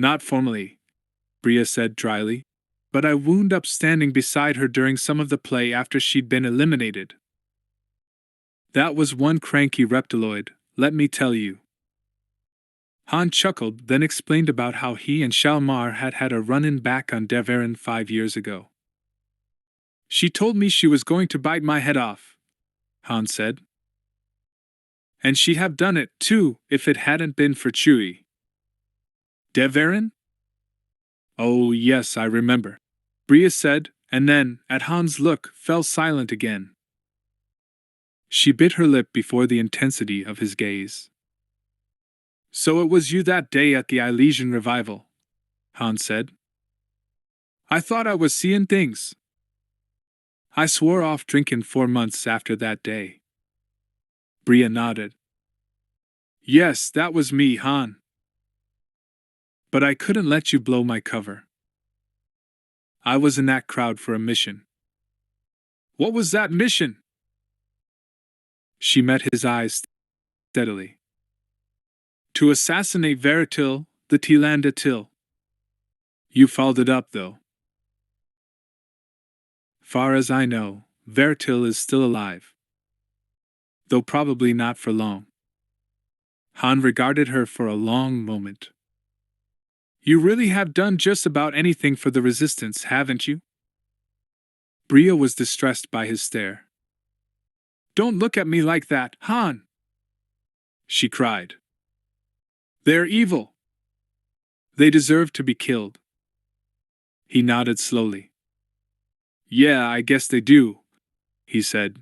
Not formally, Bria said dryly, but I wound up standing beside her during some of the play after she'd been eliminated. That was one cranky reptiloid, let me tell you. Han chuckled, then explained about how he and Shalmar had had a run-in back on Deverin 5 years ago. She told me she was going to bite my head off, Han said. And she'd have done it, too, if it hadn't been for Chewie. Deverin? Oh, yes, I remember, Bria said, and then, at Han's look, fell silent again. She bit her lip before the intensity of his gaze. So it was you that day at the Elysian revival, Han said. I thought I was seeing things. I swore off drinking 4 months after that day. Bria nodded. Yes, that was me, Han. But I couldn't let you blow my cover. I was in that crowd for a mission. What was that mission? She met his eyes steadily. To assassinate Veritil, the Thlanda Till. You followed it up, though. Far as I know, Veritil is still alive. Though probably not for long. Han regarded her for a long moment. You really have done just about anything for the Resistance, haven't you? Bria was distressed by his stare. Don't look at me like that, Han! She cried. They're evil. They deserve to be killed. He nodded slowly. Yeah, I guess they do, he said.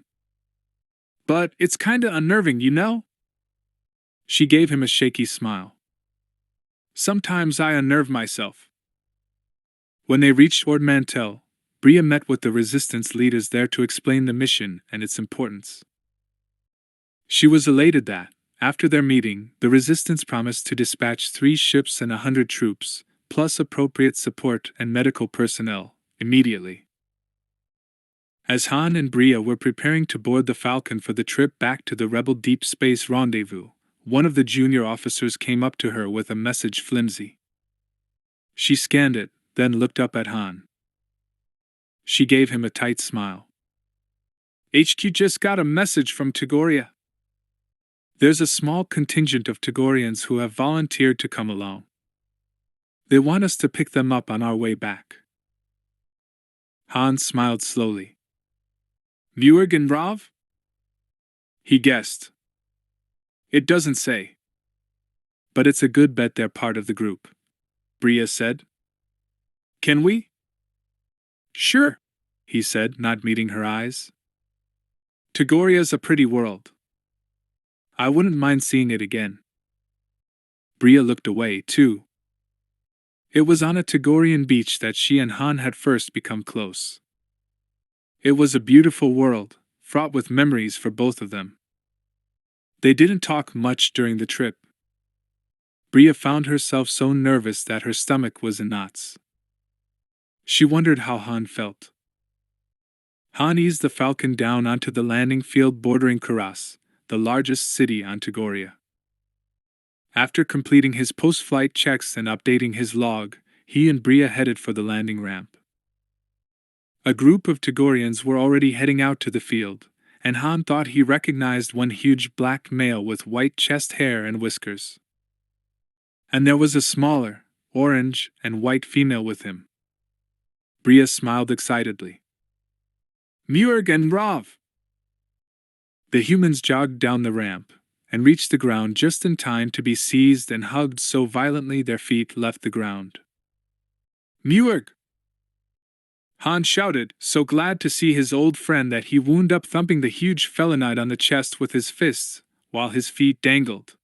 But it's kinda unnerving, you know? She gave him a shaky smile. Sometimes I unnerve myself. When they reached Ord Mantell, Bria met with the Resistance leaders there to explain the mission and its importance. She was elated that, after their meeting, the Resistance promised to dispatch 3 ships and 100 troops, plus appropriate support and medical personnel, immediately. As Han and Bria were preparing to board the Falcon for the trip back to the Rebel Deep Space Rendezvous, one of the junior officers came up to her with a message flimsy. She scanned it, then looked up at Han. She gave him a tight smile. HQ just got a message from Togoria. There's a small contingent of Togorians who have volunteered to come along. They want us to pick them up on our way back. Han smiled slowly. Muurg and Rav? He guessed. It doesn't say. But it's a good bet they're part of the group, Bria said. Can we? Sure, he said, not meeting her eyes. Togoria's a pretty world. I wouldn't mind seeing it again. Bria looked away, too. It was on a Togorian beach that she and Han had first become close. It was a beautiful world, fraught with memories for both of them. They didn't talk much during the trip. Bria found herself so nervous that her stomach was in knots. She wondered how Han felt. Han eased the Falcon down onto the landing field bordering Kuras, the largest city on Togoria. After completing his post-flight checks and updating his log, he and Bria headed for the landing ramp. A group of Togorians were already heading out to the field, and Han thought he recognized one huge black male with white chest hair and whiskers. And there was a smaller, orange and white female with him. Bria smiled excitedly. Muurg and Rav! The humans jogged down the ramp, and reached the ground just in time to be seized and hugged so violently their feet left the ground. Muurg! Han shouted, so glad to see his old friend that he wound up thumping the huge felonite on the chest with his fists, while his feet dangled.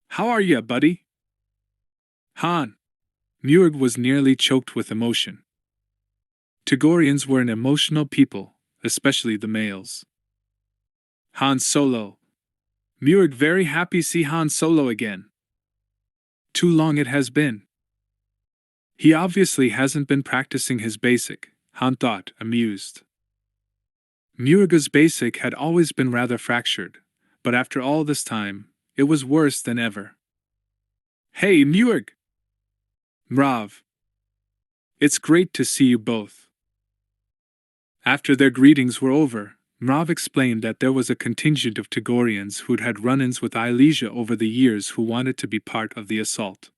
How are ya, buddy? Han. Muurg was nearly choked with emotion. Togorians were an emotional people, especially the males. Han Solo. Muurg very happy see Han Solo again. Too long it has been. He obviously hasn't been practicing his basic, Han thought, amused. Muurg's basic had always been rather fractured, but after all this time, it was worse than ever. Hey, Muurg! Mrav. It's great to see you both. After their greetings were over, Mrav explained that there was a contingent of Tagorians who'd had run-ins with Ilesia over the years who wanted to be part of the assault.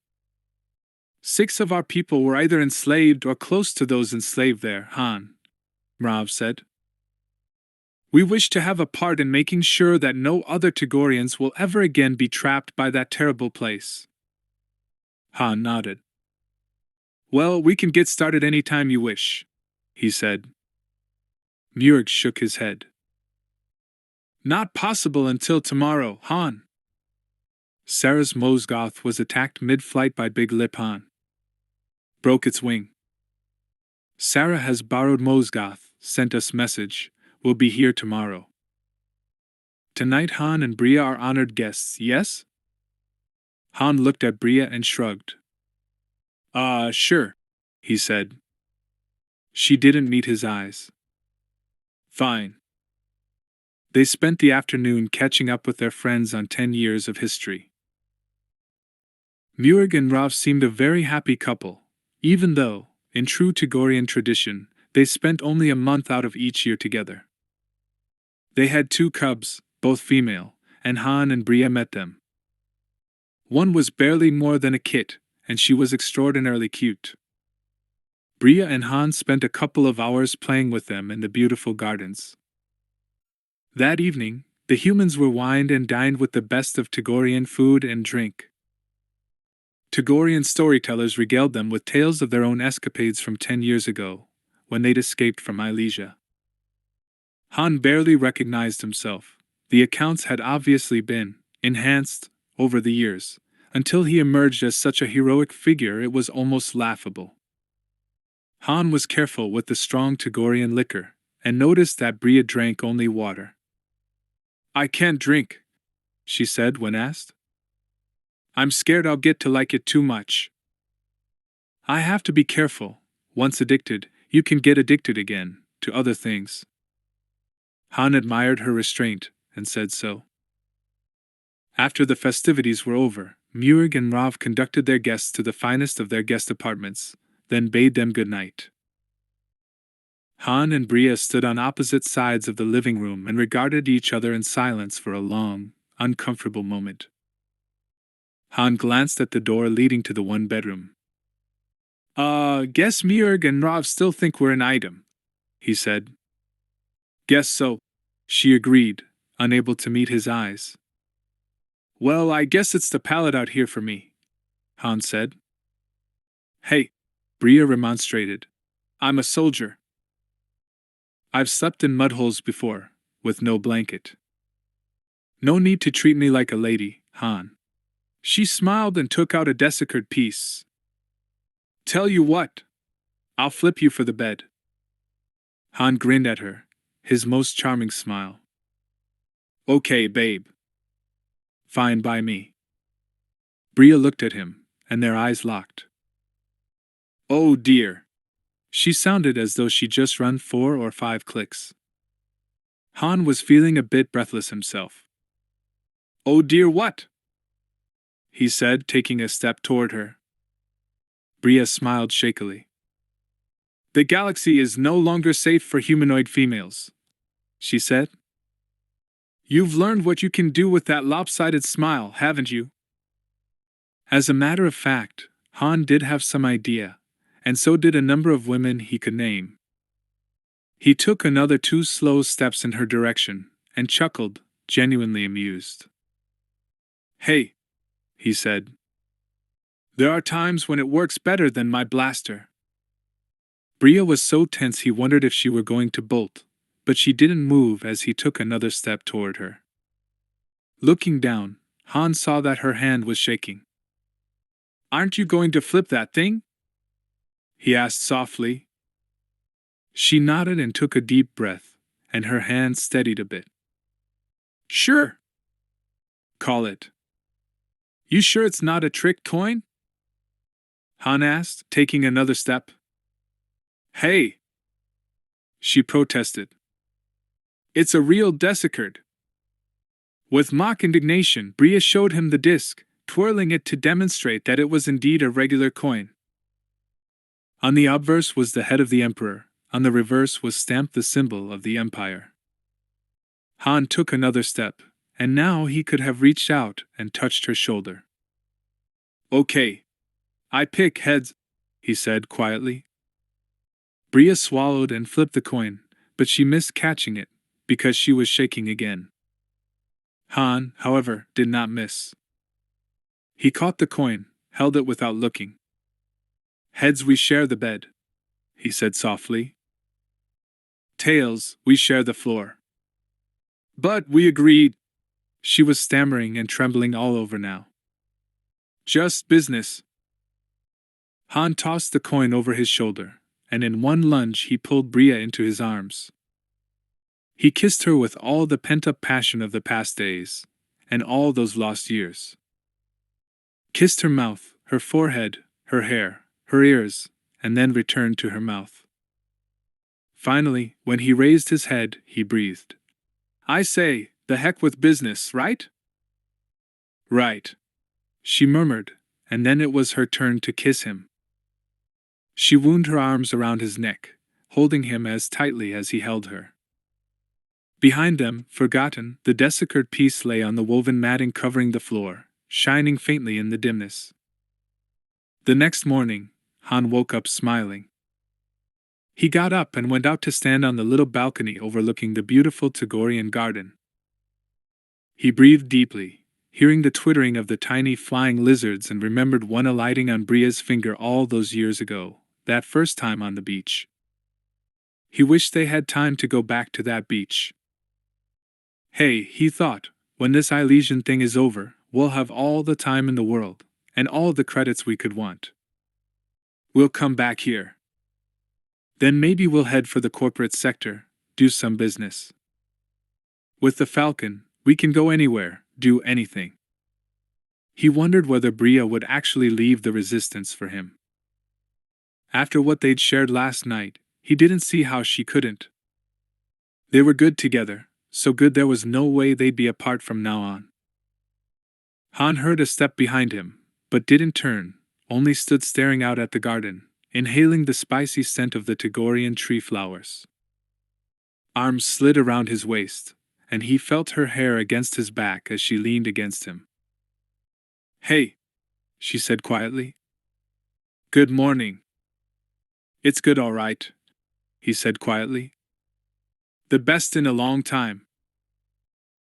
6 of our people were either enslaved or close to those enslaved there, Han, Mrav said. We wish to have a part in making sure that no other Tagorians will ever again be trapped by that terrible place. Han nodded. Well, we can get started any time you wish, he said. Muir shook his head. Not possible until tomorrow, Han. Sarah's Mosgoth was attacked mid-flight by Big Lip Han. Broke its wing. Sarah has borrowed Mosgoth, sent us message, will be here tomorrow. Tonight Han and Bria are honored guests, yes? Han looked at Bria and shrugged. Sure, he said. She didn't meet his eyes. Fine. They spent the afternoon catching up with their friends on 10 years of history. Muir and Rav seemed a very happy couple, even though, in true Tagorian tradition, they spent only a month out of each year together. They had 2 cubs, both female, and Han and Bria met them. One was barely more than a kit, and she was extraordinarily cute. Bria and Han spent a couple of hours playing with them in the beautiful gardens. That evening, the humans were wined and dined with the best of Tagorian food and drink. Tagorian storytellers regaled them with tales of their own escapades from 10 years ago, when they'd escaped from Ilesia. Han barely recognized himself. The accounts had obviously been enhanced over the years, until he emerged as such a heroic figure it was almost laughable. Han was careful with the strong Tagorian liquor, and noticed that Bria drank only water. I can't drink, she said when asked. I'm scared I'll get to like it too much. I have to be careful. Once addicted, you can get addicted again, to other things. Han admired her restraint, and said so. After the festivities were over, Muir and Rav conducted their guests to the finest of their guest apartments, then bade them good night. Han and Bria stood on opposite sides of the living room and regarded each other in silence for a long, uncomfortable moment. Han glanced at the door leading to the one bedroom. Guess Muir and Rav still think we're an item, he said. Guess so, she agreed, unable to meet his eyes. Well, I guess it's the pallet out here for me, Han said. Hey, Bria remonstrated. I'm a soldier. I've slept in mud holes before, with no blanket. No need to treat me like a lady, Han. She smiled and took out a desiccated piece. Tell you what, I'll flip you for the bed. Han grinned at her, his most charming smile. Okay, babe. Fine by me. Bria looked at him, and their eyes locked. Oh dear. She sounded as though she'd just run 4 or 5 clicks. Han was feeling a bit breathless himself. Oh dear what? He said, taking a step toward her. Bria smiled shakily. The galaxy is no longer safe for humanoid females, she said. You've learned what you can do with that lopsided smile, haven't you? As a matter of fact, Han did have some idea, and so did a number of women he could name. He took another 2 slow steps in her direction, and chuckled, genuinely amused. Hey, he said. There are times when it works better than my blaster. Bria was so tense he wondered if she were going to bolt, but she didn't move as he took another step toward her. Looking down, Han saw that her hand was shaking. Aren't you going to flip that thing? He asked softly. She nodded and took a deep breath, and her hand steadied a bit. Sure. Call it. You sure it's not a trick coin? Han asked, taking another step. Hey! She protested. It's a real desiccated. With mock indignation, Bria showed him the disc, twirling it to demonstrate that it was indeed a regular coin. On the obverse was the head of the Emperor, on the reverse was stamped the symbol of the Empire. Han took another step, and now he could have reached out and touched her shoulder. Okay. I pick heads, he said quietly. Bria swallowed and flipped the coin, but she missed catching it, because she was shaking again. Han, however, did not miss. He caught the coin, held it without looking. Heads, we share the bed, he said softly. Tails, we share the floor. But we agreed. She was stammering and trembling all over now. Just business. Han tossed the coin over his shoulder, and in one lunge he pulled Bria into his arms. He kissed her with all the pent-up passion of the past days, and all those lost years. Kissed her mouth, her forehead, her hair, her ears, and then returned to her mouth. Finally, when he raised his head, he breathed. I say, the heck with business, right? Right. She murmured, and then it was her turn to kiss him. She wound her arms around his neck, holding him as tightly as he held her. Behind them, forgotten, the desiccated piece lay on the woven matting covering the floor, shining faintly in the dimness. The next morning, Han woke up smiling. He got up and went out to stand on the little balcony overlooking the beautiful Togorian garden. He breathed deeply, hearing the twittering of the tiny flying lizards, and remembered one alighting on Bria's finger all those years ago, that first time on the beach. He wished they had time to go back to that beach. Hey, he thought, when this Elysian thing is over, we'll have all the time in the world, and all the credits we could want. We'll come back here. Then maybe we'll head for the corporate sector, do some business. With the Falcon, we can go anywhere, do anything. He wondered whether Bria would actually leave the Resistance for him. After what they'd shared last night, he didn't see how she couldn't. They were good together, so good there was no way they'd be apart from now on. Han heard a step behind him, but didn't turn, only stood staring out at the garden, inhaling the spicy scent of the Togorian tree flowers. Arms slid around his waist, and he felt her hair against his back as she leaned against him. Hey, she said quietly. Good morning. It's good, all right, he said quietly. The best in a long time.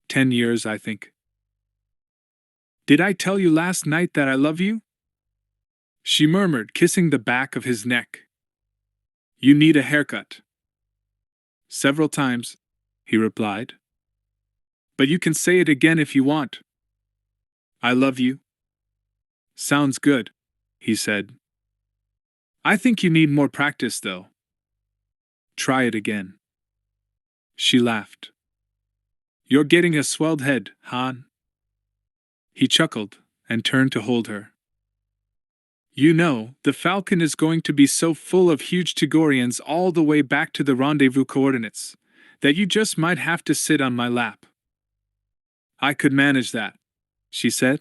10 years, I think. Did I tell you last night that I love you? She murmured, kissing the back of his neck. You need a haircut. Several times, he replied. But you can say it again if you want. I love you. Sounds good, he said. I think you need more practice, though. Try it again. She laughed. You're getting a swelled head, Han. He chuckled and turned to hold her. You know, the Falcon is going to be so full of huge Togorians all the way back to the rendezvous coordinates that you just might have to sit on my lap. I could manage that, she said.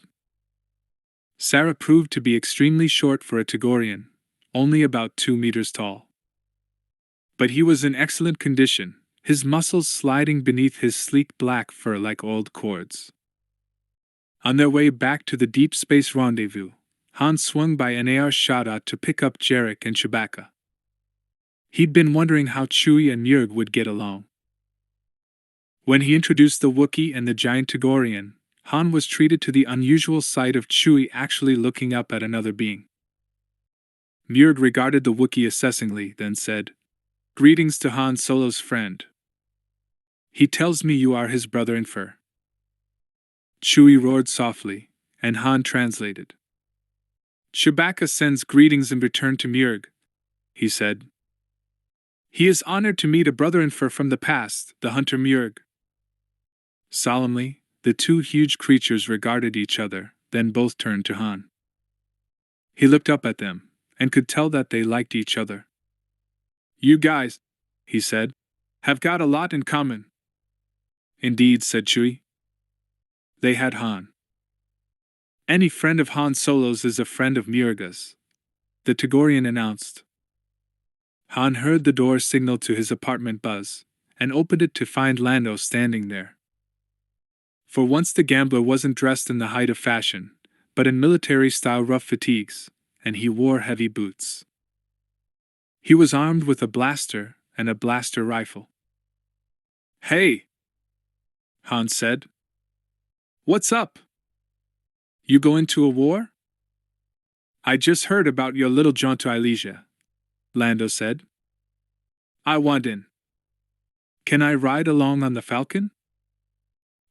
Sarah proved to be extremely short for a Togorian, only about 2 meters tall. But he was in excellent condition, his muscles sliding beneath his sleek black fur like oiled cords. On their way back to the deep space rendezvous, Han swung by Nar Shaddaa to pick up Jarek and Chewbacca. He'd been wondering how Chewie and Murg would get along. When he introduced the Wookiee and the giant Togorian, Han was treated to the unusual sight of Chewie actually looking up at another being. Murg regarded the Wookiee assessingly, then said, Greetings to Han Solo's friend. He tells me you are his brother in fur. Chewie roared softly, and Han translated. Chewbacca sends greetings in return to Murg, he said. He is honored to meet a brother in fur from the past, the hunter Murg. Solemnly, the two huge creatures regarded each other, then both turned to Han. He looked up at them, and could tell that they liked each other. You guys, he said, have got a lot in common. Indeed, said Chewie. They had Han. Any friend of Han Solo's is a friend of Murga's, the Togorian announced. Han heard the door signal to his apartment buzz, and opened it to find Lando standing there. For once the gambler wasn't dressed in the height of fashion, but in military-style rough fatigues, and he wore heavy boots. He was armed with a blaster and a blaster rifle. "Hey," Han said. "What's up? You go into a war?" "I just heard about your little jaunt to Elysia," Lando said. "I want in. Can I ride along on the Falcon?"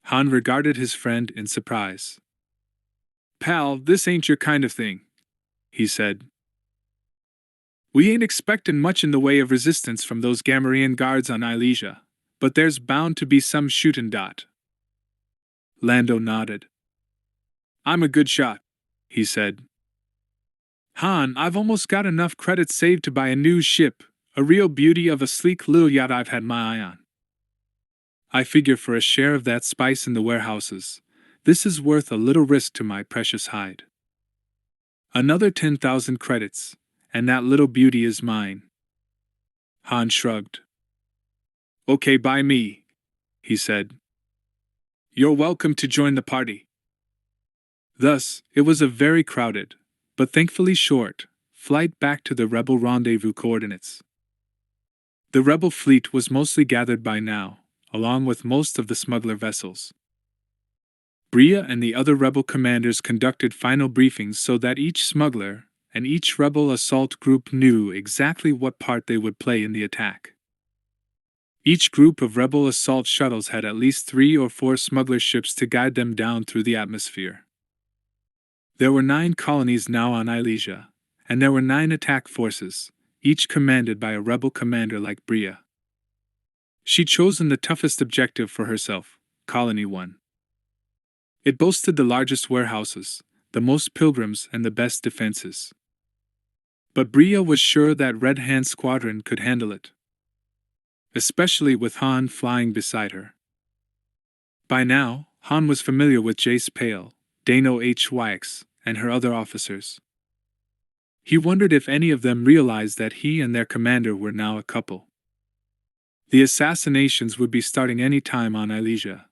Han regarded his friend in surprise. "Pal, this ain't your kind of thing," he said. "We ain't expectin' much in the way of resistance from those Gamorrean guards on Elysia, but there's bound to be some shootin' dot." Lando nodded. "I'm a good shot," he said. "Han, I've almost got enough credits saved to buy a new ship, a real beauty of a sleek little yacht I've had my eye on. I figure for a share of that spice in the warehouses, this is worth a little risk to my precious hide. Another 10,000 credits, and that little beauty is mine." Han shrugged. "Okay by me," he said. "You're welcome to join the party." Thus, it was a very crowded, but thankfully short, flight back to the Rebel rendezvous coordinates. The Rebel fleet was mostly gathered by now, along with most of the smuggler vessels. Bria and the other Rebel commanders conducted final briefings so that each smuggler and each Rebel assault group knew exactly what part they would play in the attack. Each group of Rebel assault shuttles had at least 3 or 4 smuggler ships to guide them down through the atmosphere. There were 9 colonies now on Elysia, and there were 9 attack forces, each commanded by a Rebel commander like Bria. She'd chosen the toughest objective for herself, Colony 1. It boasted the largest warehouses, the most pilgrims, and the best defenses. But Bria was sure that Red Hand Squadron could handle it, especially with Han flying beside her. By now, Han was familiar with Jace Pale, Dano Hyx, and her other officers. He wondered if any of them realized that he and their commander were now a couple. The assassinations would be starting any time on Elysia,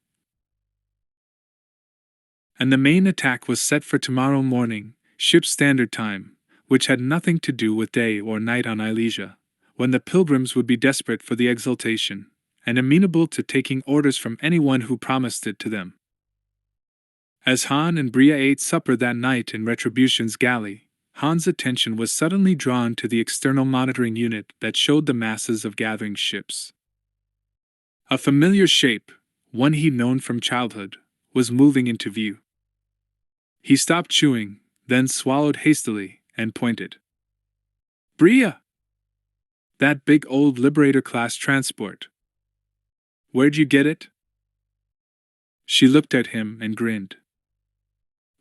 and the main attack was set for tomorrow morning, ship standard time, which had nothing to do with day or night on Elysia, when the pilgrims would be desperate for the exaltation, and amenable to taking orders from anyone who promised it to them. As Han and Bria ate supper that night in Retribution's galley, Han's attention was suddenly drawn to the external monitoring unit that showed the masses of gathering ships. A familiar shape, one he'd known from childhood, was moving into view. He stopped chewing, then swallowed hastily, and pointed. "Bria! That big old Liberator-class transport. Where'd you get it?" She looked at him and grinned.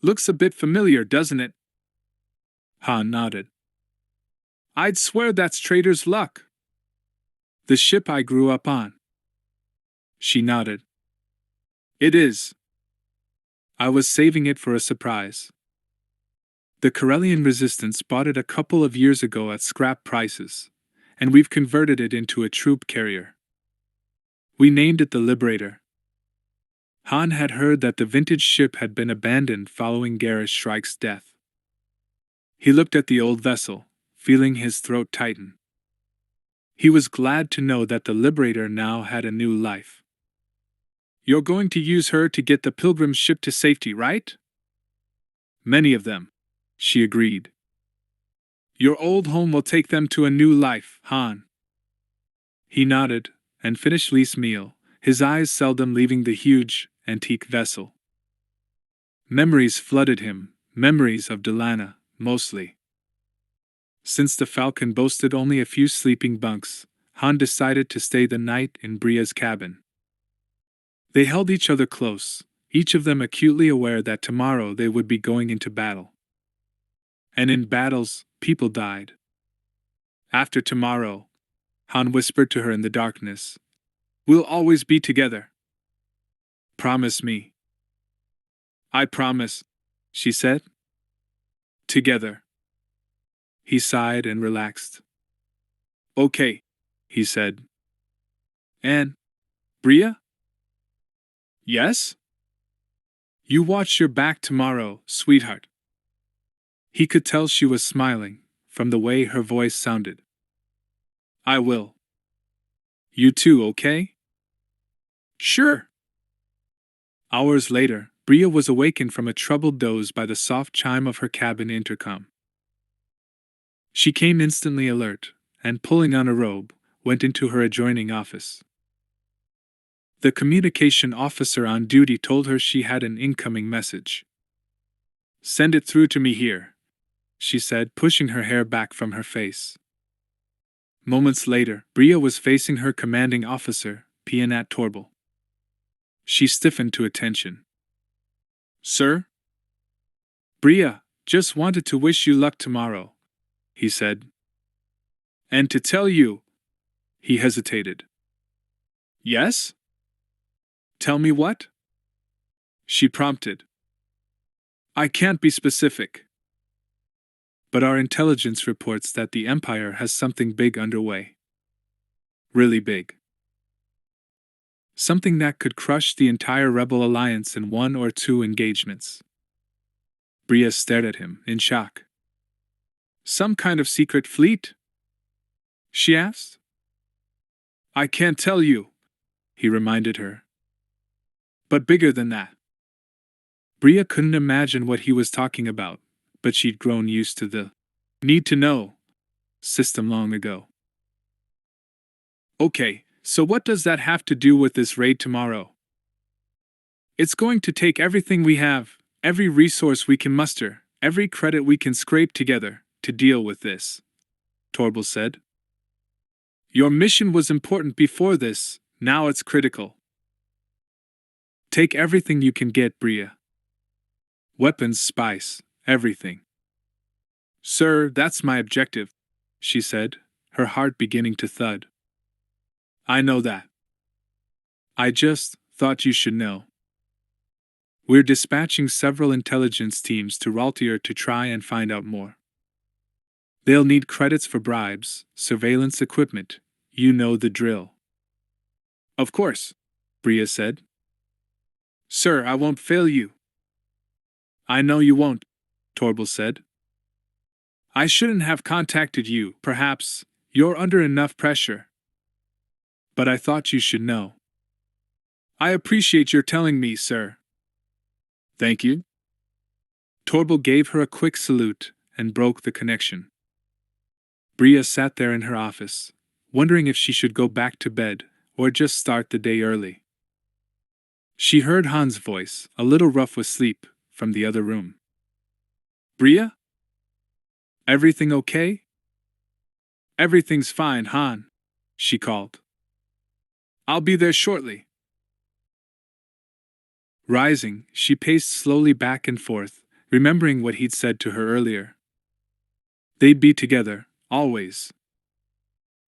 "Looks a bit familiar, doesn't it?" Han nodded. "I'd swear that's Trader's Luck. The ship I grew up on." She nodded. "It is. I was saving it for a surprise. The Corellian Resistance bought it a couple of years ago at scrap prices, and we've converted it into a troop carrier. We named it the Liberator." Han had heard that the vintage ship had been abandoned following Garrus Shrike's death. He looked at the old vessel, feeling his throat tighten. He was glad to know that the Liberator now had a new life. "You're going to use her to get the pilgrim ship to safety, right?" "Many of them," she agreed. "Your old home will take them to a new life, Han." He nodded, and finished Lee's meal, his eyes seldom leaving the huge, antique vessel. Memories flooded him, memories of Delana, mostly. Since the Falcon boasted only a few sleeping bunks, Han decided to stay the night in Bria's cabin. They held each other close, each of them acutely aware that tomorrow they would be going into battle. And in battles, people died. "After tomorrow," Han whispered to her in the darkness, "we'll always be together. Promise me." "I promise," she said. "Together." He sighed and relaxed. Okay, he said. And, Bria? Yes? You watch your back tomorrow, sweetheart. He could tell she was smiling, from the way her voice sounded. I will. You too, okay? Sure. Hours later, Bria was awakened from a troubled doze by the soft chime of her cabin intercom. She came instantly alert, and pulling on a robe, went into her adjoining office. The communication officer on duty told her she had an incoming message. Send it through to me here, she said, pushing her hair back from her face. Moments later, Bria was facing her commanding officer, Pianat Torbal. She stiffened to attention. Sir? Bria, just wanted to wish you luck tomorrow, he said. And to tell you. He hesitated. Yes? Tell me what? She prompted. I can't be specific. But our intelligence reports that the Empire has something big underway. Really big. Something that could crush the entire Rebel Alliance in 1 or 2 engagements. Bria stared at him, in shock. Some kind of secret fleet? She asked. I can't tell you, he reminded her. But bigger than that. Bria couldn't imagine what he was talking about, but she'd grown used to the need to know system long ago. Okay, so what does that have to do with this raid tomorrow? It's going to take everything we have, every resource we can muster, every credit we can scrape together, to deal with this, Torbal said. Your mission was important before this, now it's critical. Take everything you can get, Bria. Weapons, spice, everything. Sir, that's my objective, she said, her heart beginning to thud. I know that. I just thought you should know. We're dispatching several intelligence teams to Raltier to try and find out more. They'll need credits for bribes, surveillance equipment, you know the drill. Of course, Bria said. Sir, I won't fail you. I know you won't, Torbal said. I shouldn't have contacted you, perhaps, you're under enough pressure. But I thought you should know. I appreciate your telling me, sir. Thank you. Torbal gave her a quick salute and broke the connection. Bria sat there in her office, wondering if she should go back to bed or just start the day early. She heard Han's voice, a little rough with sleep, from the other room. Bria? Everything okay? Everything's fine, Han, she called. I'll be there shortly. Rising, she paced slowly back and forth, remembering what he'd said to her earlier. They'd be together, always.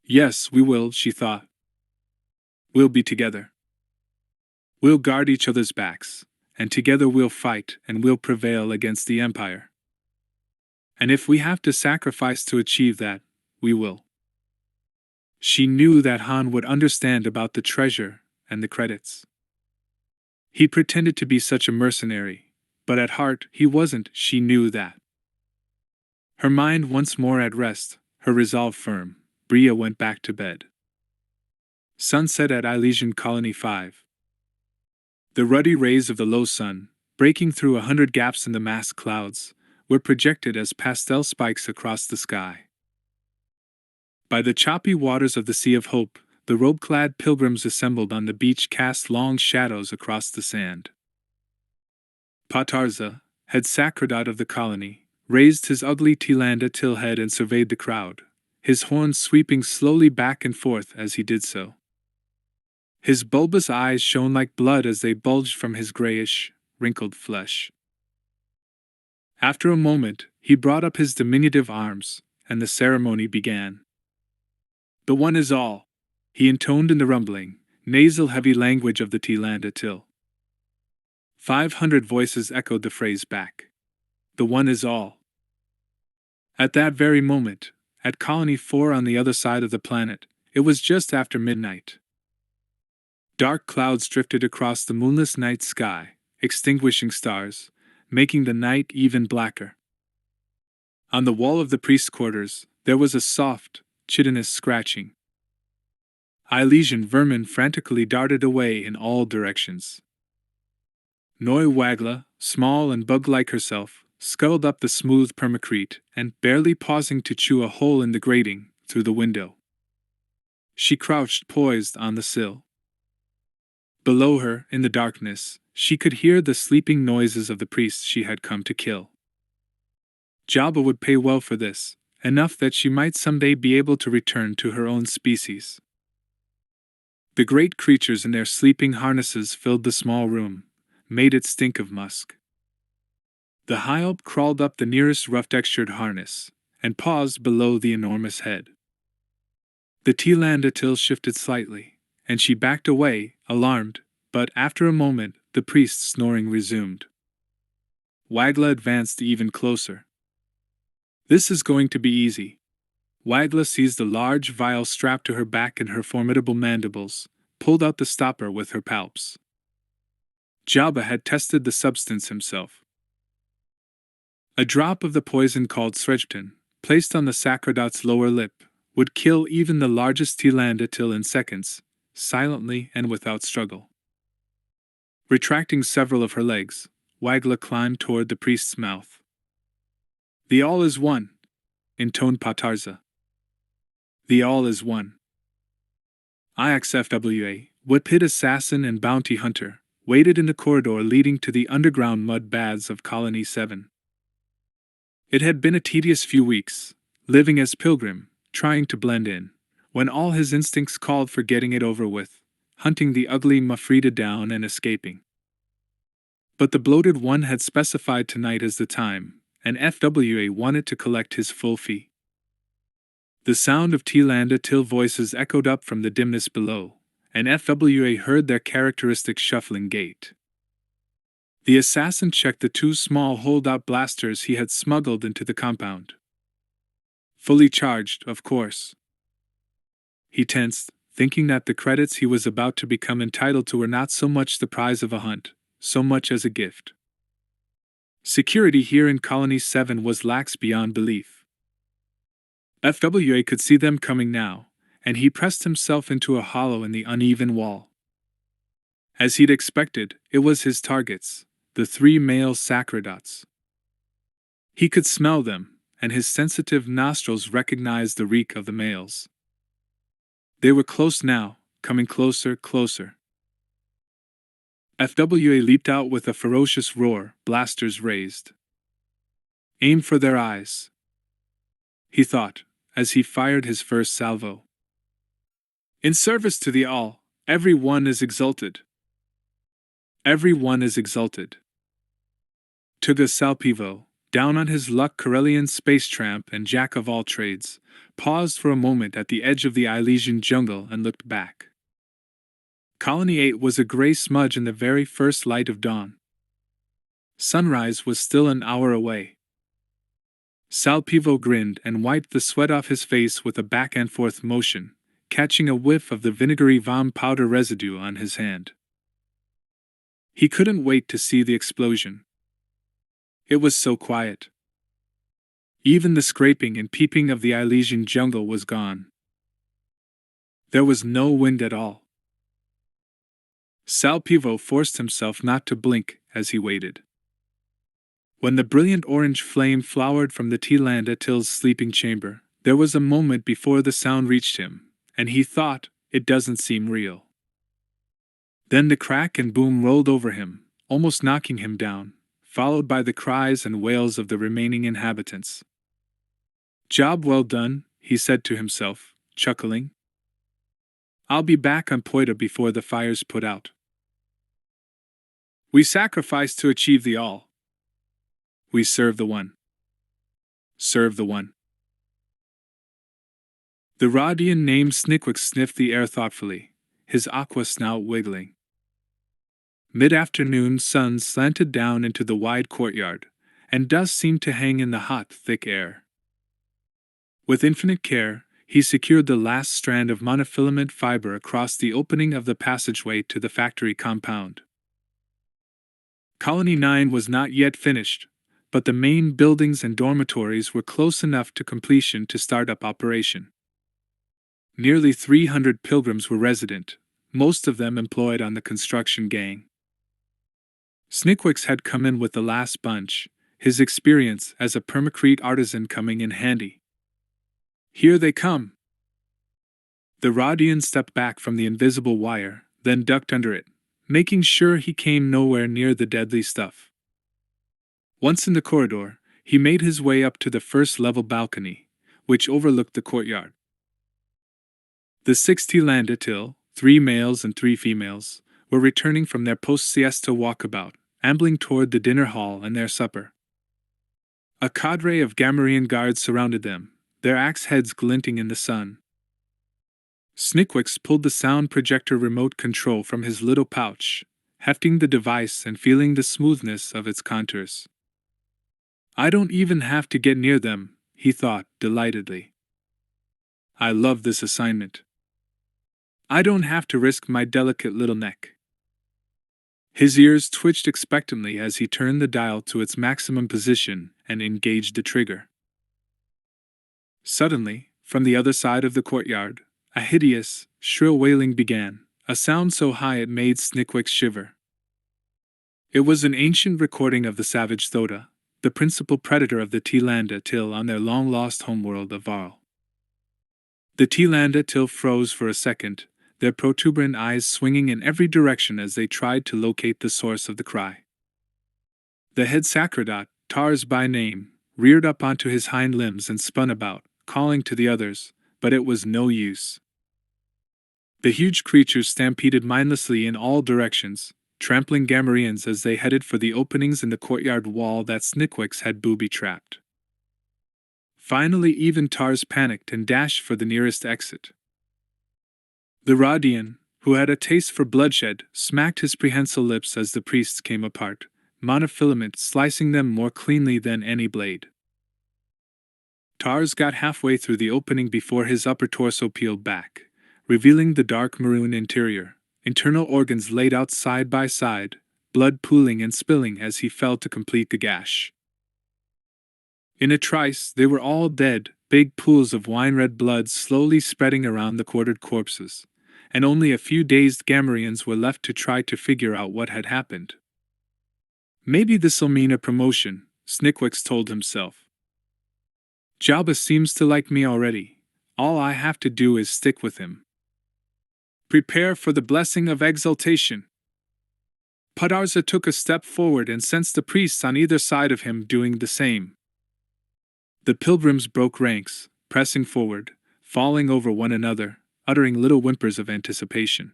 Yes, we will, she thought. We'll be together. We'll guard each other's backs, and together we'll fight and we'll prevail against the Empire. And if we have to sacrifice to achieve that, we will. She knew that Han would understand about the treasure and the credits. He pretended to be such a mercenary, but at heart he wasn't, she knew that. Her mind once more at rest, her resolve firm, Bria went back to bed. Sunset at Elysian Colony 5. The ruddy rays of the low sun, breaking through 100 gaps in the massed clouds, were projected as pastel spikes across the sky. By the choppy waters of the Sea of Hope, the robe-clad pilgrims assembled on the beach cast long shadows across the sand. Patarza, head sacerdote of the colony, raised his ugly Tilanda till head and surveyed the crowd, his horns sweeping slowly back and forth as he did so. His bulbous eyes shone like blood as they bulged from his grayish, wrinkled flesh. After a moment, he brought up his diminutive arms, and the ceremony began. The one is all, he intoned in the rumbling, nasal heavy language of the Tilanda Till. 500 voices echoed the phrase back. The one is all. At that very moment, at Colony 4 on the other side of the planet, it was just after midnight. Dark clouds drifted across the moonless night sky, extinguishing stars, making the night even blacker. On the wall of the priest's quarters, there was a soft, chitinous scratching. Elysian vermin frantically darted away in all directions. Noi Wagla, small and bug-like herself, scuttled up the smooth permacrete and, barely pausing to chew a hole in the grating, through the window. She crouched poised on the sill. Below her, in the darkness, she could hear the sleeping noises of the priests she had come to kill. Jabba would pay well for this, enough that she might someday be able to return to her own species. The great creatures in their sleeping harnesses filled the small room, made it stink of musk. The Hyope crawled up the nearest rough-textured harness, and paused below the enormous head. The Tlandil shifted slightly, and she backed away, alarmed, but after a moment, the priest's snoring resumed. Wagla advanced even closer. This is going to be easy. Wagla seized a large vial strapped to her back in her formidable mandibles, pulled out the stopper with her palps. Jabba had tested the substance himself. A drop of the poison called Srejpton, placed on the Sacrodot's lower lip, would kill even the largest Tlandil in seconds, silently and without struggle. Retracting several of her legs, Wagla climbed toward the priest's mouth. "The all is one," intoned Patarza. "The all is one." IXFWA, Whippet assassin and bounty hunter, waited in the corridor leading to the underground mud baths of Colony 7. It had been a tedious few weeks, living as pilgrim, trying to blend in, when all his instincts called for getting it over with, hunting the ugly Mafrida down and escaping. But the bloated one had specified tonight as the time, and FWA wanted to collect his full fee. The sound of Tlandil voices echoed up from the dimness below, and FWA heard their characteristic shuffling gait. The assassin checked the two small holdout blasters he had smuggled into the compound. Fully charged, of course. He tensed, thinking that the credits he was about to become entitled to were not so much the prize of a hunt, so much as a gift. Security here in Colony 7 was lax beyond belief. FWA could see them coming now, and he pressed himself into a hollow in the uneven wall. As he'd expected, it was his targets, the three male Sacrodots. He could smell them, and his sensitive nostrils recognized the reek of the males. They were close now, coming closer, closer. FWA leaped out with a ferocious roar, blasters raised. "Aim for their eyes," he thought, as he fired his first salvo. "In service to the all, every one is exalted. Every one is exalted." Tuga Salpivo, down on his luck Corellian space tramp and jack of all trades, paused for a moment at the edge of the Elysian jungle and looked back. Colony 8 was a gray smudge in the very first light of dawn. Sunrise was still an hour away. Salpivo grinned and wiped the sweat off his face with a back-and-forth motion, catching a whiff of the vinegary vom powder residue on his hand. He couldn't wait to see the explosion. It was so quiet. Even the scraping and peeping of the Elysian jungle was gone. There was no wind at all. Salpivo forced himself not to blink as he waited. When the brilliant orange flame flowered from the Tlandil's sleeping chamber, there was a moment before the sound reached him, and he thought, it doesn't seem real. Then the crack and boom rolled over him, almost knocking him down, followed by the cries and wails of the remaining inhabitants. "Job well done," he said to himself, chuckling. "I'll be back on Poita before the fire's put out." We sacrifice to achieve the all. We serve the one. Serve the one. The Rodian named Snickwick sniffed the air thoughtfully, his aqua snout wiggling. Mid-afternoon sun slanted down into the wide courtyard, and dust seemed to hang in the hot, thick air. With infinite care, he secured the last strand of monofilament fiber across the opening of the passageway to the factory compound. Colony 9 was not yet finished, but the main buildings and dormitories were close enough to completion to start up operation. Nearly 300 pilgrims were resident, most of them employed on the construction gang. Snikwix had come in with the last bunch, his experience as a permacrete artisan coming in handy. Here they come! The Rodian stepped back from the invisible wire, then ducked under it, making sure he came nowhere near the deadly stuff. Once in the corridor, he made his way up to the first-level balcony, which overlooked the courtyard. The 6 Tilandatil, 3 males and 3 females, were returning from their post-siesta walkabout, ambling toward the dinner hall and their supper. A cadre of Gamorrean guards surrounded them, their axe heads glinting in the sun. Snikwix pulled the sound projector remote control from his little pouch, hefting the device and feeling the smoothness of its contours. I don't even have to get near them, he thought, delightedly. I love this assignment. I don't have to risk my delicate little neck. His ears twitched expectantly as he turned the dial to its maximum position and engaged the trigger. Suddenly, from the other side of the courtyard, a hideous, shrill wailing began, a sound so high it made Snikwix shiver. It was an ancient recording of the savage Thoda, the principal predator of the Tilandatil on their long-lost homeworld of Varl. The Tilandatil froze for a second, their protuberant eyes swinging in every direction as they tried to locate the source of the cry. The head Sacrodot, Tars by name, reared up onto his hind limbs and spun about, calling to the others, but it was no use. The huge creatures stampeded mindlessly in all directions, trampling Gamorreans as they headed for the openings in the courtyard wall that Snikwix had booby-trapped. Finally, even Tars panicked and dashed for the nearest exit. The Rodian, who had a taste for bloodshed, smacked his prehensile lips as the priests came apart, monofilament slicing them more cleanly than any blade. Tars got halfway through the opening before his upper torso peeled back, revealing the dark maroon interior, internal organs laid out side by side, blood pooling and spilling as he fell to complete the gash. In a trice, they were all dead, big pools of wine-red blood slowly spreading around the quartered corpses, and only a few dazed Gamorreans were left to try to figure out what had happened. Maybe this'll mean a promotion, Snikwix told himself. Jalba seems to like me already. All I have to do is stick with him. Prepare for the blessing of exaltation. Padarza took a step forward and sensed the priests on either side of him doing the same. The pilgrims broke ranks, pressing forward, falling over one another, uttering little whimpers of anticipation.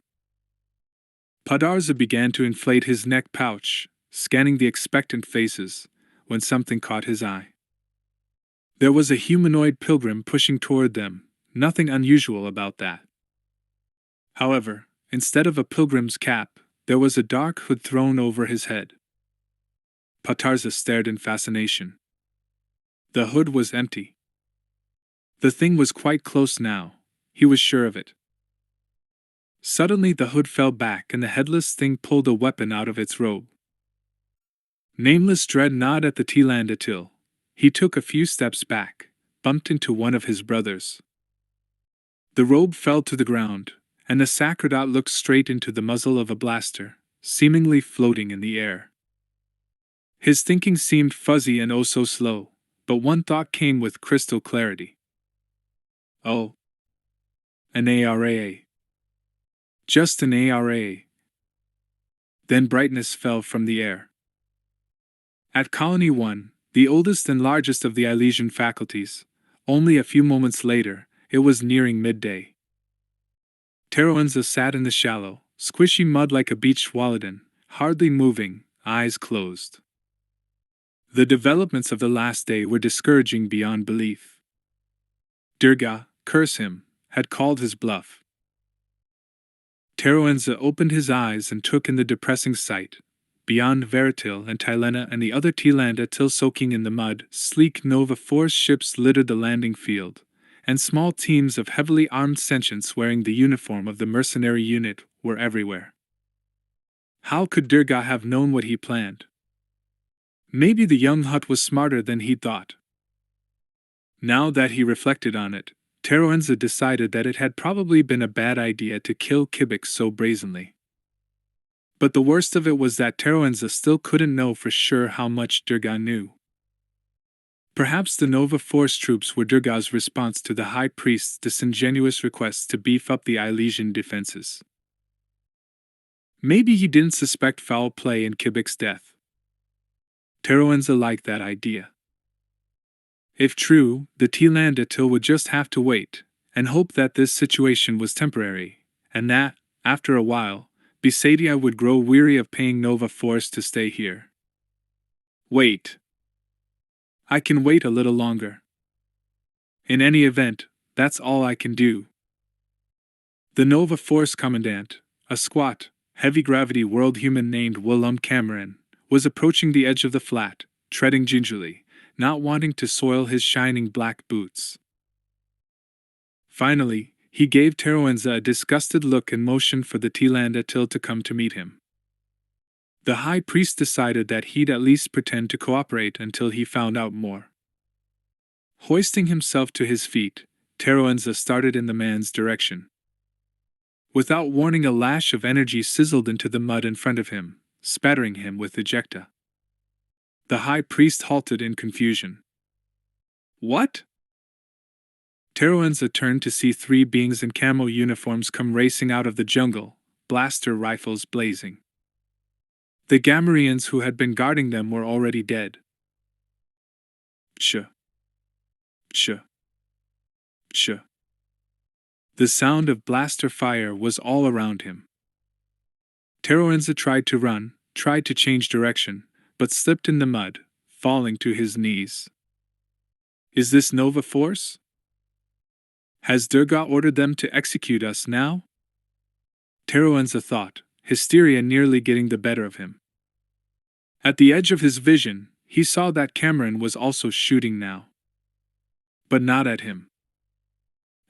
Padarza began to inflate his neck pouch, scanning the expectant faces, when something caught his eye. There was a humanoid pilgrim pushing toward them, nothing unusual about that. However, instead of a pilgrim's cap, there was a dark hood thrown over his head. Padarza stared in fascination. The hood was empty. The thing was quite close now, he was sure of it. Suddenly the hood fell back and the headless thing pulled a weapon out of its robe. Nameless dread gnawed at the Tilandatil. He took a few steps back, bumped into one of his brothers. The robe fell to the ground, and the Sacrodot looked straight into the muzzle of a blaster, seemingly floating in the air. His thinking seemed fuzzy and oh so slow, but one thought came with crystal clarity. Oh. An ARA. Just an ARA. Then brightness fell from the air. At Colony 1, the oldest and largest of the Elysian faculties, only a few moments later, it was nearing midday. Teroenza sat in the shallow, squishy mud like a beach Walladen, hardly moving, eyes closed. The developments of the last day were discouraging beyond belief. Durga, curse him, had called his bluff. Teroenza opened his eyes and took in the depressing sight. Beyond Veritil and Tylena and the other Tilandatil soaking in the mud, sleek Nova Force ships littered the landing field, and small teams of heavily armed sentients wearing the uniform of the mercenary unit were everywhere. How could Durga have known what he planned? Maybe the young Hut was smarter than he thought. Now that he reflected on it, Teroenza decided that it had probably been a bad idea to kill Kibik so brazenly. But the worst of it was that Teroenza still couldn't know for sure how much Durga knew. Perhaps the Nova Force troops were Durga's response to the High Priest's disingenuous request to beef up the Ilesian defenses. Maybe he didn't suspect foul play in Kibik's death. Teroenza liked that idea. If true, the Tilandatil would just have to wait, and hope that this situation was temporary, and that, after a while, Bisadia would grow weary of paying Nova Force to stay here. Wait. I can wait a little longer. In any event, that's all I can do. The Nova Force commandant, a squat, heavy-gravity world human named Willem Cameron, was approaching the edge of the flat, treading gingerly, not wanting to soil his shining black boots. Finally, he gave Teroenza a disgusted look and motioned for the Tilandatil to come to meet him. The High Priest decided that he'd at least pretend to cooperate until he found out more. Hoisting himself to his feet, Teroenza started in the man's direction. Without warning, a lash of energy sizzled into the mud in front of him, spattering him with ejecta. The High Priest halted in confusion. What? Teroenza turned to see three beings in camo uniforms come racing out of the jungle, blaster rifles blazing. The Gamorreans who had been guarding them were already dead. Shh. Shh. Shh. The sound of blaster fire was all around him. Teroenza tried to run, tried to change direction, but slipped in the mud, falling to his knees. Is this Nova Force? Has Durga ordered them to execute us now? Teroenza thought, hysteria nearly getting the better of him. At the edge of his vision, he saw that Cameron was also shooting now. But not at him.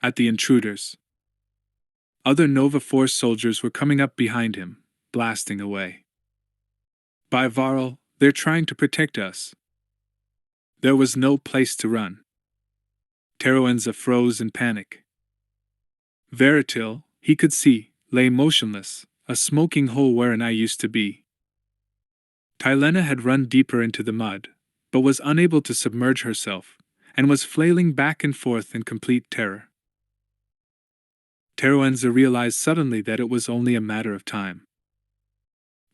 At the intruders. Other Nova Force soldiers were coming up behind him, blasting away. By Varl, they're trying to protect us. There was no place to run. Teroenza froze in panic. Veritil, he could see, lay motionless, a smoking hole wherein I used to be. Tylena had run deeper into the mud, but was unable to submerge herself, and was flailing back and forth in complete terror. Teroenza realized suddenly that it was only a matter of time.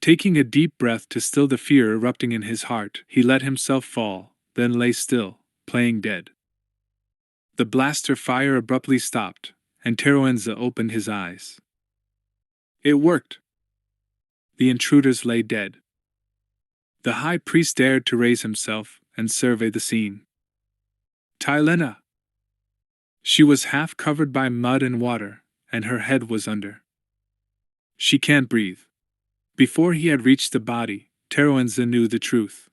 Taking a deep breath to still the fear erupting in his heart, he let himself fall, then lay still, playing dead. The blaster fire abruptly stopped, and Teroenza opened his eyes. It worked. The intruders lay dead. The High Priest dared to raise himself and survey the scene. Tylena! She was half covered by mud and water, and her head was under. She can't breathe. Before he had reached the body, Teroenza knew the truth.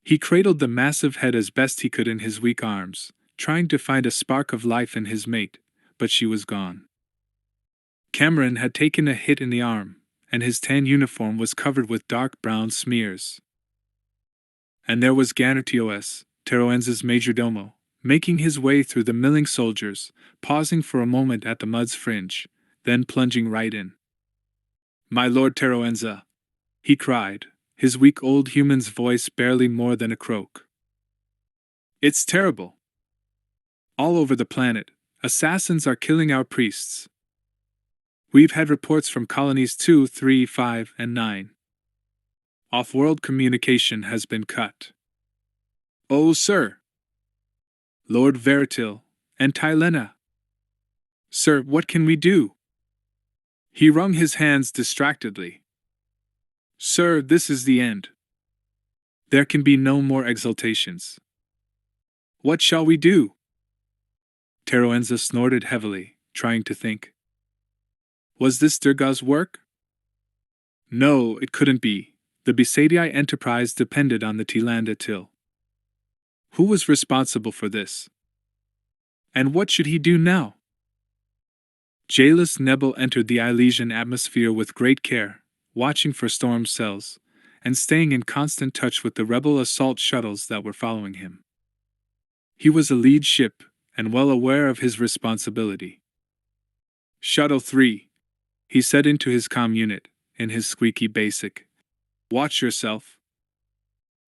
He cradled the massive head as best he could in his weak arms, trying to find a spark of life in his mate, but she was gone. Cameron had taken a hit in the arm, and his tan uniform was covered with dark brown smears. And there was Ganartios, Teroenza's majordomo, making his way through the milling soldiers, pausing for a moment at the mud's fringe, then plunging right in. "My lord Teroenza!" he cried, his weak old human's voice barely more than a croak. "It's terrible. All over the planet, assassins are killing our priests. We've had reports from colonies 2, 3, 5, and 9. Off-world communication has been cut. Oh, sir! Lord Veritil, and Tylena! Sir, what can we do?" He wrung his hands distractedly. "Sir, this is the end. There can be no more exultations. What shall we do?" Teroenza snorted heavily, trying to think. Was this Durga's work? No, it couldn't be. The Bisadia enterprise depended on the Tilandatil. Who was responsible for this? And what should he do now? Jailus Nebel entered the Elysian atmosphere with great care, watching for storm cells, and staying in constant touch with the rebel assault shuttles that were following him. He was a lead ship, and well aware of his responsibility. Shuttle 3, he said into his comm unit, in his squeaky basic. Watch yourself.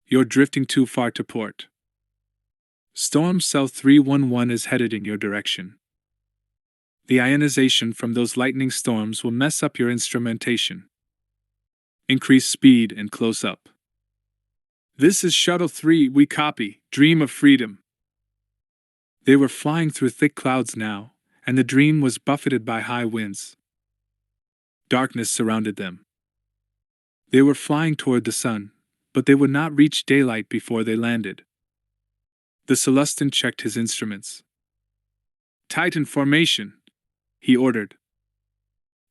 You're drifting too far to port. Storm Cell 311 is headed in your direction. The ionization from those lightning storms will mess up your instrumentation. Increase speed and close up. This is Shuttle 3, we copy, Dream of Freedom. They were flying through thick clouds now, and the Dream was buffeted by high winds. Darkness surrounded them. They were flying toward the sun, but they would not reach daylight before they landed. The Celestin checked his instruments. Titan formation, he ordered.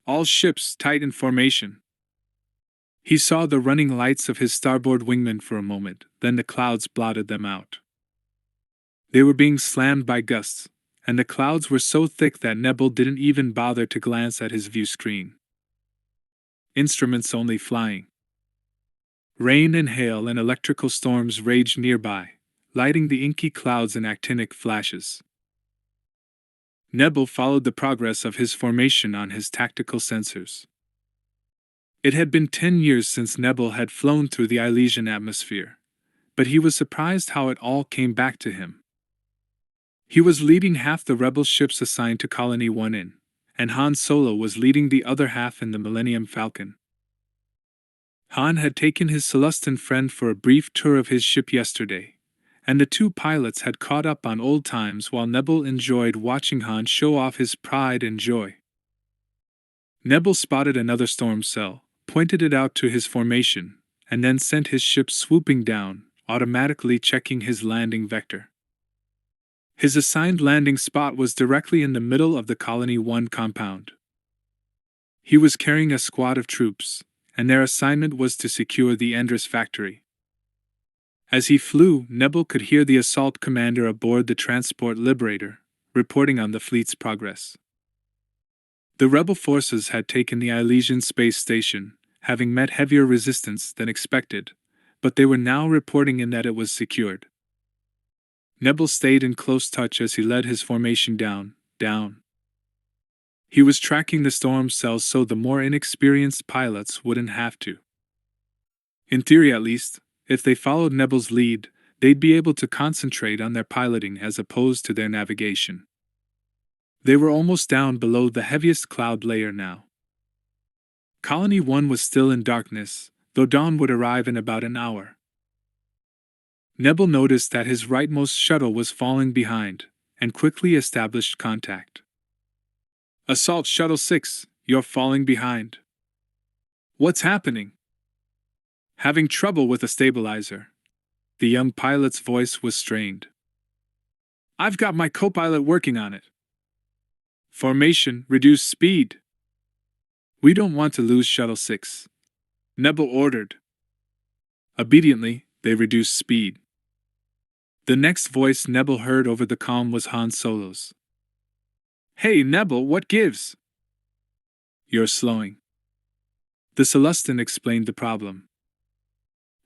All ships tight in formation. He saw the running lights of his starboard wingman for a moment, then the clouds blotted them out. They were being slammed by gusts, and the clouds were so thick that Nebel didn't even bother to glance at his view screen. Instruments only flying. Rain and hail and electrical storms raged nearby, lighting the inky clouds in actinic flashes. Nebel followed the progress of his formation on his tactical sensors. It had been 10 years since Nebel had flown through the Elysian atmosphere, but he was surprised how it all came back to him. He was leading half the rebel ships assigned to Colony 1 in, and Han Solo was leading the other half in the Millennium Falcon. Han had taken his Celestin friend for a brief tour of his ship yesterday, and the two pilots had caught up on old times while Nebel enjoyed watching Han show off his pride and joy. Nebel spotted another storm cell, pointed it out to his formation, and then sent his ship swooping down, automatically checking his landing vector. His assigned landing spot was directly in the middle of the Colony 1 compound. He was carrying a squad of troops, and their assignment was to secure the Endress factory. As he flew, Nebel could hear the assault commander aboard the transport Liberator, reporting on the fleet's progress. The rebel forces had taken the Elysian space station, having met heavier resistance than expected, but they were now reporting in that it was secured. Nebel stayed in close touch as he led his formation down. He was tracking the storm cells so the more inexperienced pilots wouldn't have to. In theory at least, if they followed Nebel's lead, they'd be able to concentrate on their piloting as opposed to their navigation. They were almost down below the heaviest cloud layer now. Colony 1 was still in darkness, though dawn would arrive in about an hour. Nebel noticed that his rightmost shuttle was falling behind, and quickly established contact. Assault Shuttle 6, you're falling behind. What's happening? Having trouble with a stabilizer. The young pilot's voice was strained. I've got my co-pilot working on it. Formation, reduce speed. We don't want to lose Shuttle 6. Nebel ordered. Obediently, they reduced speed. The next voice Nebel heard over the comm was Han Solo's. Hey Nebel, what gives? You're slowing. The Celestin explained the problem.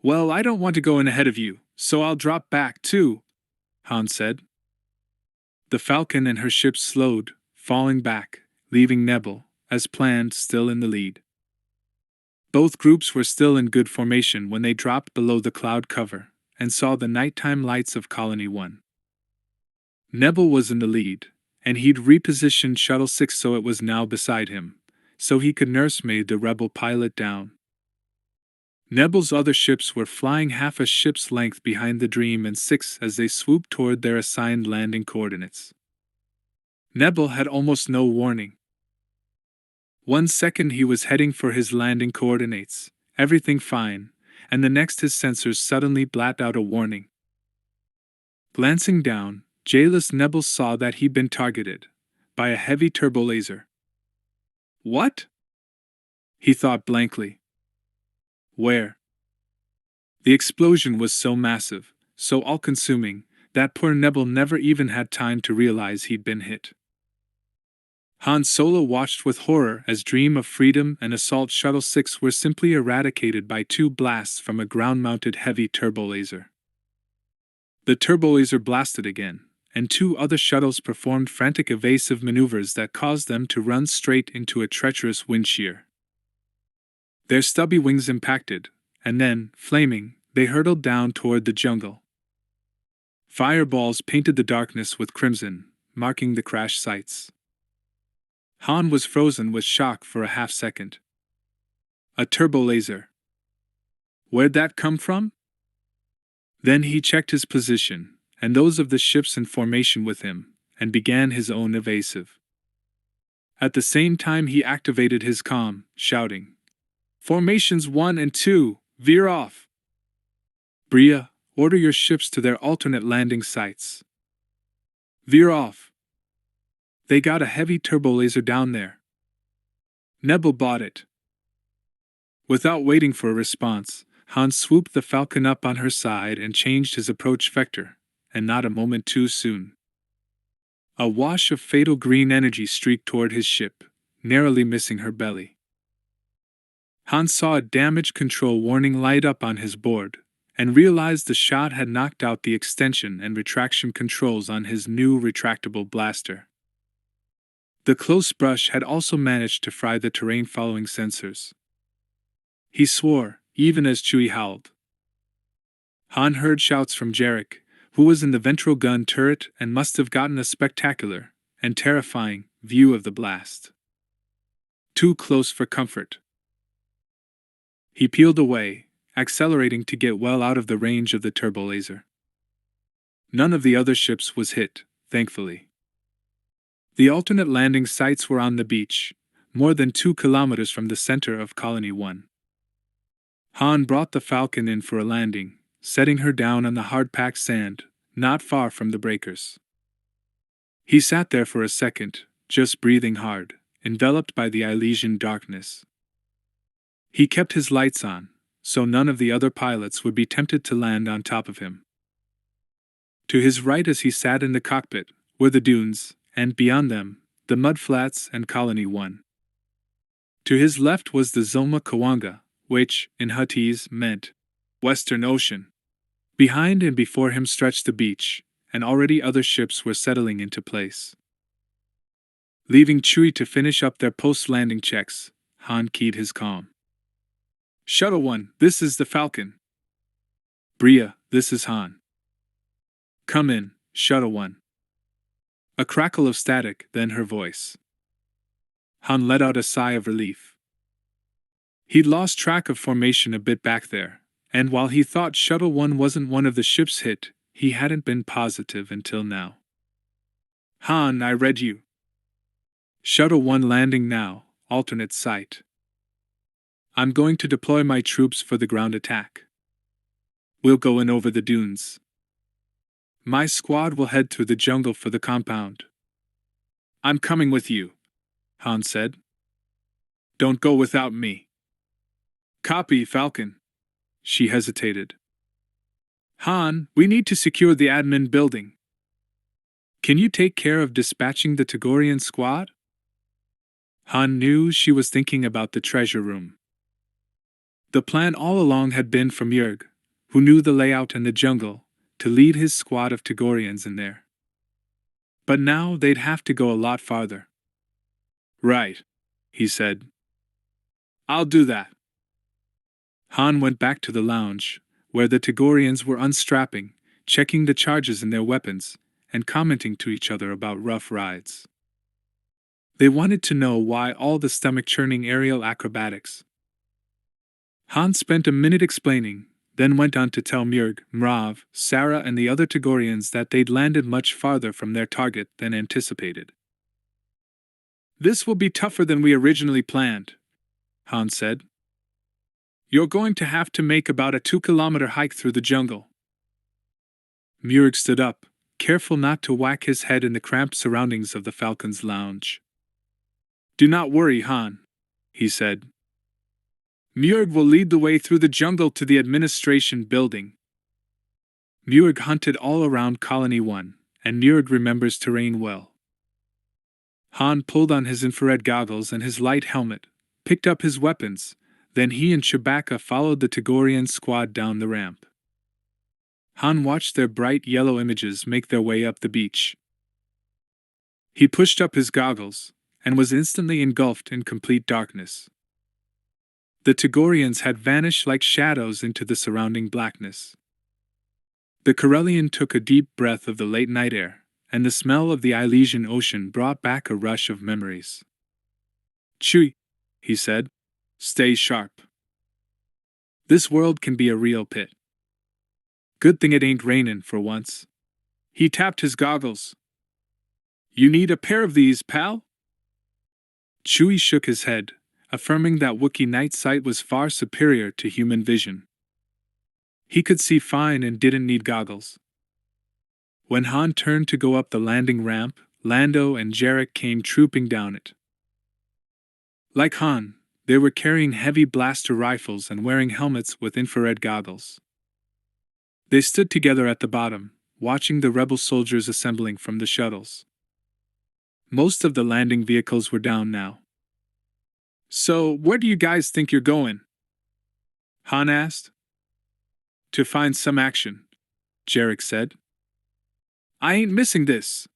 Well, I don't want to go in ahead of you, so I'll drop back too, Han said. The Falcon and her ship slowed, falling back, leaving Nebel, as planned, still in the lead. Both groups were still in good formation when they dropped below the cloud cover and saw the nighttime lights of Colony 1. Nebel was in the lead, and he'd repositioned Shuttle 6 so it was now beside him, so he could nursemaid the rebel pilot down. Nebel's other ships were flying half a ship's length behind the Dream and 6 as they swooped toward their assigned landing coordinates. Nebel had almost no warning. 1 second he was heading for his landing coordinates, everything fine, and the next his sensors suddenly blacked out a warning. Glancing down, Jailus Nebel saw that he'd been targeted by a heavy turbolaser. What? He thought blankly. Where? The explosion was so massive, so all-consuming, that poor Nebel never even had time to realize he'd been hit. Han Solo watched with horror as Dream of Freedom and Assault Shuttle 6 were simply eradicated by 2 blasts from a ground-mounted heavy turbolaser. The turbolaser blasted again, and 2 other shuttles performed frantic evasive maneuvers that caused them to run straight into a treacherous wind shear. Their stubby wings impacted, and then, flaming, they hurtled down toward the jungle. Fireballs painted the darkness with crimson, marking the crash sites. Han was frozen with shock for a half-second. A turbolaser. Where'd that come from? Then he checked his position, and those of the ships in formation with him, and began his own evasive. At the same time he activated his comm, shouting, "Formations 1 and 2, veer off! Bria, order your ships to their alternate landing sites. Veer off! They got a heavy turbolaser down there. Nebel bought it." Without waiting for a response, Han swooped the Falcon up on her side and changed his approach vector, and not a moment too soon. A wash of fatal green energy streaked toward his ship, narrowly missing her belly. Han saw a damage control warning light up on his board, and realized the shot had knocked out the extension and retraction controls on his new retractable blaster. The close brush had also managed to fry the terrain-following sensors. He swore, even as Chewie howled. Han heard shouts from Jarek, who was in the ventral gun turret and must have gotten a spectacular, and terrifying, view of the blast. Too close for comfort. He peeled away, accelerating to get well out of the range of the turbolaser. None of the other ships was hit, thankfully. The alternate landing sites were on the beach, more than 2 kilometers from the center of Colony 1. Han brought the Falcon in for a landing, setting her down on the hard-packed sand, not far from the breakers. He sat there for a second, just breathing hard, enveloped by the Elysian darkness. He kept his lights on, so none of the other pilots would be tempted to land on top of him. To his right as he sat in the cockpit were the dunes, and beyond them, the mudflats and Colony 1. To his left was the Zoma Kawanga, which, in Huttese, meant Western Ocean. Behind and before him stretched the beach, and already other ships were settling into place. Leaving Chewie to finish up their post-landing checks, Han keyed his comm. "Shuttle 1, this is the Falcon. Bria, this is Han. Come in, Shuttle 1. A crackle of static, then her voice. Han let out a sigh of relief. He'd lost track of formation a bit back there, and while he thought Shuttle 1 wasn't one of the ships hit, he hadn't been positive until now. "Han, I read you. Shuttle 1 landing now, alternate site. I'm going to deploy my troops for the ground attack. We'll go in over the dunes. My squad will head through the jungle for the compound. I'm coming with you," Han said. "Don't go without me." "Copy, Falcon." She hesitated. "Han, we need to secure the admin building. Can you take care of dispatching the Togorian squad?" Han knew she was thinking about the treasure room. The plan all along had been for Murg, who knew the layout and the jungle, to lead his squad of Togorians in there. But now they'd have to go a lot farther. "Right," he said. "I'll do that." Han went back to the lounge, where the Togorians were unstrapping, checking the charges in their weapons, and commenting to each other about rough rides. They wanted to know why all the stomach-churning aerial acrobatics. Han spent a minute explaining, then went on to tell Murg, Mrav, Sarah and the other Togorians that they'd landed much farther from their target than anticipated. "This will be tougher than we originally planned," Han said. "You're going to have to make about a 2-kilometer hike through the jungle." Murg stood up, careful not to whack his head in the cramped surroundings of the Falcon's lounge. "Do not worry, Han," he said. "Murg will lead the way through the jungle to the administration building. Muir hunted all around Colony 1, and Muir remembers terrain well. Han pulled on his infrared goggles and his light helmet, picked up his weapons, then he and Chewbacca followed the Togorian squad down the ramp. Han watched their bright yellow images make their way up the beach. He pushed up his goggles, and was instantly engulfed in complete darkness. The Togorians had vanished like shadows into the surrounding blackness. The Corellian took a deep breath of the late night air, and the smell of the Elysian Ocean brought back a rush of memories. "Chewie," he said, "stay sharp. This world can be a real pit. Good thing it ain't rainin' for once." He tapped his goggles. "You need a pair of these, pal?" Chewie shook his head, affirming that Wookiee night sight was far superior to human vision. He could see fine and didn't need goggles. When Han turned to go up the landing ramp, Lando and Jarek came trooping down it. Like Han, they were carrying heavy blaster rifles and wearing helmets with infrared goggles. They stood together at the bottom, watching the rebel soldiers assembling from the shuttles. Most of the landing vehicles were down now. "So, where do you guys think you're going?" Han asked. "To find some action," Jarek said. "I ain't missing this."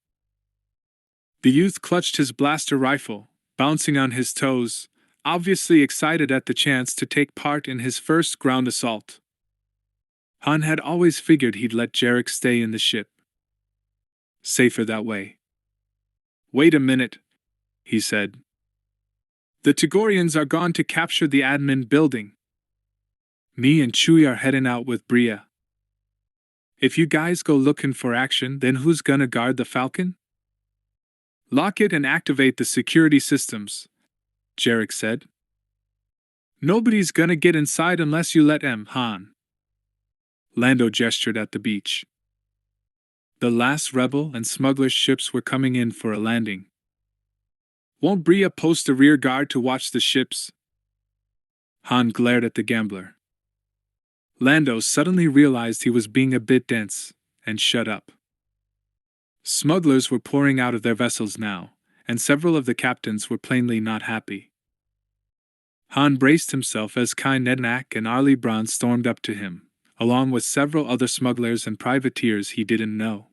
The youth clutched his blaster rifle, bouncing on his toes, obviously excited at the chance to take part in his first ground assault. Han had always figured he'd let Jarek stay in the ship. Safer that way. "Wait a minute," he said. "The Togorians are gone to capture the admin building. Me and Chewie are heading out with Bria. If you guys go looking for action, then who's gonna guard the Falcon?" "Lock it and activate the security systems," Jarek said. "Nobody's gonna get inside unless you let them, Han." Lando gestured at the beach. The last rebel and smuggler ships were coming in for a landing. "Won't Bria post a rear guard to watch the ships?" Han glared at the gambler. Lando suddenly realized he was being a bit dense, and shut up. Smugglers were pouring out of their vessels now, and several of the captains were plainly not happy. Han braced himself as Kai Nednak and Arlie Braun stormed up to him, along with several other smugglers and privateers he didn't know.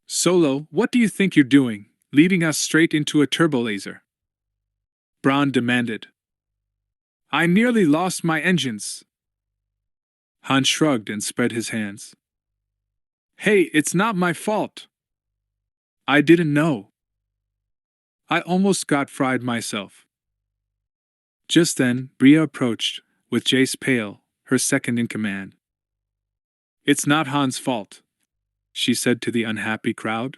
"Solo, what do you think you're doing, leading us straight into a turbolaser?" Braun demanded. "I nearly lost my engines." Han shrugged and spread his hands. "Hey, it's not my fault. I didn't know. I almost got fried myself." Just then, Bria approached, with Jace Pale, her second in command. "It's not Han's fault," she said to the unhappy crowd.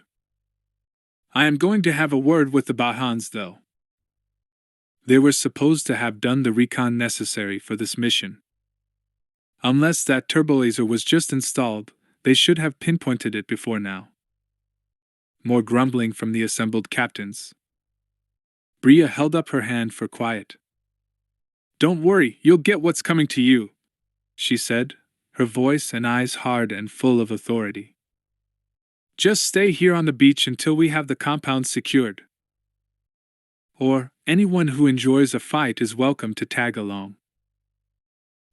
"I am going to have a word with the Bahans, though. They were supposed to have done the recon necessary for this mission. Unless that turbolaser was just installed, they should have pinpointed it before now." More grumbling from the assembled captains. Bria held up her hand for quiet. "Don't worry, you'll get what's coming to you," she said, her voice and eyes hard and full of authority. "Just stay here on the beach until we have the compound secured. Or, anyone who enjoys a fight is welcome to tag along."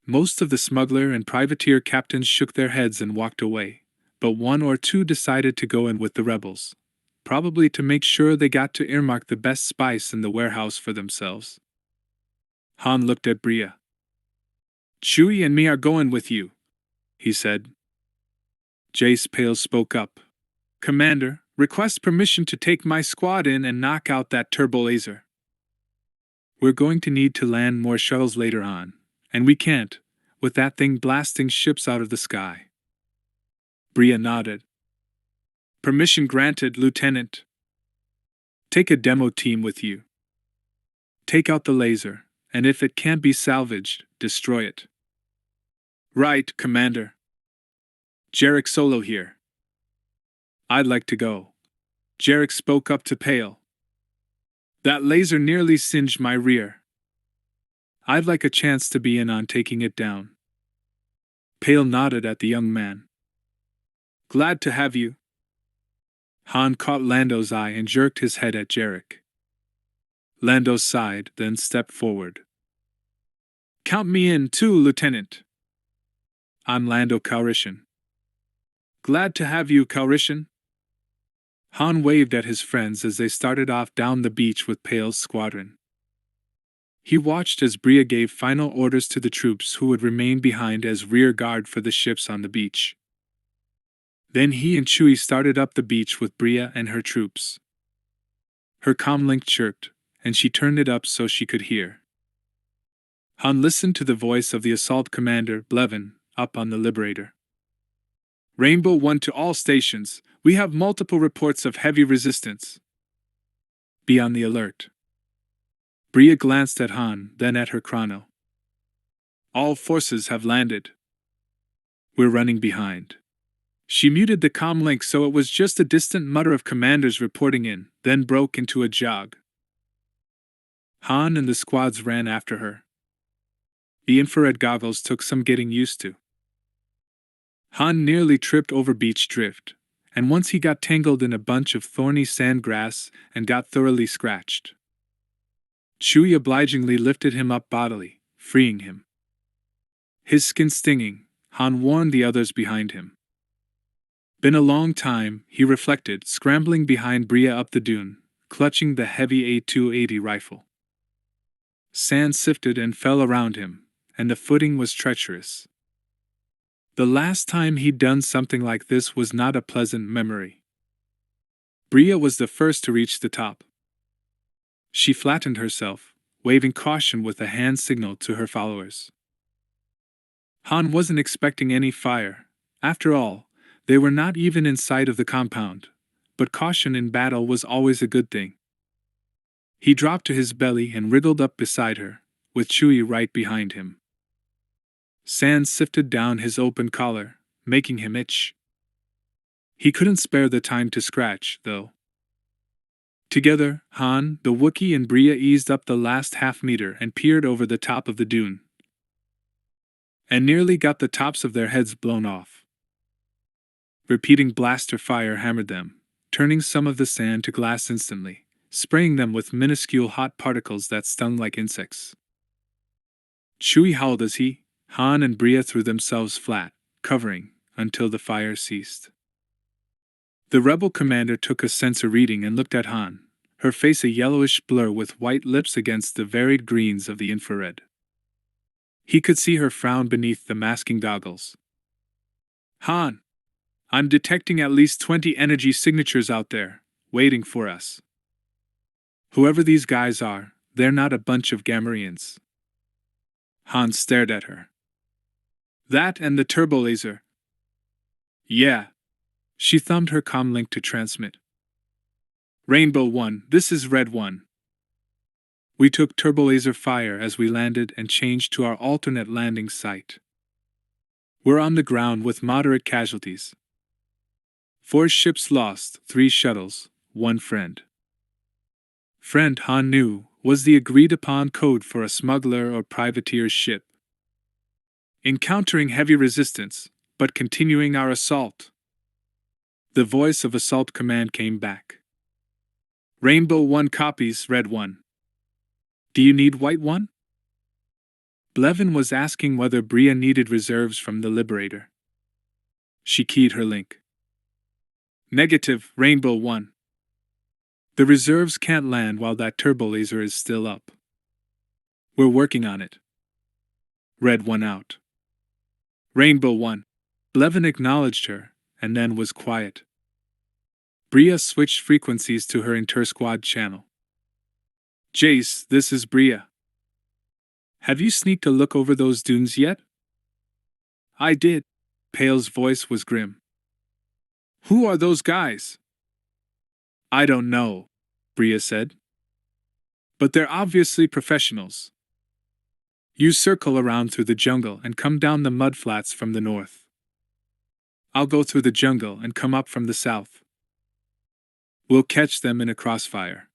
Most of the smuggler and privateer captains shook their heads and walked away, but one or two decided to go in with the rebels, probably to make sure they got to earmark the best spice in the warehouse for themselves. Han looked at Bria. "Chewie and me are going with you," he said. Jace Pale spoke up. "Commander, request permission to take my squad in and knock out that turbolaser. We're going to need to land more shuttles later on, and we can't, with that thing blasting ships out of the sky." Bria nodded. "Permission granted, Lieutenant. Take a demo team with you. Take out the laser, and if it can't be salvaged, destroy it." "Right, Commander. Jarek Solo here." "I'd like to go." Jarek spoke up to Pale. "That laser nearly singed my rear. I'd like a chance to be in on taking it down." Pale nodded at the young man. Glad to have you. Han caught Lando's eye and jerked his head at Jarek. Lando sighed, then stepped forward. Count me in, too, Lieutenant. I'm Lando Calrissian. Glad to have you, Calrissian. Han waved at his friends as they started off down the beach with Pale's squadron. He watched as Bria gave final orders to the troops who would remain behind as rear guard for the ships on the beach. Then he and Chewie started up the beach with Bria and her troops. Her comlink chirped, and she turned it up so she could hear. Han listened to the voice of the assault commander, Blevin, up on the Liberator. Rainbow 1 to all stations, we have multiple reports of heavy resistance. Be on the alert. Bria glanced at Han, then at her chrono. All forces have landed. We're running behind. She muted the comlink so it was just a distant mutter of commanders reporting in, then broke into a jog. Han and the squads ran after her. The infrared goggles took some getting used to. Han nearly tripped over beach drift, and once he got tangled in a bunch of thorny sand grass and got thoroughly scratched. Chewie obligingly lifted him up bodily, freeing him. His skin stinging, Han warned the others behind him. Been a long time, he reflected, scrambling behind Bria up the dune, clutching the heavy A280 rifle. Sand sifted and fell around him, and the footing was treacherous. The last time he'd done something like this was not a pleasant memory. Bria was the first to reach the top. She flattened herself, waving caution with a hand signal to her followers. Han wasn't expecting any fire. After all, they were not even in sight of the compound, but caution in battle was always a good thing. He dropped to his belly and wriggled up beside her, with Chewie right behind him. Sand sifted down his open collar, making him itch. He couldn't spare the time to scratch, though. Together, Han, the Wookiee and Bria eased up the last half-meter and peered over the top of the dune. And nearly got the tops of their heads blown off. Repeating blaster fire hammered them, turning some of the sand to glass instantly, spraying them with minuscule hot particles that stung like insects. Chewie howled as Han and Bria threw themselves flat, covering, until the fire ceased. The rebel commander took a sensor reading and looked at Han, her face a yellowish blur with white lips against the varied greens of the infrared. He could see her frown beneath the masking goggles. Han! I'm detecting at least 20 energy signatures out there, waiting for us. Whoever these guys are, they're not a bunch of Gamorreans. Han stared at her. That and the turbo laser. Yeah. She thumbed her comlink to transmit. Rainbow 1, this is Red 1. We took turbolaser fire as we landed and changed to our alternate landing site. We're on the ground with moderate casualties. 4 ships lost, 3 shuttles, 1 friend. Friend, Han knew, was the agreed-upon code for a smuggler or privateer's ship. Encountering heavy resistance, but continuing our assault. The voice of Assault Command came back. Rainbow 1 copies, Red 1. Do you need White 1? Blevin was asking whether Bria needed reserves from the Liberator. She keyed her link. Negative, Rainbow 1. The reserves can't land while that turbolaser is still up. We're working on it. Red 1 out. Rainbow 1. Blevin acknowledged her, and then was quiet. Bria switched frequencies to her inter-squad channel. Jace, this is Bria. Have you sneaked a look over those dunes yet? I did. Pale's voice was grim. Who are those guys? I don't know, Bria said. But they're obviously professionals. You circle around through the jungle and come down the mudflats from the north. I'll go through the jungle and come up from the south. We'll catch them in a crossfire.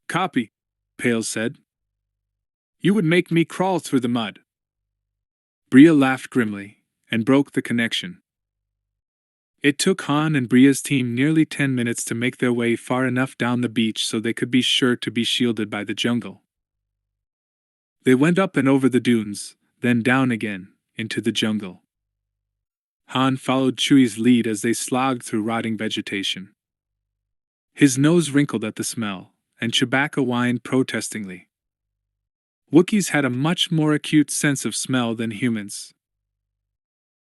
Copy, Pale said. You would make me crawl through the mud. Bria laughed grimly and broke the connection. It took Han and Bria's team nearly 10 minutes to make their way far enough down the beach so they could be sure to be shielded by the jungle. They went up and over the dunes, then down again, into the jungle. Han followed Chewie's lead as they slogged through rotting vegetation. His nose wrinkled at the smell, and Chewbacca whined protestingly. Wookiees had a much more acute sense of smell than humans.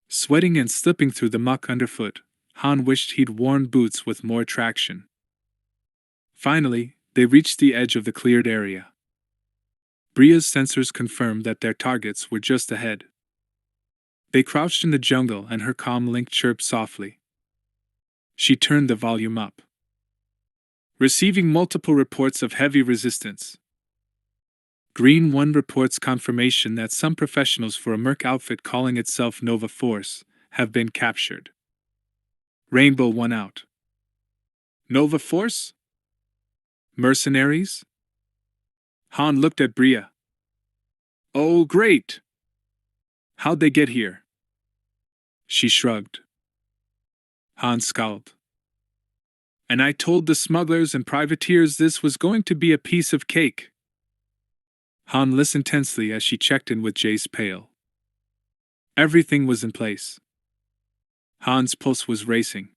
Sweating and slipping through the muck underfoot, Han wished he'd worn boots with more traction. Finally, they reached the edge of the cleared area. Bria's sensors confirmed that their targets were just ahead. They crouched in the jungle and her comm link chirped softly. She turned the volume up. Receiving multiple reports of heavy resistance. Green 1 reports confirmation that some professionals for a merc outfit calling itself Nova Force have been captured. Rainbow 1 out. Nova Force? Mercenaries? Han looked at Bria. Oh, great! How'd they get here? She shrugged. Han scowled. And I told the smugglers and privateers this was going to be a piece of cake. Han listened tensely as she checked in with Jace Pale. Everything was in place. Han's pulse was racing.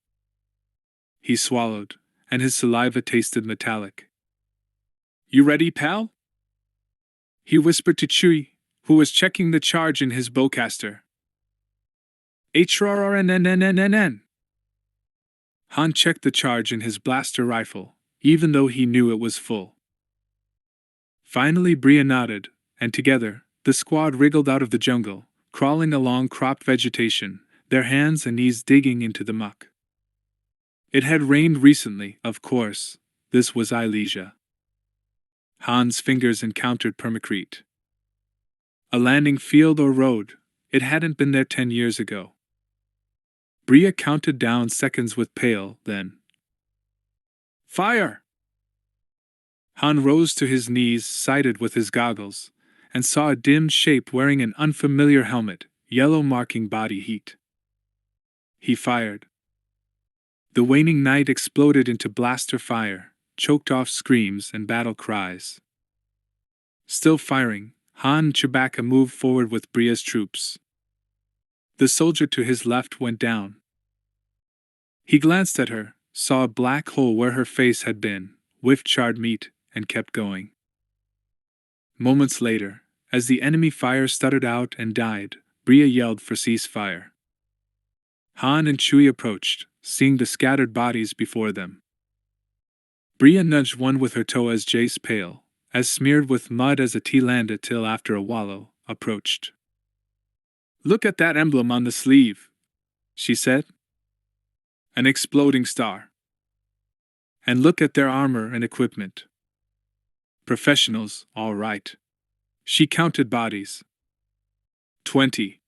He swallowed, and his saliva tasted metallic. You ready, pal? He whispered to Chewie, who was checking the charge in his bowcaster. HRRNNNNN. Han checked the charge in his blaster rifle, even though he knew it was full. Finally Bria nodded, and together, the squad wriggled out of the jungle, crawling along cropped vegetation, their hands and knees digging into the muck. It had rained recently, of course. This was Ilesia. Han's fingers encountered permacrete. A landing field or road, it hadn't been there 10 years ago. Bria counted down seconds with Pale, then. Fire! Han rose to his knees, sighted with his goggles, and saw a dimmed shape wearing an unfamiliar helmet, yellow marking body heat. He fired. The waning night exploded into blaster fire, choked off screams and battle cries. Still firing, Han and Chewbacca moved forward with Bria's troops. The soldier to his left went down. He glanced at her, saw a black hole where her face had been, whiffed charred meat, and kept going. Moments later, as the enemy fire stuttered out and died, Bria yelled for ceasefire. Han and Chewie approached, seeing the scattered bodies before them. Bria nudged one with her toe as Jace Pale, as smeared with mud as a T-Landa till after a wallow, approached. Look at that emblem on the sleeve, she said. An exploding star. And look at their armor and equipment. Professionals, all right. She counted bodies. 20.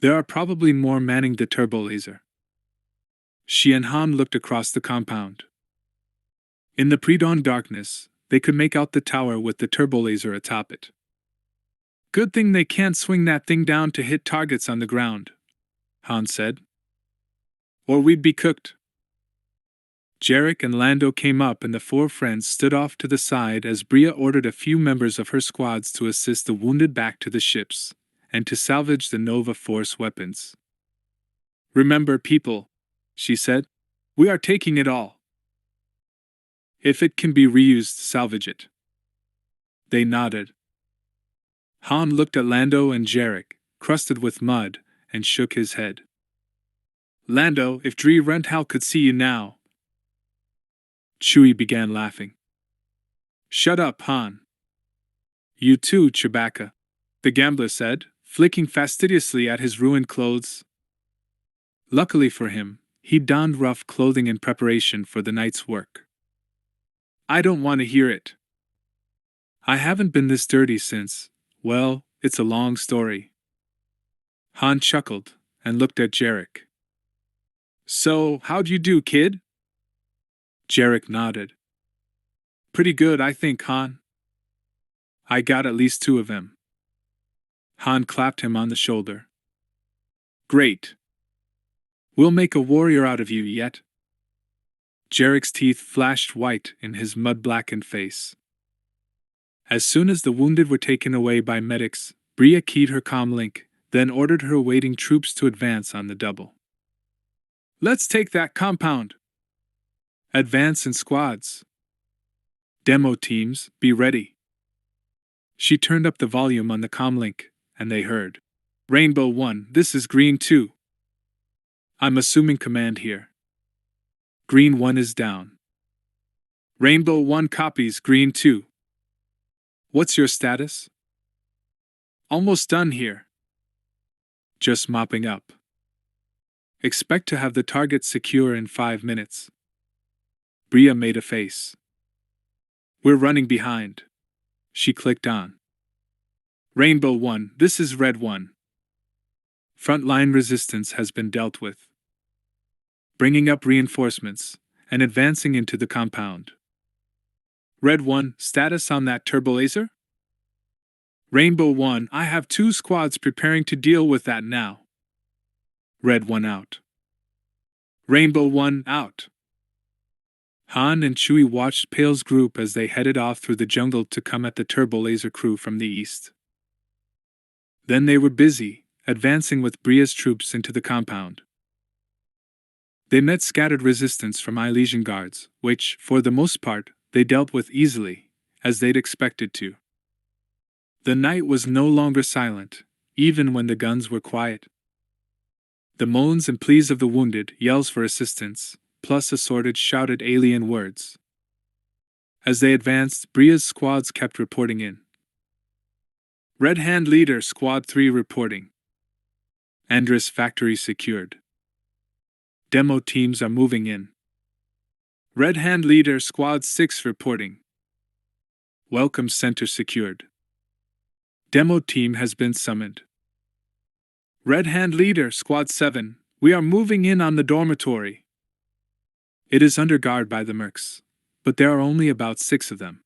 There are probably more manning the turbo laser. She and Han looked across the compound. In the pre-dawn darkness, they could make out the tower with the turbo laser atop it. Good thing they can't swing that thing down to hit targets on the ground, Han said. Or we'd be cooked. Jarek and Lando came up and the four friends stood off to the side as Bria ordered a few members of her squads to assist the wounded back to the ships, and to salvage the Nova Force weapons. Remember, people, she said, we are taking it all. If it can be reused, salvage it. They nodded. Han looked at Lando and Jarek, crusted with mud, and shook his head. Lando, if Dree Renthal could see you now. Chewie began laughing. Shut up, Han. You too, Chewbacca, the gambler said, flicking fastidiously at his ruined clothes. Luckily for him, he donned rough clothing in preparation for the night's work. I don't want to hear it. I haven't been this dirty since, well, it's a long story. Han chuckled, and looked at Jarek. So, how'd you do, kid? Jarek nodded. Pretty good, I think, Han. I got at least 2 of them. Han clapped him on the shoulder. Great. We'll make a warrior out of you yet. Jarek's teeth flashed white in his mud-blackened face. As soon as the wounded were taken away by medics, Bria keyed her comlink, then ordered her awaiting troops to advance on the double. Let's take that compound! Advance in squads. Demo teams, be ready. She turned up the volume on the comlink, and they heard. Rainbow 1, this is Green 2. I'm assuming command here. Green 1 is down. Rainbow 1 copies Green 2. What's your status? Almost done here. Just mopping up. Expect to have the target secure in 5 minutes. Bria made a face. We're running behind. She clicked on. Rainbow 1, this is Red 1. Frontline resistance has been dealt with. Bringing up reinforcements and advancing into the compound. Red 1, status on that turbolaser? Rainbow 1, I have 2 squads preparing to deal with that now. Red 1 out. Rainbow 1 out. Han and Chewie watched Pale's group as they headed off through the jungle to come at the turbolaser crew from the east. Then they were busy, advancing with Bria's troops into the compound. They met scattered resistance from Elysian guards, which, for the most part, they dealt with easily, as they'd expected to. The night was no longer silent, even when the guns were quiet. The moans and pleas of the wounded, yells for assistance, plus assorted shouted alien words. As they advanced, Bria's squads kept reporting in. Red Hand Leader Squad 3 reporting. Andrus Factory secured. Demo teams are moving in. Red Hand Leader Squad 6 reporting. Welcome Center secured. Demo team has been summoned. Red Hand Leader Squad 7, we are moving in on the dormitory. It is under guard by the mercs, but there are only about 6 of them.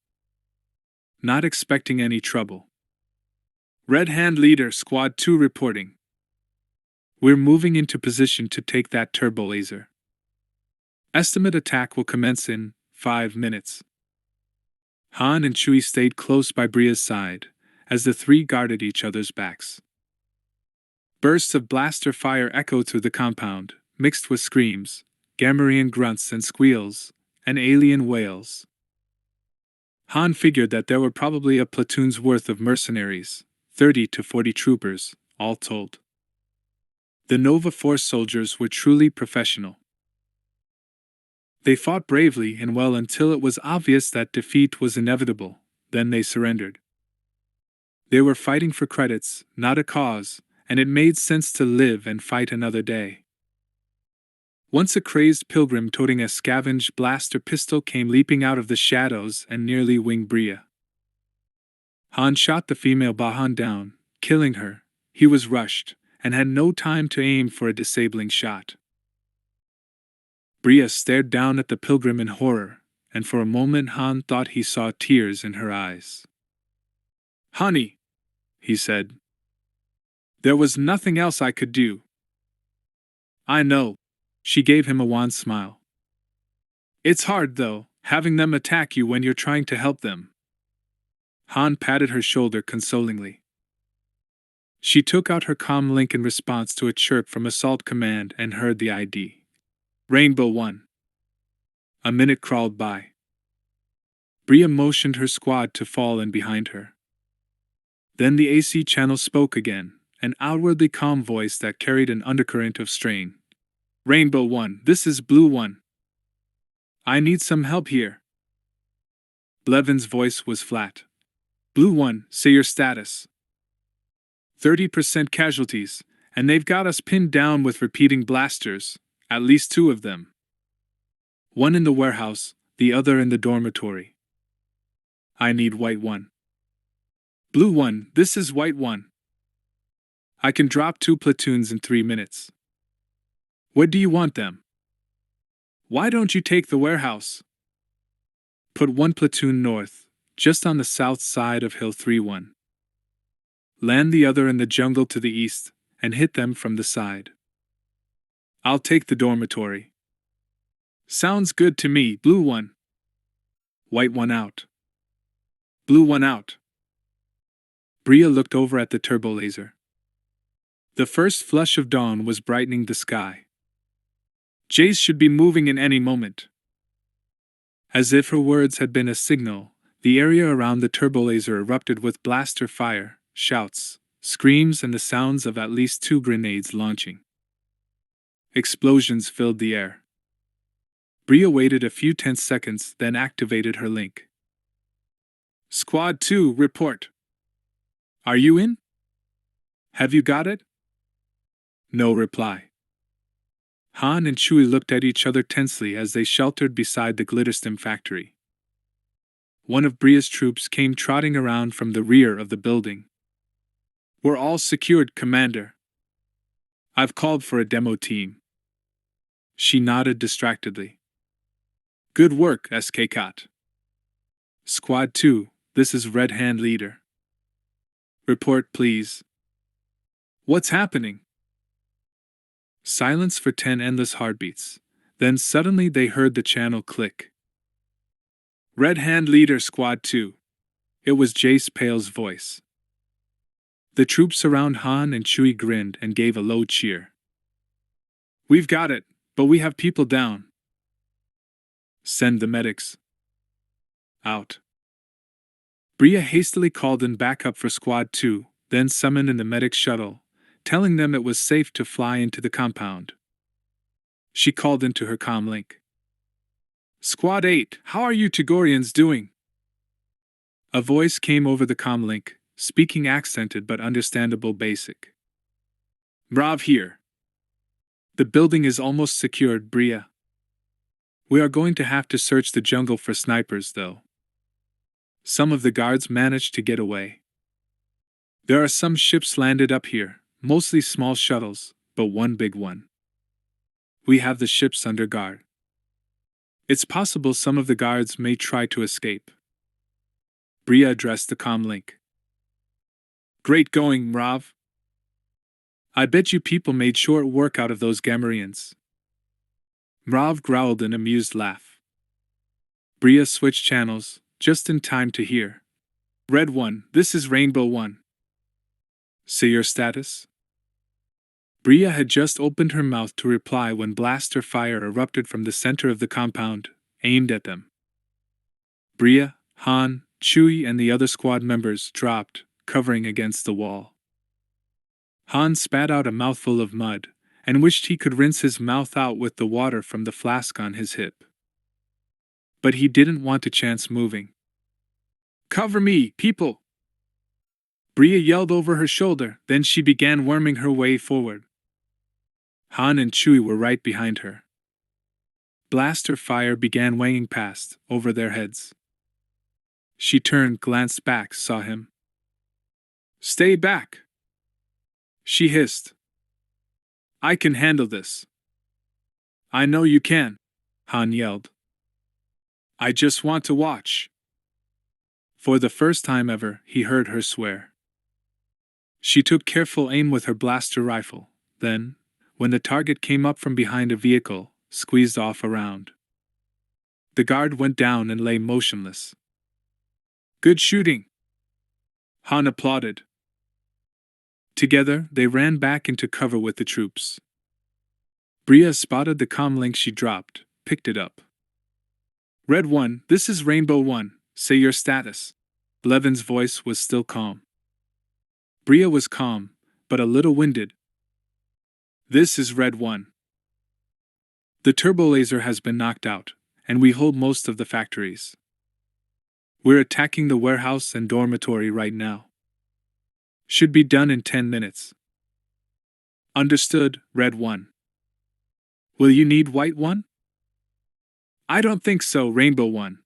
Not expecting any trouble. Red Hand Leader Squad 2 reporting. We're moving into position to take that turbolaser. Estimate attack will commence in 5 minutes. Han and Chewie stayed close by Bria's side, as the 3 guarded each other's backs. Bursts of blaster fire echoed through the compound, mixed with screams, Gamorrean grunts and squeals, and alien wails. Han figured that there were probably a platoon's worth of mercenaries, 30 to 40 troopers, all told. The Nova Force soldiers were truly professional. They fought bravely and well until it was obvious that defeat was inevitable, then they surrendered. They were fighting for credits, not a cause, and it made sense to live and fight another day. Once a crazed pilgrim toting a scavenged blaster pistol came leaping out of the shadows and nearly winged Bria. Han shot the female Bahan down, killing her. He was rushed, and had no time to aim for a disabling shot. Bria stared down at the pilgrim in horror, and for a moment Han thought he saw tears in her eyes. "Honey," he said. "There was nothing else I could do." "I know." She gave him a wan smile. "It's hard, though, having them attack you when you're trying to help them." Han patted her shoulder consolingly. She took out her comm link in response to a chirp from Assault Command and heard the ID. Rainbow 1. A minute crawled by. Bria motioned her squad to fall in behind her. Then the AC channel spoke again, an outwardly calm voice that carried an undercurrent of strain. Rainbow 1, this is Blue 1. I need some help here. Blevins' voice was flat. Blue 1, say your status. 30% casualties, and they've got us pinned down with repeating blasters, at least 2 of them. One in the warehouse, the other in the dormitory. I need White 1. Blue 1, this is White 1. I can drop 2 platoons in 3 minutes. Where do you want them? Why don't you take the warehouse? Put 1 platoon north, just on the south side of Hill 3-1. Land the other in the jungle to the east, and hit them from the side. I'll take the dormitory. Sounds good to me. Blue 1. White 1 out. Blue 1 out. Bria looked over at the turbo laser. The first flush of dawn was brightening the sky. Jace should be moving in any moment. As if her words had been a signal, the area around the turbo laser erupted with blaster fire, shouts, screams, and the sounds of at least 2 grenades launching. Explosions filled the air. Bria waited a few tense seconds, then activated her link. Squad 2, report. Are you in? Have you got it? No reply. Han and Chewie looked at each other tensely as they sheltered beside the Glitterstim factory. One of Bria's troops came trotting around from the rear of the building. We're all secured, Commander. I've called for a demo team. She nodded distractedly. Good work, SK Cat. Squad 2, this is Red Hand Leader. Report, please. What's happening? Silence for 10 endless heartbeats. Then suddenly they heard the channel click. Red Hand Leader, Squad 2. It was Jace Pale's voice. The troops around Han and Chewie grinned and gave a low cheer. We've got it, but we have people down. Send the medics. Out. Bria hastily called in backup for Squad 2, then summoned in the medic shuttle, telling them it was safe to fly into the compound. She called into her comm link. Squad 8, how are you Togorians doing? A voice came over the comm link, speaking accented but understandable basic. Brav here. The building is almost secured, Bria. We are going to have to search the jungle for snipers, though. Some of the guards managed to get away. There are some ships landed up here, mostly small shuttles, but one big one. We have the ships under guard. It's possible some of the guards may try to escape. Bria addressed the comm link. Great going, Mrav. I bet you people made short work out of those Gamorreans. Mrav growled an amused laugh. Bria switched channels, just in time to hear. Red 1, this is Rainbow 1. Say your status? Bria had just opened her mouth to reply when blaster fire erupted from the center of the compound, aimed at them. Bria, Han, Chewie, and the other squad members dropped, covering against the wall. Han spat out a mouthful of mud, and wished he could rinse his mouth out with the water from the flask on his hip. But he didn't want to chance moving. Cover me, people! Bria yelled over her shoulder, then she began worming her way forward. Han and Chewie were right behind her. Blaster fire began wanging past, over their heads. She turned, glanced back, saw him. Stay back! She hissed. I can handle this. I know you can, Han yelled. I just want to watch. For the first time ever, he heard her swear. She took careful aim with her blaster rifle, then, when the target came up from behind a vehicle, squeezed off around. The guard went down and lay motionless. Good shooting! Han applauded. Together, they ran back into cover with the troops. Bria spotted the comm link she dropped, picked it up. Red 1, this is Rainbow 1, say your status. Levin's voice was still calm. Bria was calm, but a little winded. This is Red 1. The turbo laser has been knocked out, and we hold most of the factories. We're attacking the warehouse and dormitory right now. Should be done in 10 minutes. Understood, Red 1. Will you need White 1? I don't think so, Rainbow 1.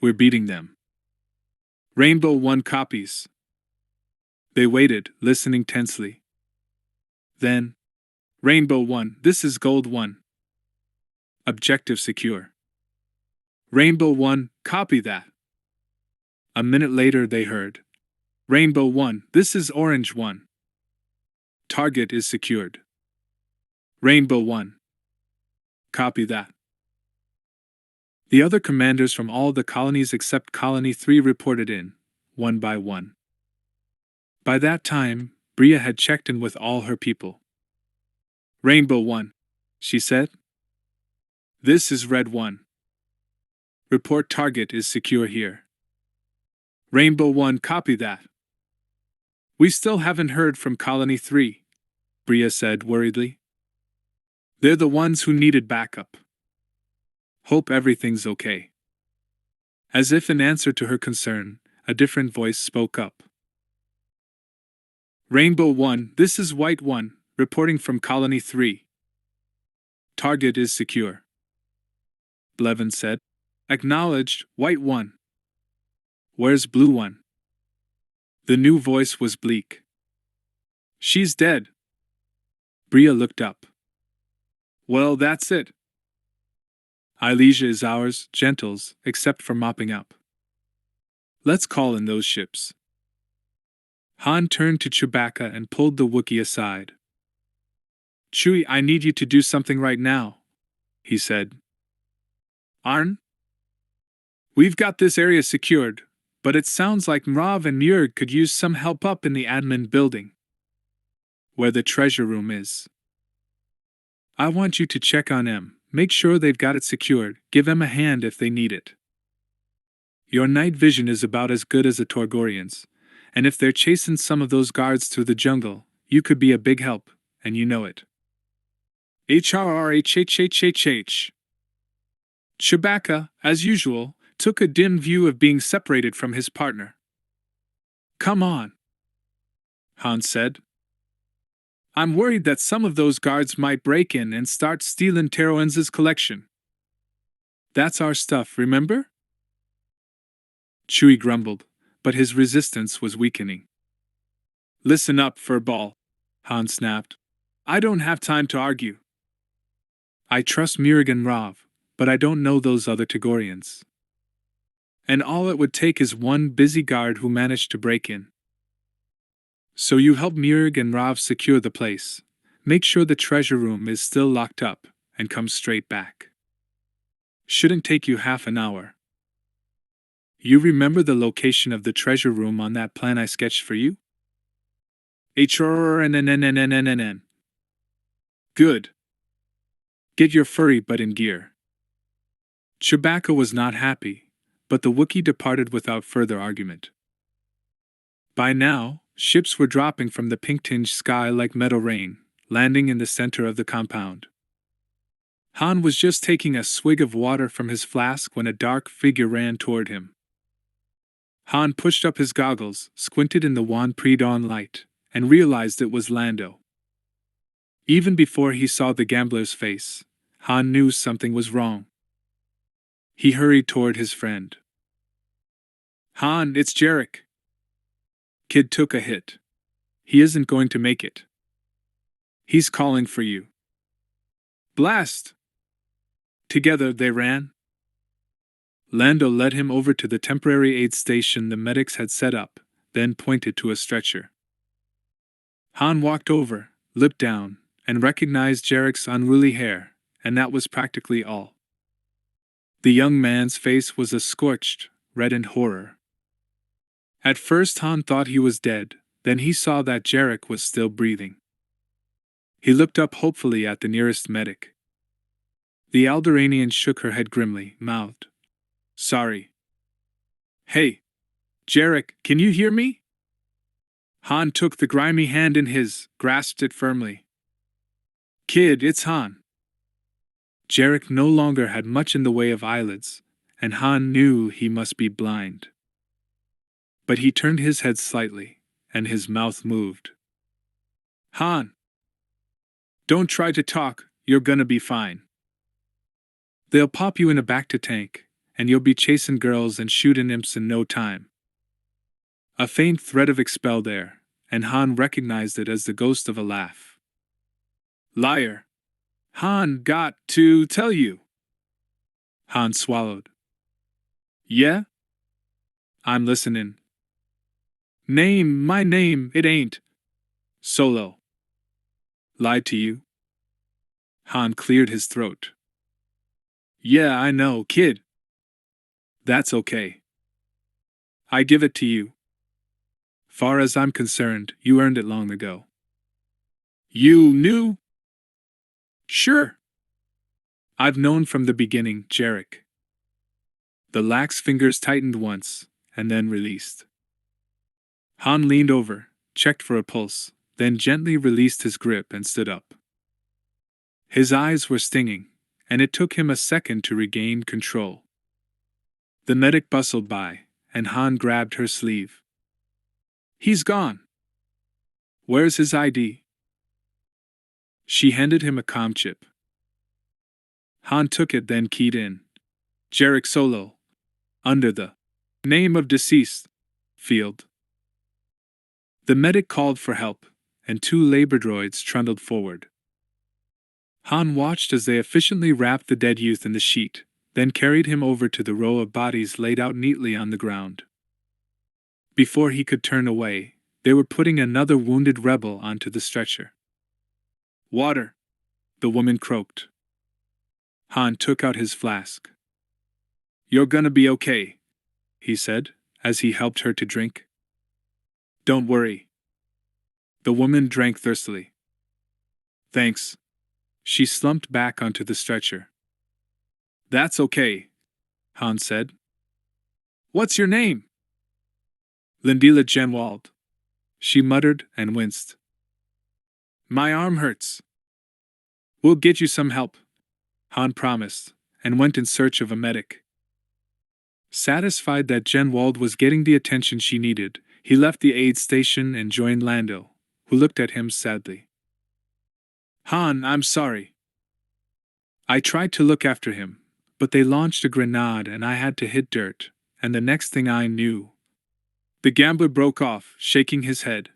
We're beating them. Rainbow 1 copies. They waited, listening tensely. Then, Rainbow 1, this is Gold 1. Objective secure. Rainbow 1, copy that. A minute later they heard. Rainbow 1, this is Orange 1. Target is secured. Rainbow 1. Copy that. The other commanders from all the colonies except Colony 3 reported in, one by one. By that time, Bria had checked in with all her people. Rainbow 1, she said. This is Red 1. Report target is secure here. Rainbow 1, copy that. We still haven't heard from Colony 3, Bria said worriedly. They're the ones who needed backup. Hope everything's okay. As if in answer to her concern, a different voice spoke up. Rainbow 1, this is White 1, reporting from Colony 3. Target is secure. Blevin said. Acknowledged, White 1. Where's Blue 1? The new voice was bleak. She's dead. Bria looked up. Well, that's it. Ilesia is ours, gentles, except for mopping up. Let's call in those ships. Han turned to Chewbacca and pulled the Wookiee aside. Chewie, I need you to do something right now, he said. Arn? We've got this area secured, but it sounds like Mrav and Murg could use some help up in the admin building, where the treasure room is. I want you to check on them, make sure they've got it secured, give them a hand if they need it. Your night vision is about as good as a Torgorian's, and if they're chasing some of those guards through the jungle, you could be a big help, and you know it. HRRHHHHH. Chewbacca, as usual, took a dim view of being separated from his partner. Come on, Han said. I'm worried that some of those guards might break in and start stealing Teroen's collection. That's our stuff, remember? Chewie grumbled, but his resistance was weakening. Listen up, Furball, Han snapped. I don't have time to argue. I trust Murg and Rav, but I don't know those other Togorians. And all it would take is one busy guard who managed to break in. So you help Murg and Rav secure the place, make sure the treasure room is still locked up, and come straight back. Shouldn't take you half an hour. You remember the location of the treasure room on that plan I sketched for you? HRNNNNNNN. Good. Get your furry butt in gear. Chewbacca was not happy, but the Wookiee departed without further argument. By now, ships were dropping from the pink-tinged sky like metal rain, landing in the center of the compound. Han was just taking a swig of water from his flask when a dark figure ran toward him. Han pushed up his goggles, squinted in the wan pre-dawn light, and realized it was Lando. Even before he saw the gambler's face, Han knew something was wrong. He hurried toward his friend. Han, it's Jarek. Kid took a hit. He isn't going to make it. He's calling for you. Blast! Together they ran. Lando led him over to the temporary aid station the medics had set up, then pointed to a stretcher. Han walked over, looked down, and recognized Jarek's unruly hair, and that was practically all. The young man's face was a scorched, reddened horror. At first Han thought he was dead, then he saw that Jarek was still breathing. He looked up hopefully at the nearest medic. The Alderaanian shook her head grimly, mouthed, Sorry. Hey, Jarek, can you hear me? Han took the grimy hand in his, grasped it firmly. Kid, it's Han. Jarek no longer had much in the way of eyelids, and Han knew he must be blind. But he turned his head slightly, and his mouth moved. Han! Don't try to talk, you're gonna be fine. They'll pop you in a back-to-tank, and you'll be chasing girls and shooting imps in no time. A faint thread of expel there, and Han recognized it as the ghost of a laugh. Liar! Han got to tell you. Han swallowed. Yeah? I'm listening. My name, it ain't. Solo. Lied to you? Han cleared his throat. Yeah, I know, kid. That's okay. I give it to you. Far as I'm concerned, you earned it long ago. You knew? Sure. I've known from the beginning, Jarek. The lax fingers tightened once, and then released. Han leaned over, checked for a pulse, then gently released his grip and stood up. His eyes were stinging, and it took him a second to regain control. The medic bustled by, and Han grabbed her sleeve. He's gone. Where's his ID? She handed him a comm chip. Han took it, then keyed in. Jarek Solo. Under the name of deceased. Field. The medic called for help, and 2 labor droids trundled forward. Han watched as they efficiently wrapped the dead youth in the sheet, then carried him over to the row of bodies laid out neatly on the ground. Before he could turn away, they were putting another wounded rebel onto the stretcher. Water, the woman croaked. Han took out his flask. You're gonna be okay, he said, as he helped her to drink. Don't worry. The woman drank thirstily. Thanks. She slumped back onto the stretcher. That's okay, Han said. What's your name? Lindila Genwald. She muttered and winced. My arm hurts. We'll get you some help, Han promised, and went in search of a medic. Satisfied that Genwald was getting the attention she needed, he left the aid station and joined Lando, who looked at him sadly. Han, I'm sorry. I tried to look after him, but they launched a grenade and I had to hit dirt, and the next thing I knew... The gambler broke off, shaking his head.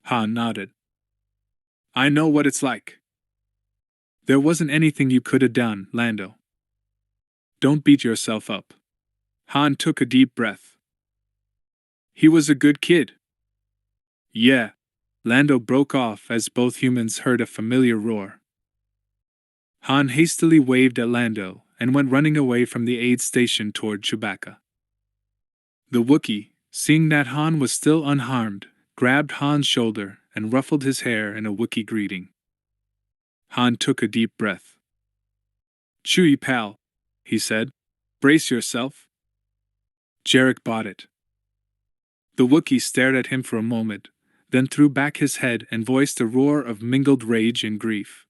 Han nodded. I know what it's like. There wasn't anything you could have done, Lando. Don't beat yourself up. Han took a deep breath. He was a good kid. Yeah. Lando broke off as both humans heard a familiar roar. Han hastily waved at Lando and went running away from the aid station toward Chewbacca. The Wookiee, seeing that Han was still unharmed, grabbed Han's shoulder and ruffled his hair in a Wookiee greeting. Han took a deep breath. Chewie pal, he said. Brace yourself. Jarek bought it. The Wookiee stared at him for a moment, then threw back his head and voiced a roar of mingled rage and grief.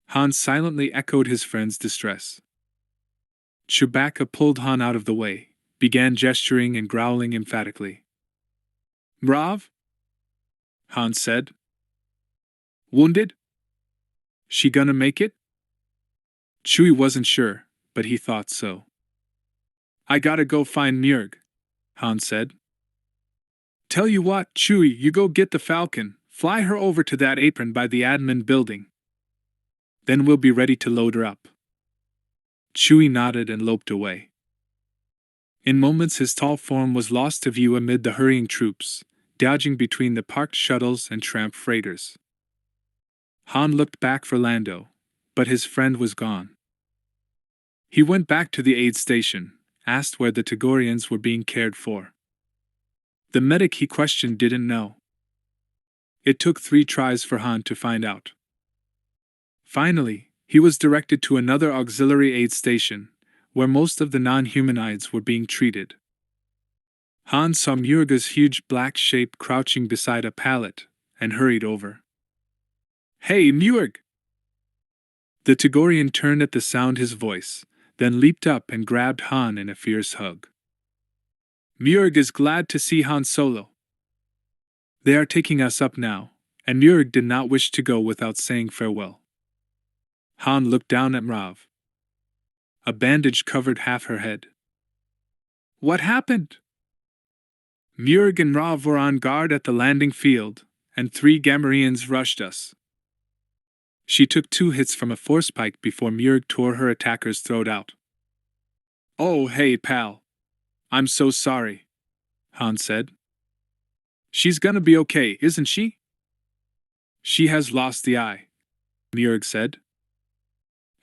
Han silently echoed his friend's distress. Chewbacca pulled Han out of the way, began gesturing and growling emphatically. Brav? Han said. Wounded? She gonna make it? Chewie wasn't sure, but he thought so. I gotta go find Murg, Han said. Tell you what, Chewie, you go get the Falcon, fly her over to that apron by the admin building. Then we'll be ready to load her up. Chewie nodded and loped away. In moments his tall form was lost to view amid the hurrying troops, dodging between the parked shuttles and tramp freighters. Han looked back for Lando, but his friend was gone. He went back to the aid station, asked where the Togorians were being cared for. The medic he questioned didn't know. It took 3 tries for Han to find out. Finally, he was directed to another auxiliary aid station, where most of the non-humanoids were being treated. Han saw Murga's huge black shape crouching beside a pallet, and hurried over. Hey, Murg! The Togorian turned at the sound his voice, then leaped up and grabbed Han in a fierce hug. Murg is glad to see Han Solo. They are taking us up now, and Murg did not wish to go without saying farewell. Han looked down at Mrav. A bandage covered half her head. What happened? Murg and Mrav were on guard at the landing field, and 3 Gamorreans rushed us. She took 2 hits from a force pike before Murg tore her attacker's throat out. Oh, hey, pal. I'm so sorry, Han said. She's gonna be okay, isn't she? She has lost the eye. Muir said.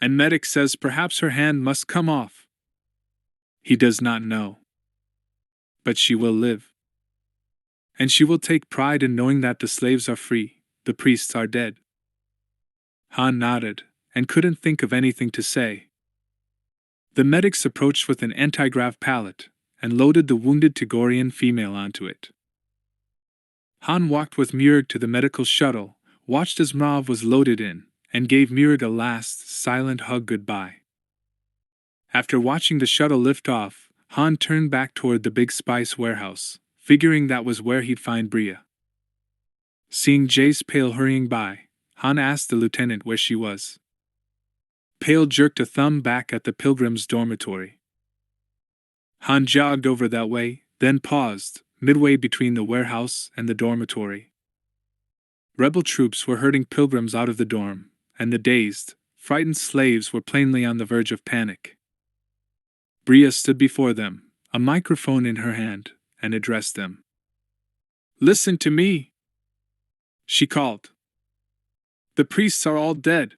And Medic says perhaps her hand must come off. He does not know. But she will live. And she will take pride in knowing that the slaves are free, the priests are dead. Han nodded, and couldn't think of anything to say. The medics approached with an anti-grav pallet, and loaded the wounded Togorian female onto it. Han walked with Muir to the medical shuttle, watched as Mrav was loaded in, and gave Muir a last, silent hug goodbye. After watching the shuttle lift off, Han turned back toward the big spice warehouse, figuring that was where he'd find Bria. Seeing Jace Pale hurrying by, Han asked the lieutenant where she was. Pale jerked a thumb back at the pilgrim's dormitory. Han jogged over that way, then paused, midway between the warehouse and the dormitory. Rebel troops were herding pilgrims out of the dorm, and the dazed, frightened slaves were plainly on the verge of panic. Bria stood before them, a microphone in her hand, and addressed them. "Listen to me," she called. "The priests are all dead.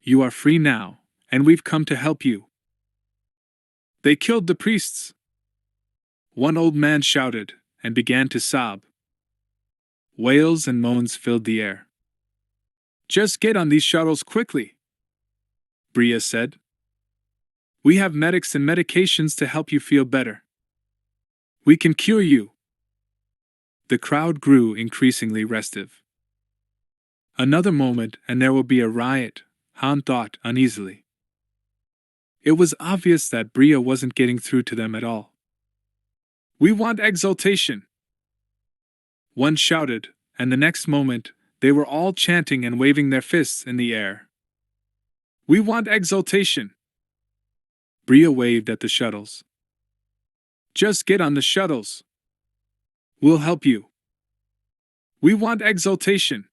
You are free now, and we've come to help you." "They killed the priests," one old man shouted, and began to sob. Wails and moans filled the air. "Just get on these shuttles quickly," Bria said. "We have medics and medications to help you feel better. We can cure you." The crowd grew increasingly restive. Another moment and there will be a riot, Han thought uneasily. It was obvious that Bria wasn't getting through to them at all. "We want exultation," one shouted, and the next moment, they were all chanting and waving their fists in the air. "We want exultation." Bria waved at the shuttles. "Just get on the shuttles. We'll help you. We want exultation."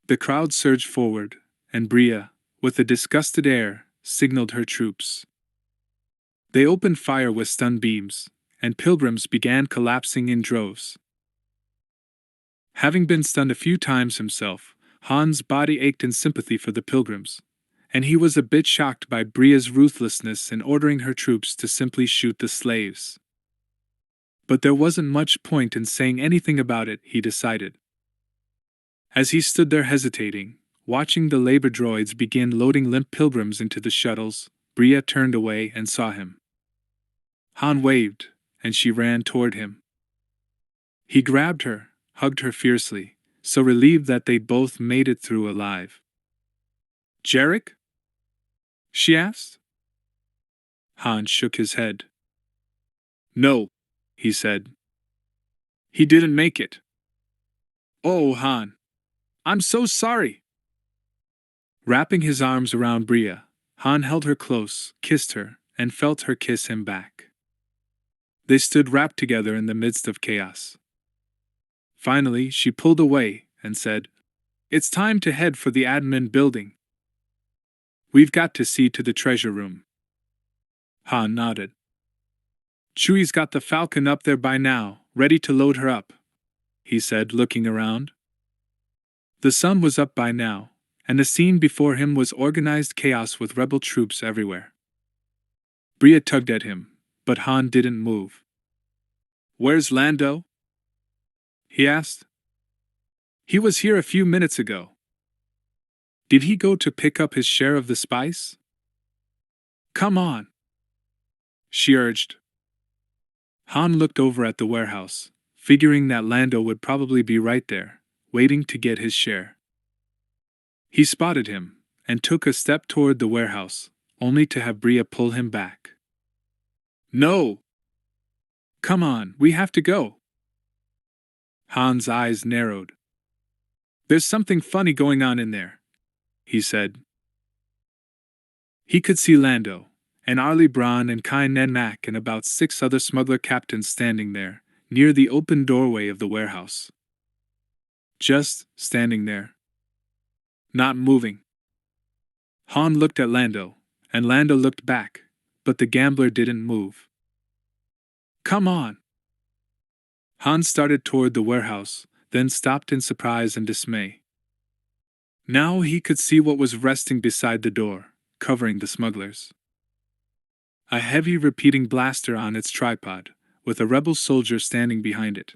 The crowd surged forward, and Bria, with a disgusted air, signaled her troops. They opened fire with stun beams, and pilgrims began collapsing in droves. Having been stunned a few times himself, Han's body ached in sympathy for the pilgrims, and he was a bit shocked by Bria's ruthlessness in ordering her troops to simply shoot the slaves. But there wasn't much point in saying anything about it, he decided. As he stood there hesitating, watching the labor droids begin loading limp pilgrims into the shuttles, Bria turned away and saw him. Han waved, and she ran toward him. He grabbed her, hugged her fiercely, so relieved that they'd both made it through alive. "Jarek?" she asked. Han shook his head. "No," he said. "He didn't make it." "Oh, Han. I'm so sorry." Wrapping his arms around Bria, Han held her close, kissed her, and felt her kiss him back. They stood wrapped together in the midst of chaos. Finally, she pulled away and said, "It's time to head for the admin building. We've got to see to the treasure room." Han nodded. "Chewie's got the Falcon up there by now, ready to load her up," he said, looking around. The sun was up by now, and the scene before him was organized chaos with rebel troops everywhere. Bria tugged at him, but Han didn't move. "Where's Lando?" he asked. "He was here a few minutes ago." "Did he go to pick up his share of the spice?" "Come on," she urged. Han looked over at the warehouse, figuring that Lando would probably be right there, waiting to get his share. He spotted him, and took a step toward the warehouse, only to have Bria pull him back. "No! Come on, we have to go." Han's eyes narrowed. "There's something funny going on in there," he said. He could see Lando, and Arlie Braun and Kai Nen Mac and about 6 other smuggler captains standing there, near the open doorway of the warehouse. Just standing there. Not moving. Han looked at Lando, and Lando looked back, but the gambler didn't move. "Come on." Han started toward the warehouse, then stopped in surprise and dismay. Now he could see what was resting beside the door, covering the smugglers. A heavy repeating blaster on its tripod, with a rebel soldier standing behind it.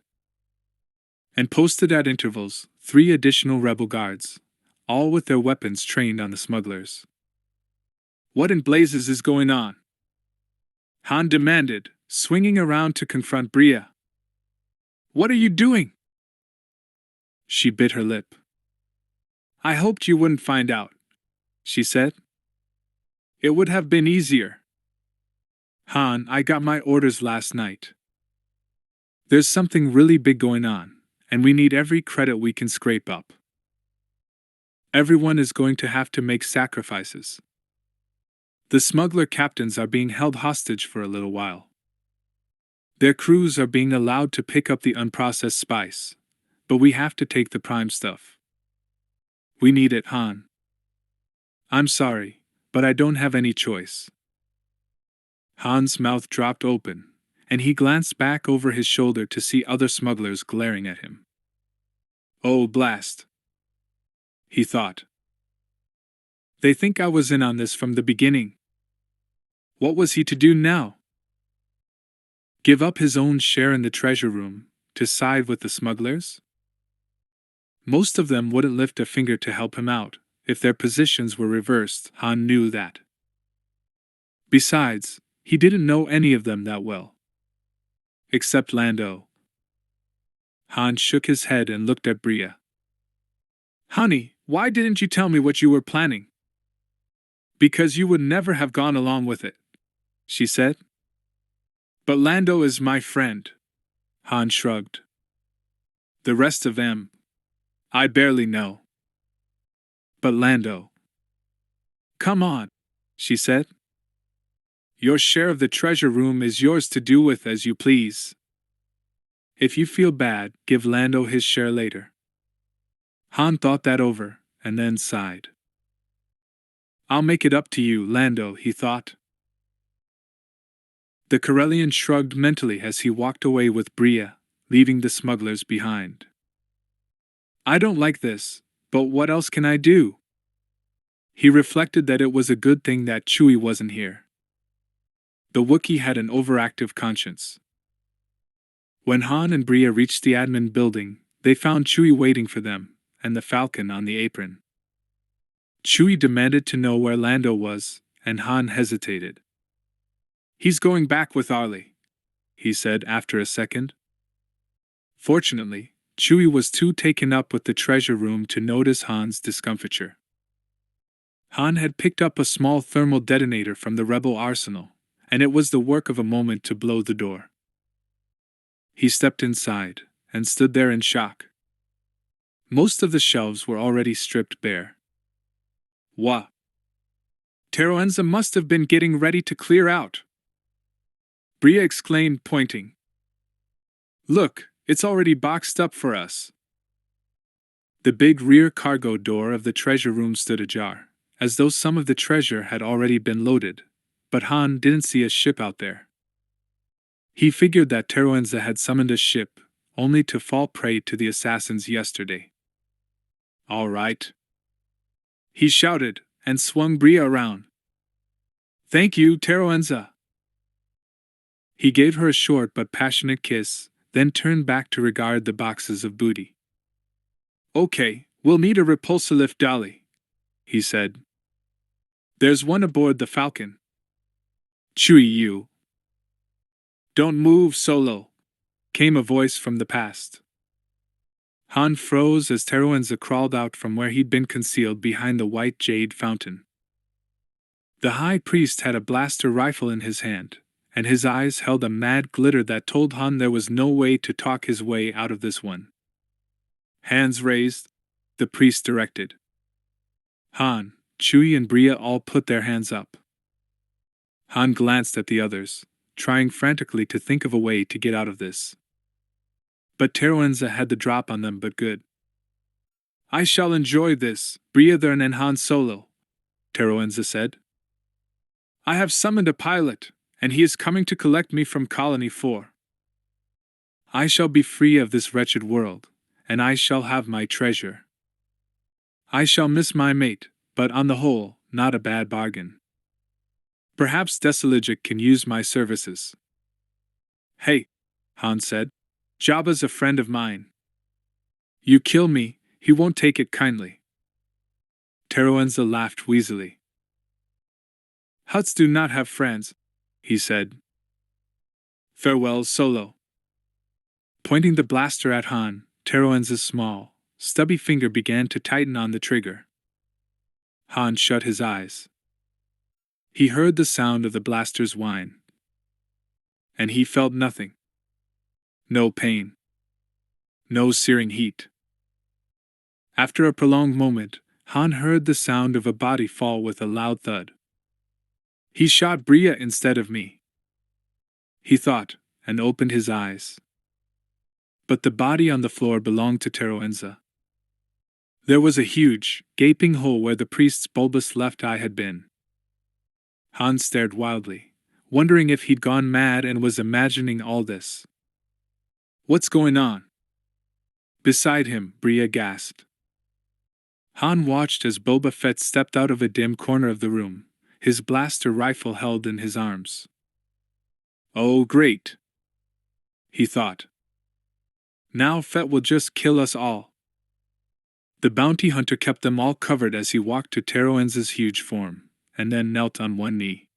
And posted at intervals, 3 additional rebel guards, all with their weapons trained on the smugglers. What in blazes is going on? Han demanded, swinging around to confront Bria. What are you doing? She bit her lip. I hoped you wouldn't find out, she said. It would have been easier. Han, I got my orders last night. There's something really big going on, and we need every credit we can scrape up. Everyone is going to have to make sacrifices. The smuggler captains are being held hostage for a little while. Their crews are being allowed to pick up the unprocessed spice, but we have to take the prime stuff. We need it, Han. I'm sorry, but I don't have any choice. Han's mouth dropped open, and he glanced back over his shoulder to see other smugglers glaring at him. Oh, blast! He thought. They think I was in on this from the beginning. What was he to do now? Give up his own share in the treasure room, to side with the smugglers? Most of them wouldn't lift a finger to help him out. If their positions were reversed, Han knew that. Besides, he didn't know any of them that well. Except Lando. Han shook his head and looked at Bria. Honey, why didn't you tell me what you were planning? Because you would never have gone along with it, she said. But Lando is my friend. Han shrugged. The rest of them, I barely know. But Lando. Come on, she said. Your share of the treasure room is yours to do with as you please. If you feel bad, give Lando his share later. Han thought that over, and then sighed. I'll make it up to you, Lando, he thought. The Corellian shrugged mentally as he walked away with Bria, leaving the smugglers behind. I don't like this, but what else can I do? He reflected that it was a good thing that Chewie wasn't here. The Wookiee had an overactive conscience. When Han and Bria reached the admin building, they found Chewie waiting for them, and the Falcon on the apron. Chewie demanded to know where Lando was, and Han hesitated. He's going back with Arlie, he said after a second. Fortunately, Chewie was too taken up with the treasure room to notice Han's discomfiture. Han had picked up a small thermal detonator from the rebel arsenal, and it was the work of a moment to blow the door. He stepped inside, and stood there in shock. Most of the shelves were already stripped bare. What? Teroenza must have been getting ready to clear out, Bria exclaimed, pointing. Look, it's already boxed up for us. The big rear cargo door of the treasure room stood ajar, as though some of the treasure had already been loaded, but Han didn't see a ship out there. He figured that Teroenza had summoned a ship, only to fall prey to the assassins yesterday. All right, he shouted, and swung Bria around. Thank you, Teroenza. He gave her a short but passionate kiss, then turned back to regard the boxes of booty. Okay, we'll need a repulsor lift dolly, he said. There's one aboard the Falcon. Chewie, you. Don't move, Solo, came a voice from the past. Han froze as Teroenza crawled out from where he'd been concealed behind the white jade fountain. The High Priest had a blaster rifle in his hand, and his eyes held a mad glitter that told Han there was no way to talk his way out of this one. Hands raised, the priest directed. Han, Chewie and Bria all put their hands up. Han glanced at the others, trying frantically to think of a way to get out of this. But Teroenza had the drop on them but good. I shall enjoy this, Bria and Han Solo, Teroenza said. I have summoned a pilot, and he is coming to collect me from Colony 4. I shall be free of this wretched world, and I shall have my treasure. I shall miss my mate, but on the whole, not a bad bargain. Perhaps Desaligic can use my services. Hey, Han said. Jabba's a friend of mine. You kill me, he won't take it kindly. Teroenza laughed wheezily. Hutts do not have friends, he said. Farewell, Solo. Pointing the blaster at Han, Teroenza's small, stubby finger began to tighten on the trigger. Han shut his eyes. He heard the sound of the blaster's whine. And he felt nothing. No pain. No searing heat. After a prolonged moment, Han heard the sound of a body fall with a loud thud. He shot Bria instead of me, he thought, and opened his eyes. But the body on the floor belonged to Teroenza. There was a huge, gaping hole where the priest's bulbous left eye had been. Han stared wildly, wondering if he'd gone mad and was imagining all this. What's going on? Beside him, Bria gasped. Han watched as Boba Fett stepped out of a dim corner of the room, his blaster rifle held in his arms. Oh, great, he thought. Now Fett will just kill us all. The bounty hunter kept them all covered as he walked to Teroenza's huge form, and then knelt on one knee.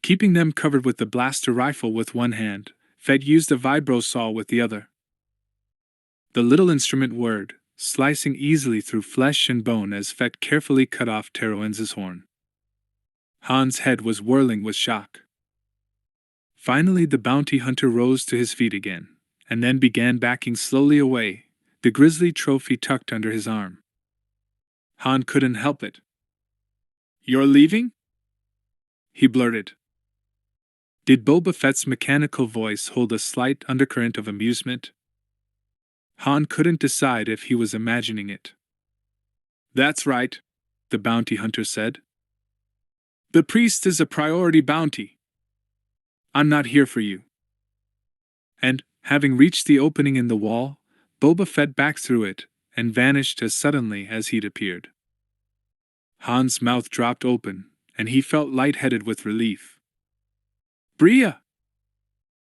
Keeping them covered with the blaster rifle with one hand, Fett used a vibro saw with the other. The little instrument whirred, slicing easily through flesh and bone as Fett carefully cut off Teroenza's horn. Han's head was whirling with shock. Finally, the bounty hunter rose to his feet again, and then began backing slowly away, the grisly trophy tucked under his arm. Han couldn't help it. You're leaving? He blurted. Did Boba Fett's mechanical voice hold a slight undercurrent of amusement? Han couldn't decide if he was imagining it. That's right, the bounty hunter said. The priest is a priority bounty. I'm not here for you. And, having reached the opening in the wall, Boba Fett backed through it and vanished as suddenly as he'd appeared. Han's mouth dropped open, and he felt lightheaded with relief. Bria!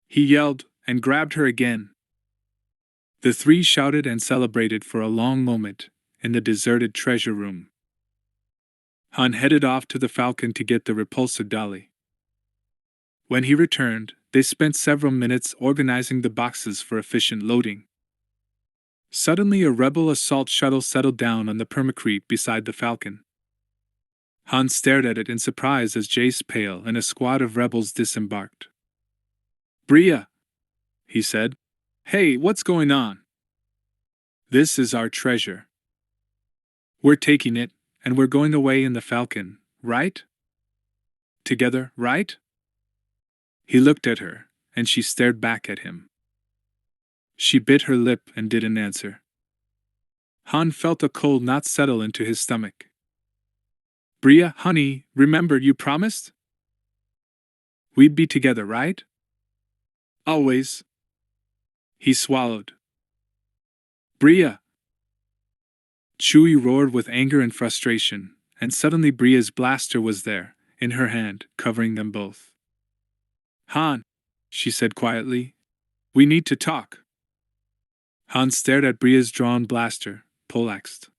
He yelled and grabbed her again. The three shouted and celebrated for a long moment in the deserted treasure room. Han headed off to the Falcon to get the repulsor dolly. When he returned, they spent several minutes organizing the boxes for efficient loading. Suddenly, a rebel assault shuttle settled down on the permacrete beside the Falcon. Han stared at it in surprise as Jace Pale and a squad of rebels disembarked. Bria, he said. Hey, what's going on? This is our treasure. We're taking it, and we're going away in the Falcon, right? Together, right? He looked at her, and she stared back at him. She bit her lip and didn't answer. Han felt a cold knot settle into his stomach. Bria, honey, remember you promised? We'd be together, right? Always. He swallowed. Bria! Chewie roared with anger and frustration, and suddenly Bria's blaster was there, in her hand, covering them both. Han, she said quietly, we need to talk. Han stared at Bria's drawn blaster, poleaxed.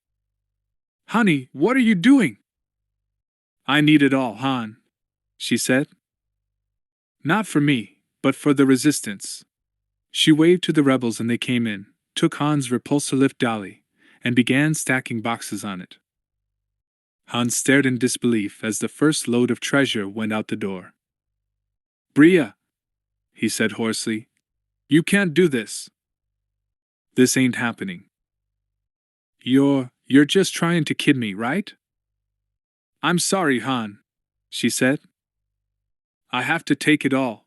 Honey, what are you doing? I need it all, Han, she said. Not for me, but for the Resistance. She waved to the rebels and they came in, took Han's repulsor lift dolly, and began stacking boxes on it. Han stared in disbelief as the first load of treasure went out the door. Bria, he said hoarsely, you can't do this. This ain't happening. You're just trying to kid me, right? I'm sorry, Han, she said. I have to take it all.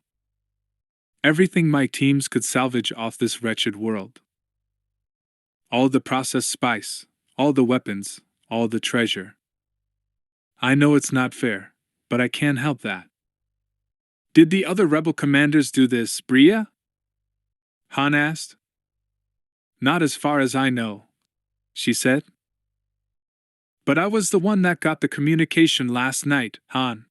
Everything my teams could salvage off this wretched world. All the processed spice, all the weapons, all the treasure. I know it's not fair, but I can't help that. Did the other rebel commanders do this, Bria? Han asked. Not as far as I know, she said. But I was the one that got the communication last night, Han.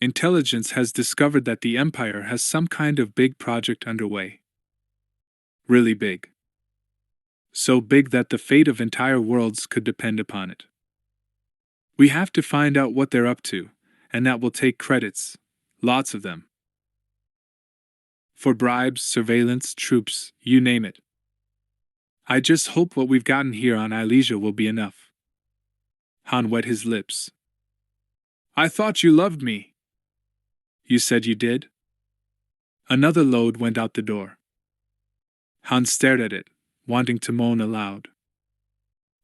Intelligence has discovered that the Empire has some kind of big project underway. Really big. So big that the fate of entire worlds could depend upon it. We have to find out what they're up to, and that will take credits. Lots of them. For bribes, surveillance, troops, you name it. I just hope what we've gotten here on Ilesia will be enough. Han wet his lips. I thought you loved me. You said you did? Another load went out the door. Han stared at it, wanting to moan aloud.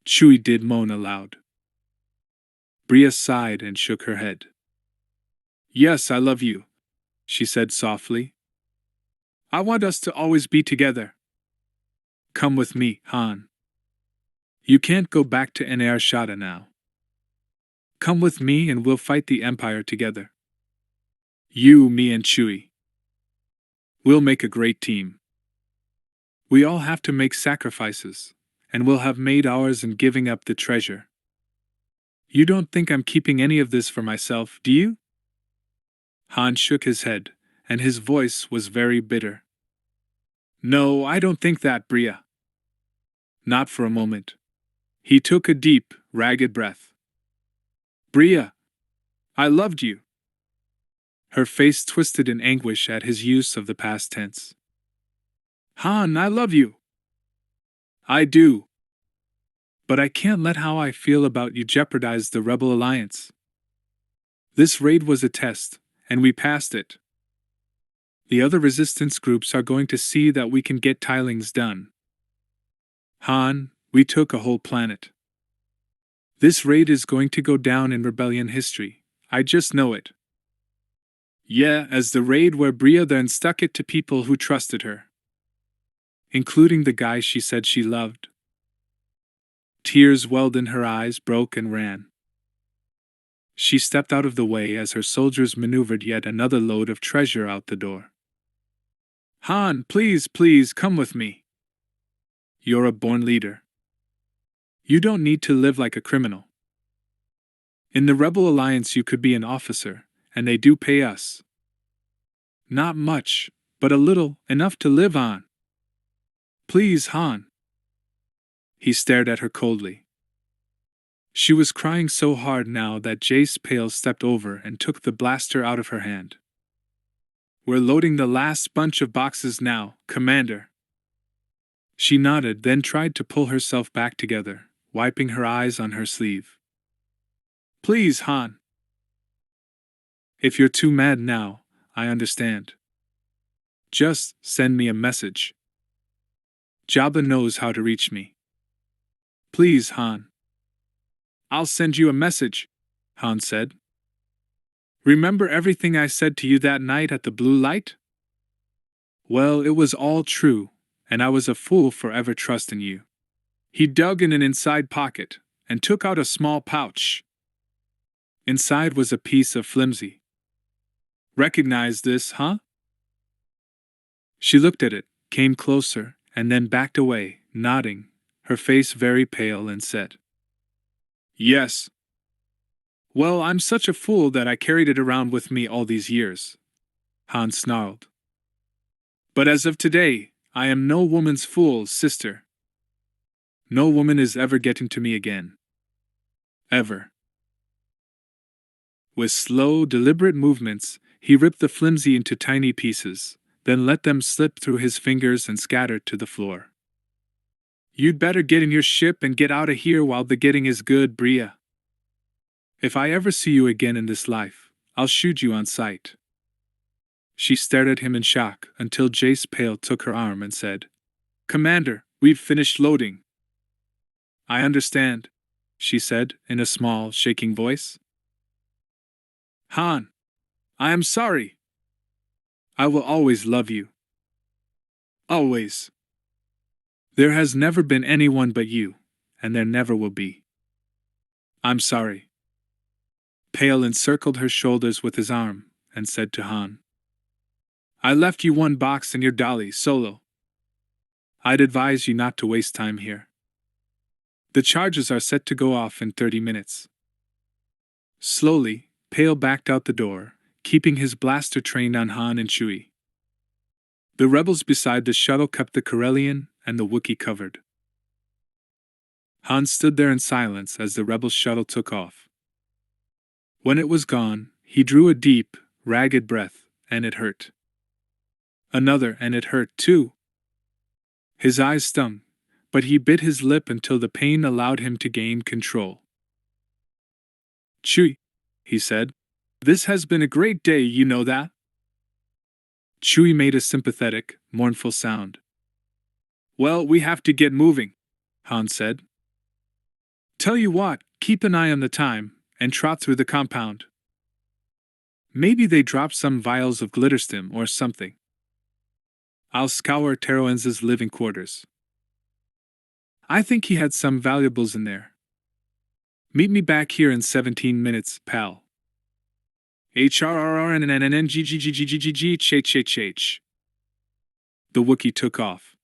Chewie did moan aloud. Bria sighed and shook her head. Yes, I love you, she said softly. I want us to always be together. Come with me, Han. You can't go back to Ner Shada now. Come with me and we'll fight the Empire together. You, me, and Chewie. We'll make a great team. We all have to make sacrifices, and we'll have made ours in giving up the treasure. You don't think I'm keeping any of this for myself, do you? Han shook his head, and his voice was very bitter. No, I don't think that, Bria. Not for a moment. He took a deep, ragged breath. Bria, I loved you. Her face twisted in anguish at his use of the past tense. Han, I love you. I do. But I can't let how I feel about you jeopardize the Rebel Alliance. This raid was a test, and we passed it. The other resistance groups are going to see that we can get tilings done. Han, we took a whole planet. This raid is going to go down in rebellion history, I just know it. Yeah, as the raid where Bria then stuck it to people who trusted her. Including the guy she said she loved. Tears welled in her eyes, broke and ran. She stepped out of the way as her soldiers maneuvered yet another load of treasure out the door. Han, please, please, come with me. You're a born leader. You don't need to live like a criminal. In the Rebel Alliance you could be an officer, and they do pay us. Not much, but a little, enough to live on. Please, Han. He stared at her coldly. She was crying so hard now that Jace Pale stepped over and took the blaster out of her hand. We're loading the last bunch of boxes now, Commander. She nodded, then tried to pull herself back together, wiping her eyes on her sleeve. Please, Han. If you're too mad now, I understand. Just send me a message. Jabba knows how to reach me. Please, Han. I'll send you a message, Han said. Remember everything I said to you that night at the blue light? Well, it was all true, and I was a fool for ever trusting you. He dug in an inside pocket and took out a small pouch. Inside was a piece of flimsy. Recognize this, huh? She looked at it, came closer, and then backed away, nodding, her face very pale and set. Yes. Well, I'm such a fool that I carried it around with me all these years. Han snarled. But as of today, I am no woman's fool, sister. No woman is ever getting to me again. Ever. With slow, deliberate movements, he ripped the flimsy into tiny pieces, then let them slip through his fingers and scattered to the floor. You'd better get in your ship and get out of here while the getting is good, Bria. If I ever see you again in this life, I'll shoot you on sight. She stared at him in shock until Jace Pale took her arm and said, Commander, we've finished loading. I understand, she said in a small, shaking voice. Han, I am sorry. I will always love you. Always. There has never been anyone but you, and there never will be. I'm sorry. Pale encircled her shoulders with his arm, and said to Han, I left you one box in your dolly, Solo. I'd advise you not to waste time here. The charges are set to go off in 30 minutes. Slowly, Pale backed out the door, keeping his blaster trained on Han and Chewie. The rebels beside the shuttle kept the Corellian and the Wookiee covered. Han stood there in silence as the rebel shuttle took off. When it was gone, he drew a deep, ragged breath, and it hurt. Another, and it hurt too. His eyes stung, but he bit his lip until the pain allowed him to gain control. Chewie, he said, this has been a great day, you know that? Chewie made a sympathetic, mournful sound. Well, we have to get moving, Han said. Tell you what, keep an eye on the time, and trot through the compound. Maybe they dropped some vials of glitterstim or something. I'll scour Teroenz's living quarters. I think he had some valuables in there. Meet me back here in 17 minutes, pal. HRRRNNNNGGGGGGH. The Wookiee took off.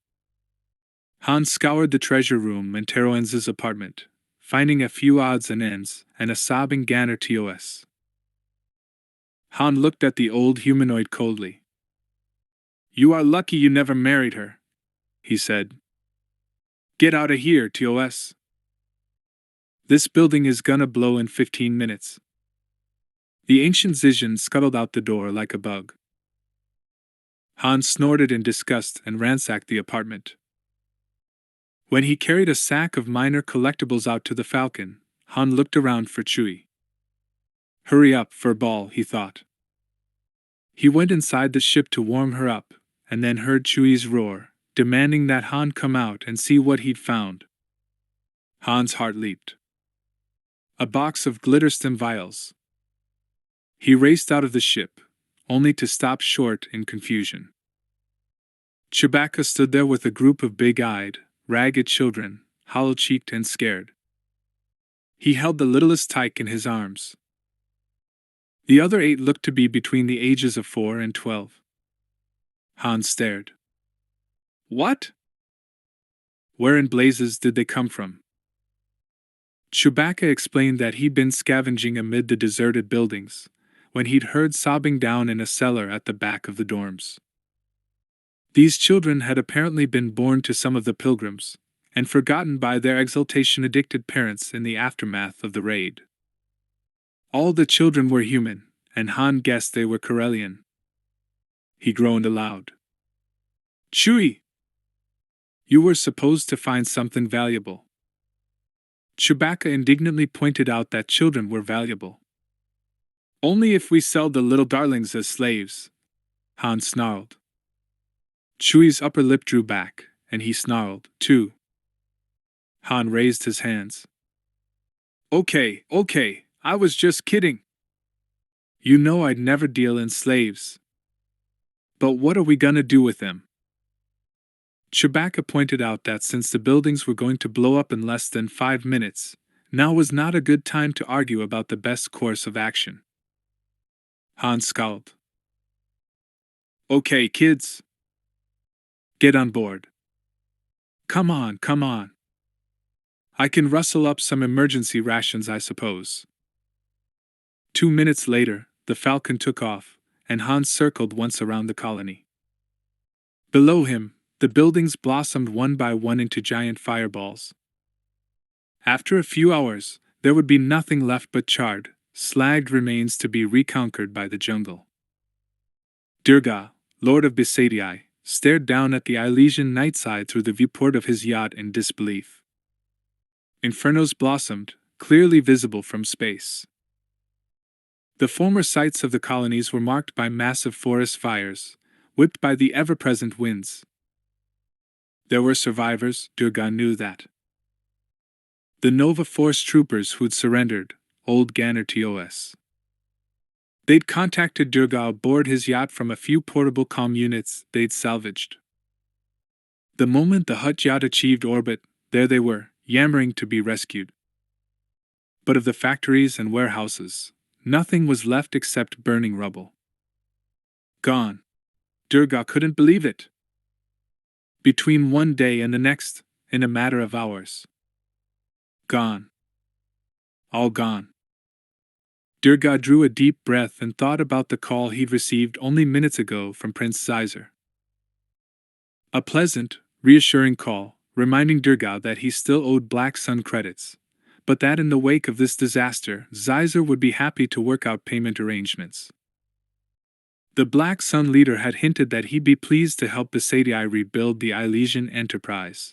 Han scoured the treasure room and Teroenz's apartment, finding a few odds and ends and a sobbing Ganner TOS. Han looked at the old humanoid coldly. You are lucky you never married her, he said. Get out of here, TOS. This building is gonna blow in 15 minutes. The ancient Zizhan scuttled out the door like a bug. Han snorted in disgust and ransacked the apartment. When he carried a sack of minor collectibles out to the Falcon, Han looked around for Chewie. Hurry up, furball, he thought. He went inside the ship to warm her up, and then heard Chewie's roar, demanding that Han come out and see what he'd found. Han's heart leaped. A box of glitterstim vials. He raced out of the ship, only to stop short in confusion. Chewbacca stood there with a group of big-eyed, ragged children, hollow-cheeked and scared. He held the littlest tyke in his arms. The other 8 looked to be between the ages of 4 and 12. Han stared. What? Where in blazes did they come from? Chewbacca explained that he'd been scavenging amid the deserted buildings, when he'd heard sobbing down in a cellar at the back of the dorms. These children had apparently been born to some of the pilgrims, and forgotten by their exultation-addicted parents in the aftermath of the raid. All the children were human, and Han guessed they were Corellian. He groaned aloud. Chewie! You were supposed to find something valuable. Chewbacca indignantly pointed out that children were valuable. Only if we sell the little darlings as slaves, Han snarled. Chewie's upper lip drew back, and he snarled, too. Han raised his hands. Okay, I was just kidding. You know I'd never deal in slaves. But what are we gonna do with them? Chewbacca pointed out that since the buildings were going to blow up in less than 5 minutes, now was not a good time to argue about the best course of action. Han scowled. Okay, kids. Get on board. Come on. I can rustle up some emergency rations, I suppose. 2 minutes later, the Falcon took off, and Han circled once around the colony. Below him, the buildings blossomed one by one into giant fireballs. After a few hours, there would be nothing left but charred, slagged remains to be reconquered by the jungle. Durga, Lord of Besaidii, stared down at the Elysian nightside through the viewport of his yacht in disbelief. Infernos blossomed, clearly visible from space. The former sites of the colonies were marked by massive forest fires, whipped by the ever-present winds. There were survivors, Durga knew that. The Nova Force troopers who'd surrendered, old Ganner TOS. They'd contacted Durga aboard his yacht from a few portable comm units they'd salvaged. The moment the Hutt yacht achieved orbit, there they were, yammering to be rescued. But of the factories and warehouses, nothing was left except burning rubble. Gone. Durga couldn't believe it. Between one day and the next, in a matter of hours. Gone. All gone. Durga drew a deep breath and thought about the call he'd received only minutes ago from Prince Sizer. A pleasant, reassuring call, reminding Durga that he still owed Black Sun credits, but that in the wake of this disaster, Sizer would be happy to work out payment arrangements. The Black Sun leader had hinted that he'd be pleased to help Besaidii rebuild the Elysian enterprise.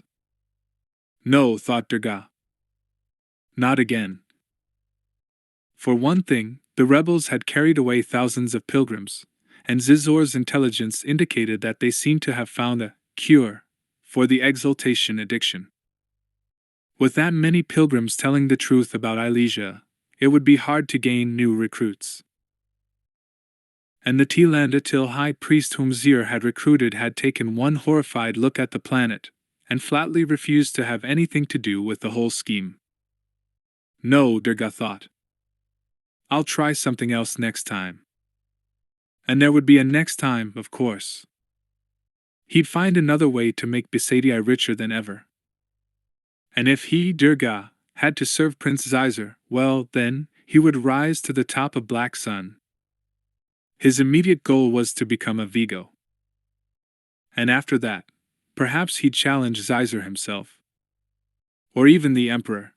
No, thought Durga. Not again. For one thing, the rebels had carried away thousands of pilgrims, and Zizor's intelligence indicated that they seemed to have found a cure for the exaltation addiction. With that many pilgrims telling the truth about Ilesia, it would be hard to gain new recruits. And the Tilandatil high priest whom Zir had recruited had taken one horrified look at the planet, and flatly refused to have anything to do with the whole scheme. No, Durga thought. I'll try something else next time. And there would be a next time, of course. He'd find another way to make Besaidii richer than ever. And if he, Durga, had to serve Prince Sizer, well, then, he would rise to the top of Black Sun. His immediate goal was to become a Vigo. And after that, perhaps he'd challenge Sizer himself. Or even the Emperor.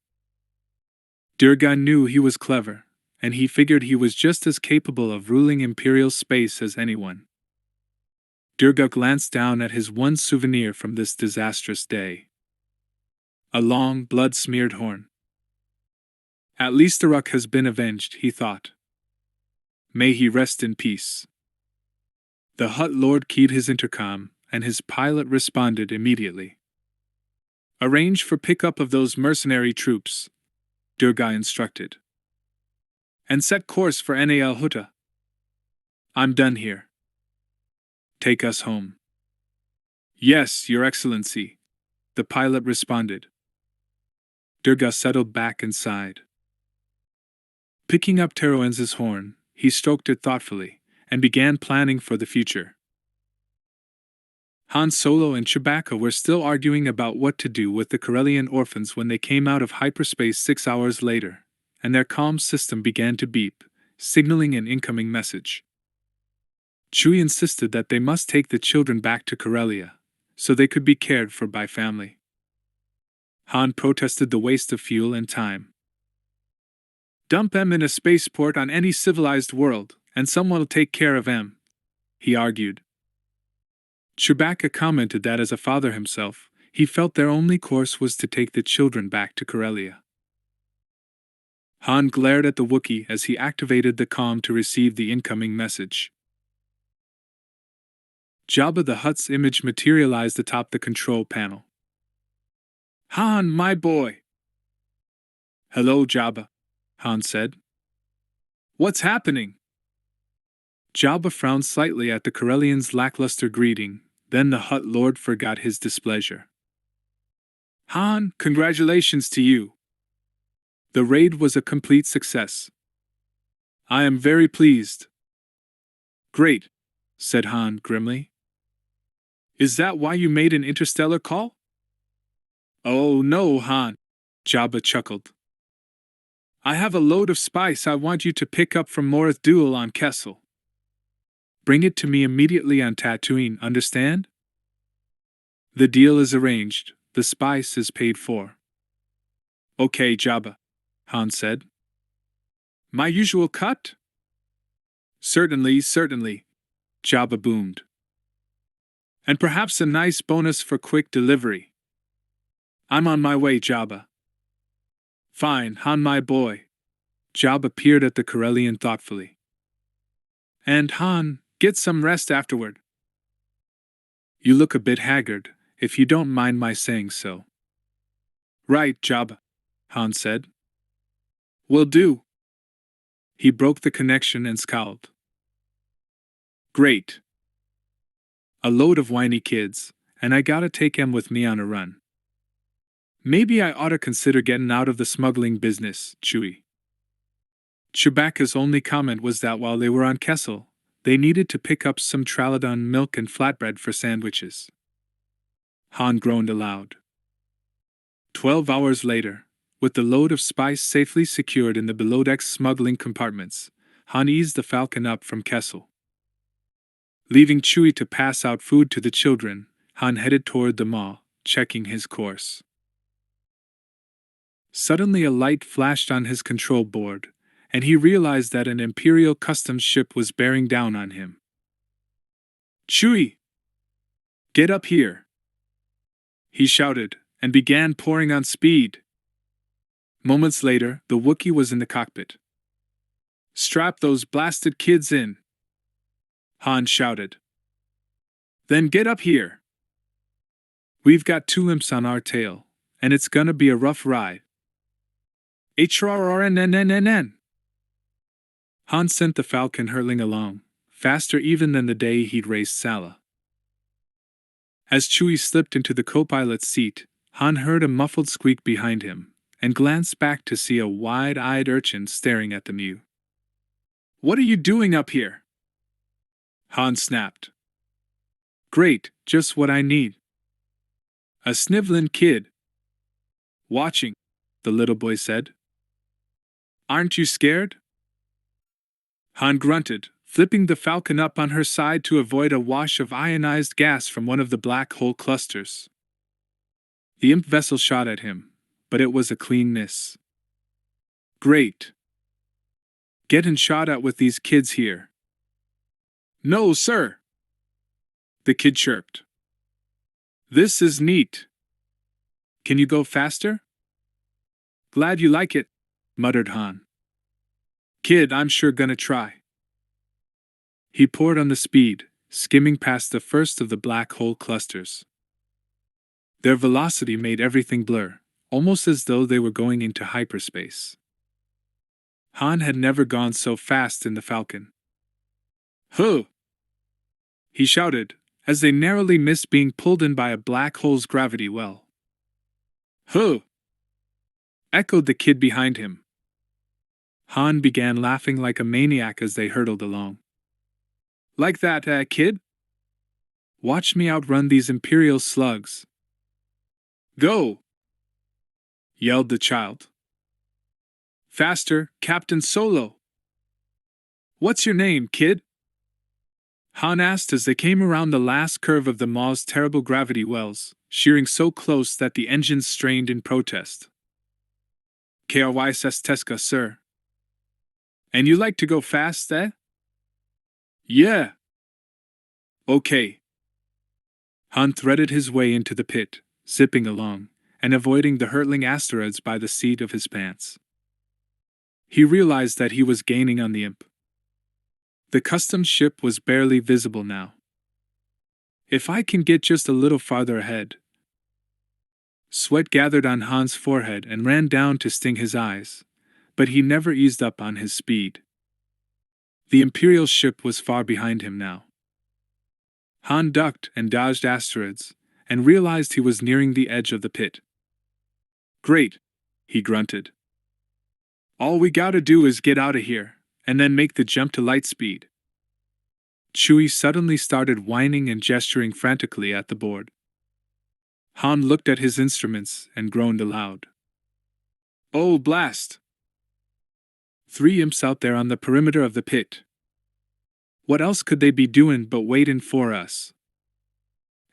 Durga knew he was clever, and he figured he was just as capable of ruling imperial space as anyone. Durga glanced down at his one souvenir from this disastrous day. A long, blood-smeared horn. At least Uruk has been avenged, he thought. May he rest in peace. The Hut Lord keyed his intercom, and his pilot responded immediately. Arrange for pickup of those mercenary troops, Durga instructed. And set course for Nal Hutta. I'm done here. Take us home. Yes, Your Excellency, the pilot responded. Durga settled back and sighed. Picking up Teroenz's horn, he stroked it thoughtfully, and began planning for the future. Han Solo and Chewbacca were still arguing about what to do with the Corellian orphans when they came out of hyperspace 6 hours later, and their comm system began to beep, signaling an incoming message. Chewie insisted that they must take the children back to Corellia, so they could be cared for by family. Han protested the waste of fuel and time. Dump them in a spaceport on any civilized world, and someone will take care of them, he argued. Chewbacca commented that as a father himself, he felt their only course was to take the children back to Corellia. Han glared at the Wookiee as he activated the comm to receive the incoming message. Jabba the Hutt's image materialized atop the control panel. Han, my boy! Hello, Jabba, Han said. What's happening? Jabba frowned slightly at the Corellian's lackluster greeting, then the Hutt Lord forgot his displeasure. Han, congratulations to you. The raid was a complete success. I am very pleased. Great, said Han grimly. Is that why you made an interstellar call? Oh no, Han, Jabba chuckled. I have a load of spice I want you to pick up from Morith Duel on Kessel. Bring it to me immediately on Tatooine, understand? The deal is arranged, the spice is paid for. Okay, Jabba, Han said. My usual cut? Certainly, Jabba boomed. And perhaps a nice bonus for quick delivery. I'm on my way, Jabba. Fine, Han my boy. Jabba peered at the Corellian thoughtfully. And Han, get some rest afterward. You look a bit haggard, if you don't mind my saying so. Right, Jabba, Han said. Will do. He broke the connection and scowled. Great. A load of whiny kids, and I gotta take 'em with me on a run. Maybe I oughta consider getting out of the smuggling business, Chewie. Chewbacca's only comment was that while they were on Kessel, they needed to pick up some Tralladon milk and flatbread for sandwiches. Han groaned aloud. 12 hours later, With the load of spice safely secured in the below-deck smuggling compartments, Han eased the Falcon up from Kessel. Leaving Chewie to pass out food to the children, Han headed toward the mall, checking his course. Suddenly a light flashed on his control board, and he realized that an Imperial customs ship was bearing down on him. "Chewie! Get up here!" he shouted, and began pouring on speed. Moments later, the Wookiee was in the cockpit. "Strap those blasted kids in!" Han shouted. "Then get up here! We've got 2 imps on our tail, and it's gonna be a rough ride." HRRNNNNN! Han sent the Falcon hurtling along, faster even than the day he'd raced Sala. As Chewie slipped into the co-pilot's seat, Han heard a muffled squeak behind him, and glanced back to see a wide-eyed urchin staring at the Mew. "What are you doing up here?" Han snapped. "Great, just what I need. A sniveling kid." "Watching," the little boy said. "Aren't you scared?" Han grunted, flipping the Falcon up on her side to avoid a wash of ionized gas from one of the black hole clusters. The imp vessel shot at him, but it was a clean miss. "Great. Getting shot at with these kids here." "No, sir," the kid chirped. "This is neat. Can you go faster?" "Glad you like it," muttered Han. "Kid, I'm sure gonna try." He poured on the speed, skimming past the first of the black hole clusters. Their velocity made everything blur, almost as though they were going into hyperspace. Han had never gone so fast in the Falcon. "Huh!" he shouted, as they narrowly missed being pulled in by a black hole's gravity well. "Huh!" echoed the kid behind him. Han began laughing like a maniac as they hurtled along. "Like that, kid? Watch me outrun these Imperial slugs." "Go!" yelled the child. "Faster, Captain Solo!" "What's your name, kid?" Han asked as they came around the last curve of the Maw's terrible gravity wells, shearing so close that the engines strained in protest. "KRYSS Teska, sir." "And you like to go fast, eh?" "Yeah." "Okay." Han threaded his way into the pit, zipping along, and avoiding the hurtling asteroids by the seat of his pants. He realized that he was gaining on the imp. The customs ship was barely visible now. "If I can get just a little farther ahead." Sweat gathered on Han's forehead and ran down to sting his eyes, but he never eased up on his speed. The Imperial ship was far behind him now. Han ducked and dodged asteroids, and realized he was nearing the edge of the pit. "Great," he grunted. "All we gotta do is get out of here, and then make the jump to light speed." Chewie suddenly started whining and gesturing frantically at the board. Han looked at his instruments and groaned aloud. "Oh, blast! 3 imps out there on the perimeter of the pit. What else could they be doing but waiting for us?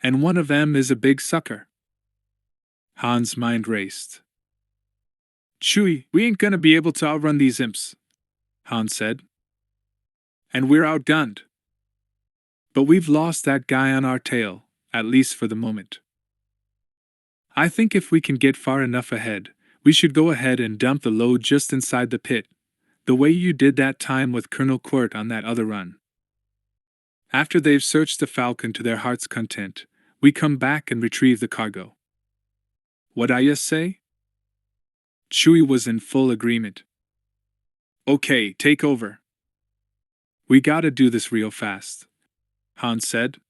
And one of them is a big sucker." Han's mind raced. "Chewie, we ain't gonna be able to outrun these imps," Han said. "And we're outgunned. But we've lost that guy on our tail, at least for the moment. I think if we can get far enough ahead, we should go ahead and dump the load just inside the pit, the way you did that time with Colonel Quirt on that other run. After they've searched the Falcon to their heart's content, we come back and retrieve the cargo. What I say?" Chewie was in full agreement. "Okay, take over. We gotta do this real fast," Han said.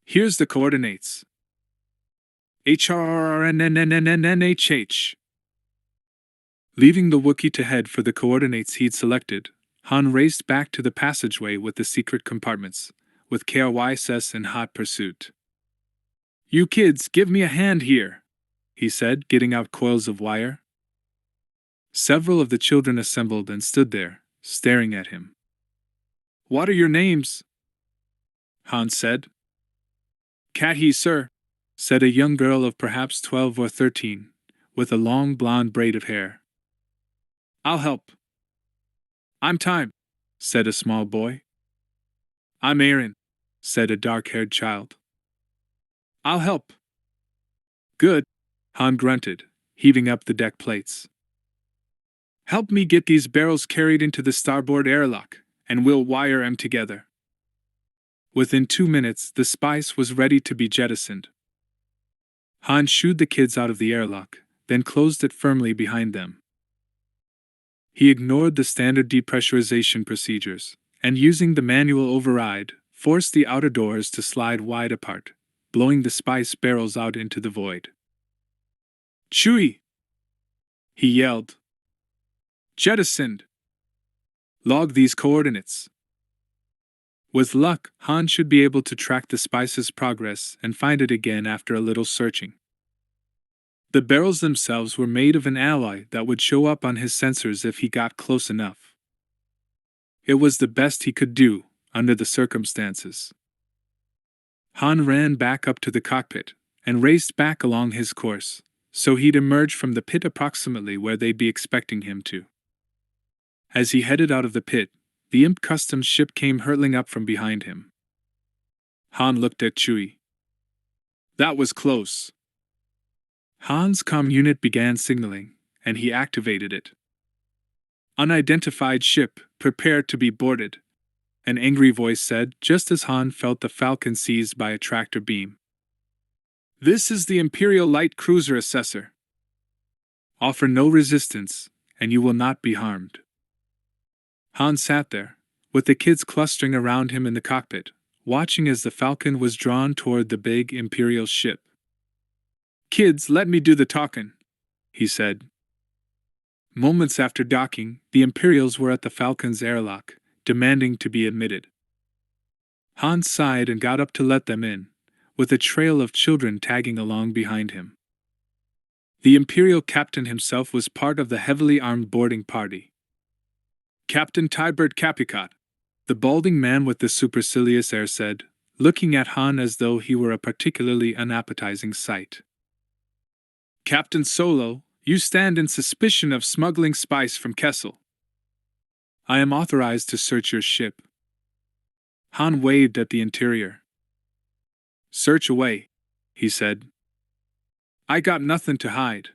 "Here's the coordinates. HRRNNNNNHH." Leaving the Wookiee to head for the coordinates he'd selected, Han raced back to the passageway with the secret compartments, with KRYSS in hot pursuit. "You kids, give me a hand here," he said, getting out coils of wire. Several of the children assembled and stood there, staring at him. "What are your names?" Han said. "Cat-He, sir," said a young girl of perhaps 12 or 13, with a long blonde braid of hair. "I'll help." "I'm Time," said a small boy. "I'm Aaron," said a dark-haired child. "I'll help." "Good," Han grunted, heaving up the deck plates. "Help me get these barrels carried into the starboard airlock, and we'll wire 'em together." Within 2 minutes, the spice was ready to be jettisoned. Han shooed the kids out of the airlock, then closed it firmly behind them. He ignored the standard depressurization procedures, and using the manual override, forced the outer doors to slide wide apart, blowing the spice barrels out into the void. "Chewie!" he yelled. "Jettisoned! Log these coordinates." With luck, Han should be able to track the spice's progress and find it again after a little searching. The barrels themselves were made of an alloy that would show up on his sensors if he got close enough. It was the best he could do, under the circumstances. Han ran back up to the cockpit, and raced back along his course, so he'd emerge from the pit approximately where they'd be expecting him to. As he headed out of the pit, the Imp Customs ship came hurtling up from behind him. Han looked at Chewie. That was close. Han's comm unit began signaling, and he activated it. "Unidentified ship, prepare to be boarded," an angry voice said just as Han felt the Falcon seized by a tractor beam. "This is the Imperial Light Cruiser Assessor. Offer no resistance, and you will not be harmed." Han sat there, with the kids clustering around him in the cockpit, watching as the Falcon was drawn toward the big Imperial ship. "Kids, let me do the talking," he said. Moments after docking, the Imperials were at the Falcon's airlock, demanding to be admitted. Han sighed and got up to let them in, with a trail of children tagging along behind him. The Imperial captain himself was part of the heavily armed boarding party. "Captain Tybert Capicat," the balding man with the supercilious air said, looking at Han as though he were a particularly unappetizing sight. "Captain Solo, you stand in suspicion of smuggling spice from Kessel. I am authorized to search your ship." Han waved at the interior. "Search away," he said. "I got nothing to hide."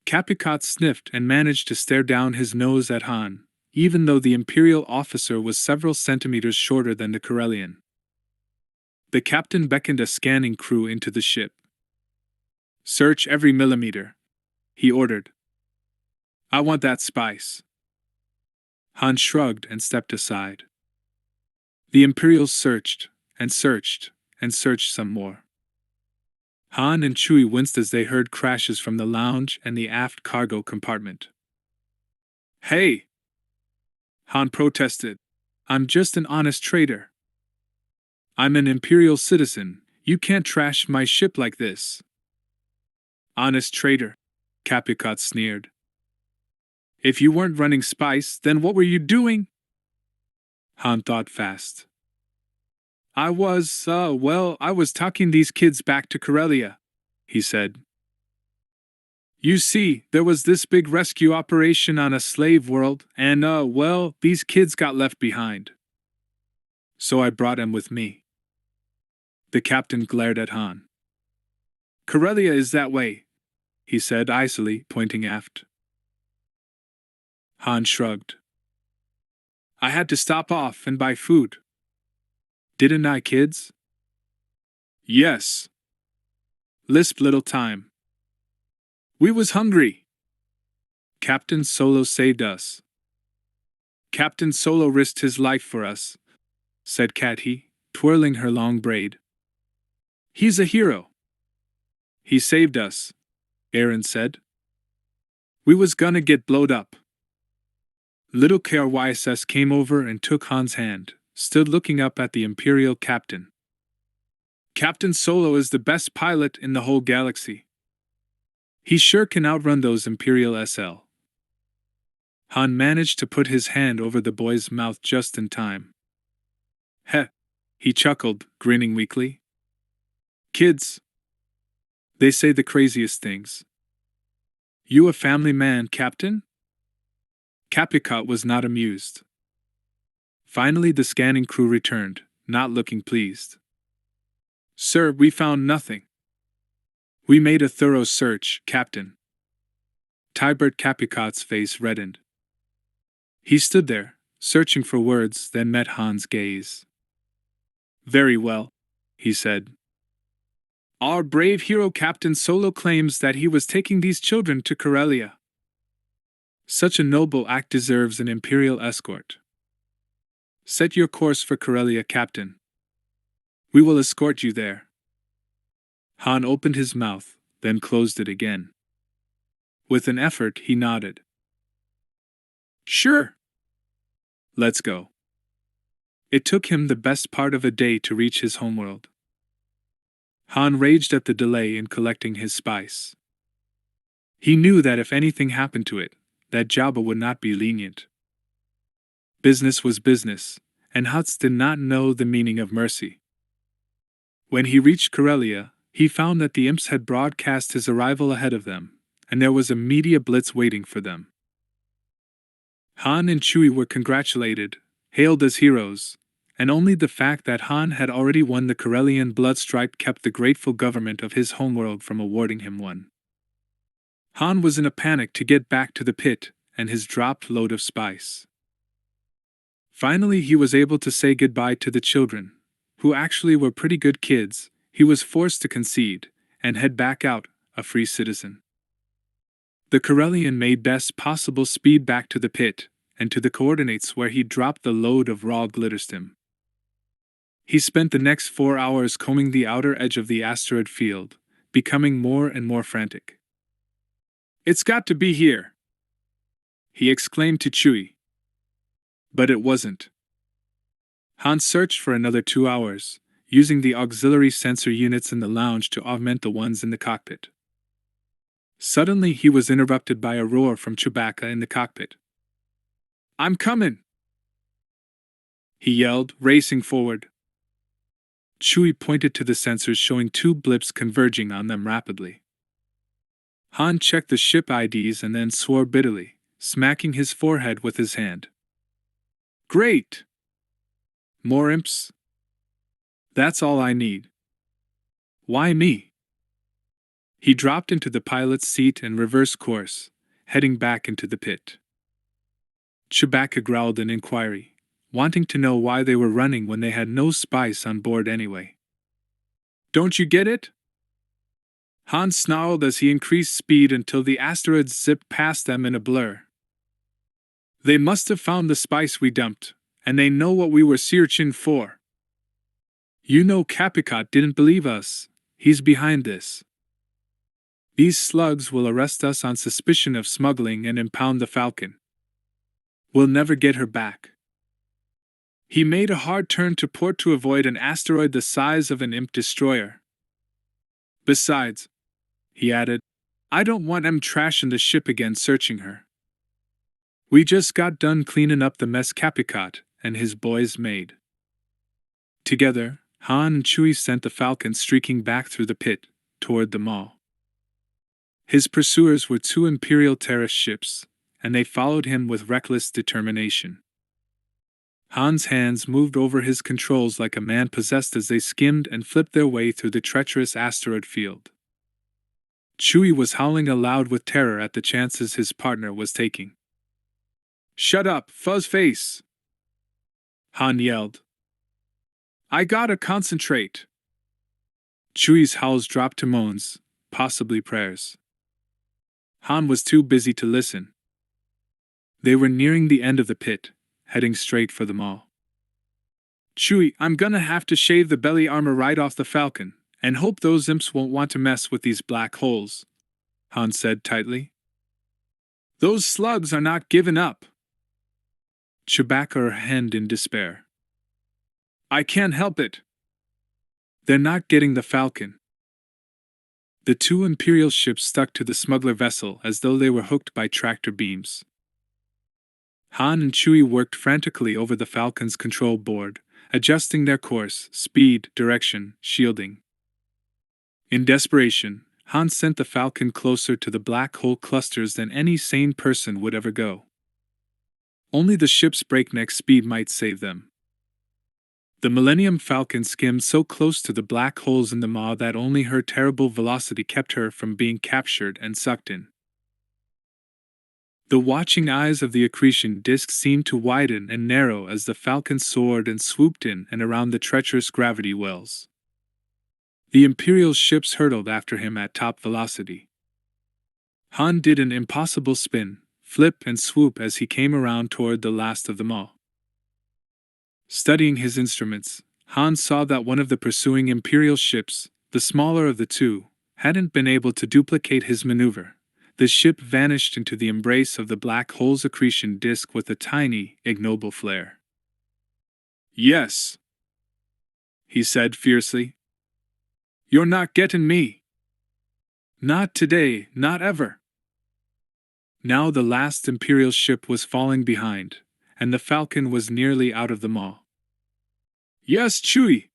Capicat sniffed and managed to stare down his nose at Han, even though the Imperial officer was several centimeters shorter than the Corellian. The captain beckoned a scanning crew into the ship. "Search every millimeter," he ordered. "I want that spice." Han shrugged and stepped aside. The Imperials searched, and searched, and searched some more. Han and Chewie winced as they heard crashes from the lounge and the aft cargo compartment. "Hey!" Han protested. "I'm just an honest trader. I'm an Imperial citizen, you can't trash my ship like this." "Honest trader," Capicat sneered. "If you weren't running spice, then what were you doing?" Han thought fast. I was talking these kids back to Corellia," he said. "You see, there was this big rescue operation on a slave world, and these kids got left behind. So I brought 'em with me." The captain glared at Han. "Corellia is that way," he said icily, pointing aft. Han shrugged. "I had to stop off and buy food. Didn't I, kids?" "Yes," lisped little Time. "We was hungry. Captain Solo saved us." "Captain Solo risked his life for us," said Cat-He, twirling her long braid. "He's a hero." "He saved us," Aaron said. "We was gonna get blowed up." Little KRYSS came over and took Han's hand, stood looking up at the Imperial captain. "Captain Solo is the best pilot in the whole galaxy. He sure can outrun those Imperial SL, Han managed to put his hand over the boy's mouth just in time. Heh, he chuckled, grinning weakly. Kids, they say the craziest things. You a family man, Captain? Capicat was not amused. Finally, the scanning crew returned, not looking pleased. Sir, we found nothing. We made a thorough search, Captain. Tibert Capicat's face reddened. He stood there, searching for words, then met Han's gaze. Very well, he said. Our brave hero Captain Solo claims that he was taking these children to Corellia. Such a noble act deserves an imperial escort. Set your course for Corellia, Captain. We will escort you there. Han opened his mouth, then closed it again. With an effort, he nodded. Sure. Let's go. It took him the best part of a day to reach his homeworld. Han raged at the delay in collecting his spice. He knew that if anything happened to it, that Jabba would not be lenient. Business was business, and Hutz did not know the meaning of mercy. When he reached Corellia, he found that the imps had broadcast his arrival ahead of them, and there was a media blitz waiting for them. Han and Chewie were congratulated, hailed as heroes, and only the fact that Han had already won the Corellian bloodstripe kept the grateful government of his homeworld from awarding him one. Han was in a panic to get back to the pit and his dropped load of spice. Finally, he was able to say goodbye to the children, who actually were pretty good kids. He was forced to concede and head back out, a free citizen. The Corellian made best possible speed back to the pit and to the coordinates where he dropped the load of raw glitterstim. He spent the next 4 hours combing the outer edge of the asteroid field, becoming more and more frantic. It's got to be here, he exclaimed to Chewie. But it wasn't. Han searched for another 2 hours, using the auxiliary sensor units in the lounge to augment the ones in the cockpit. Suddenly he was interrupted by a roar from Chewbacca in the cockpit. I'm coming! He yelled, racing forward. Chewie pointed to the sensors showing 2 blips converging on them rapidly. Han checked the ship IDs and then swore bitterly, smacking his forehead with his hand. Great! More imps? That's all I need. Why me? He dropped into the pilot's seat and reversed course, heading back into the pit. Chewbacca growled an inquiry, wanting to know why they were running when they had no spice on board anyway. Don't you get it? Han snarled as he increased speed until the asteroids zipped past them in a blur. They must have found the spice we dumped, and they know what we were searching for. You know Capicat didn't believe us. He's behind this. These slugs will arrest us on suspicion of smuggling and impound the Falcon. We'll never get her back. He made a hard turn to port to avoid an asteroid the size of an imp destroyer. Besides, he added, I don't want them trashing the ship again searching her. We just got done cleaning up the mess Capicat and his boys made. Together, Han and Chewie sent the Falcon streaking back through the pit, toward the mall. His pursuers were 2 Imperial Terrace ships, and they followed him with reckless determination. Han's hands moved over his controls like a man possessed as they skimmed and flipped their way through the treacherous asteroid field. Chewie was howling aloud with terror at the chances his partner was taking. Shut up, fuzzface! Han yelled. I gotta concentrate. Chewie's howls dropped to moans, possibly prayers. Han was too busy to listen. They were nearing the end of the pit, heading straight for the mall. Chewie, I'm gonna have to shave the belly armor right off the Falcon, and hope those imps won't want to mess with these black holes, Han said tightly. Those slugs are not giving up. Chewbacca henned in despair. I can't help it. They're not getting the Falcon. The 2 Imperial ships stuck to the smuggler vessel as though they were hooked by tractor beams. Han and Chewie worked frantically over the Falcon's control board, adjusting their course, speed, direction, shielding. In desperation, Han sent the Falcon closer to the black hole clusters than any sane person would ever go. Only the ship's breakneck speed might save them. The Millennium Falcon skimmed so close to the black holes in the maw that only her terrible velocity kept her from being captured and sucked in. The watching eyes of the accretion disk seemed to widen and narrow as the Falcon soared and swooped in and around the treacherous gravity wells. The Imperial ships hurtled after him at top velocity. Han did an impossible spin, flip and swoop as he came around toward the last of them all. Studying his instruments, Han saw that one of the pursuing Imperial ships, the smaller of the two, hadn't been able to duplicate his maneuver. The ship vanished into the embrace of the black hole's accretion disk with a tiny, ignoble flare. "Yes," he said fiercely. "You're not getting me. Not today, not ever." Now the last Imperial ship was falling behind, and the Falcon was nearly out of the maw. "Yes, Chewie!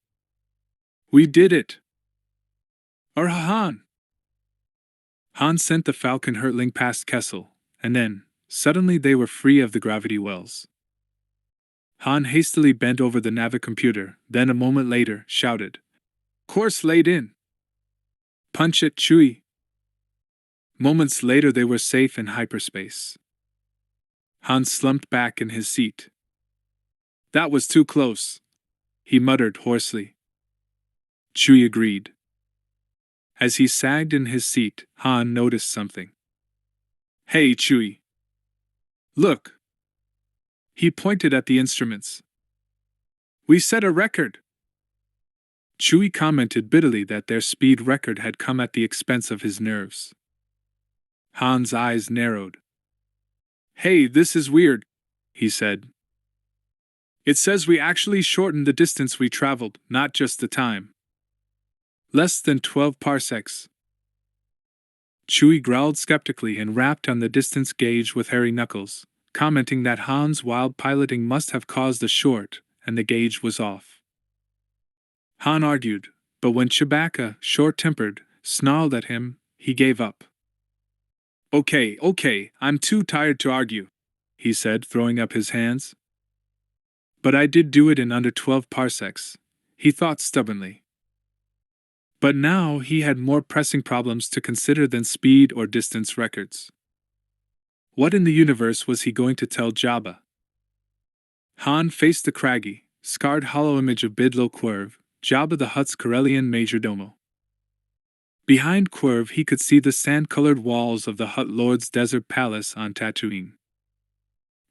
We did it! Han!" Han sent the Falcon hurtling past Kessel, and then, suddenly they were free of the gravity wells. Han hastily bent over the navicomputer, then a moment later, shouted, "Course laid in! Punch it, Chewie!" Moments later they were safe in hyperspace. Han slumped back in his seat. "That was too close," he muttered hoarsely. Chewie agreed. As he sagged in his seat, Han noticed something. "Hey, Chewie! Look!" He pointed at the instruments. "We set a record!" Chewie commented bitterly that their speed record had come at the expense of his nerves. Han's eyes narrowed. "Hey, this is weird," he said. "It says we actually shortened the distance we traveled, not just the time. Less than 12 parsecs. Chewie growled skeptically and rapped on the distance gauge with hairy knuckles, commenting that Han's wild piloting must have caused a short, and the gauge was off. Han argued, but when Chewbacca, short-tempered, snarled at him, he gave up. Okay, I'm too tired to argue," he said, throwing up his hands. "But I did do it in under 12 parsecs," he thought stubbornly. But now he had more pressing problems to consider than speed or distance records. What in the universe was he going to tell Jabba? Han faced the craggy, scarred hollow image of Bidlo Quirv, Jabba the Hutt's Corellian majordomo. Behind Quirv he could see the sand-colored walls of the Hutt Lord's desert palace on Tatooine.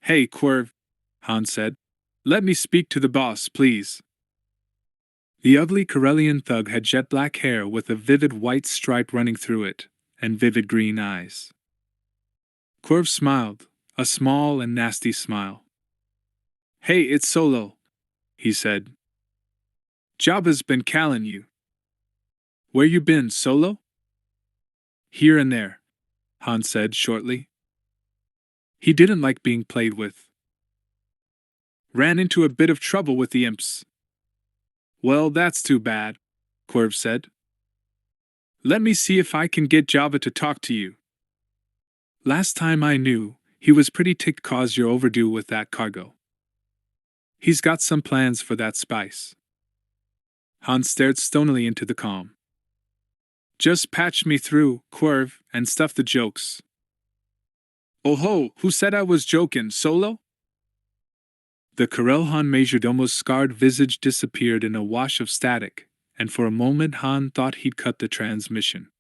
"Hey, Quirv," Han said. "Let me speak to the boss, please." The ugly Corellian thug had jet-black hair with a vivid white stripe running through it, and vivid green eyes. Quirv smiled, a small and nasty smile. "Hey, it's Solo," he said. "Jabba's been calling you." "Where you been, Solo?" "Here and there," Han said shortly. He didn't like being played with. "Ran into a bit of trouble with the imps." "Well, that's too bad," Quirv said. "Let me see if I can get Jabba to talk to you. Last time I knew, he was pretty ticked 'cause you're overdue with that cargo. He's got some plans for that spice." Han stared stonily into the calm. "Just patch me through, Quirv, and stuff the jokes." "Oh ho, who said I was joking, Solo?" The Corellian majordomo's scarred visage disappeared in a wash of static, and for a moment Han thought he'd cut the transmission.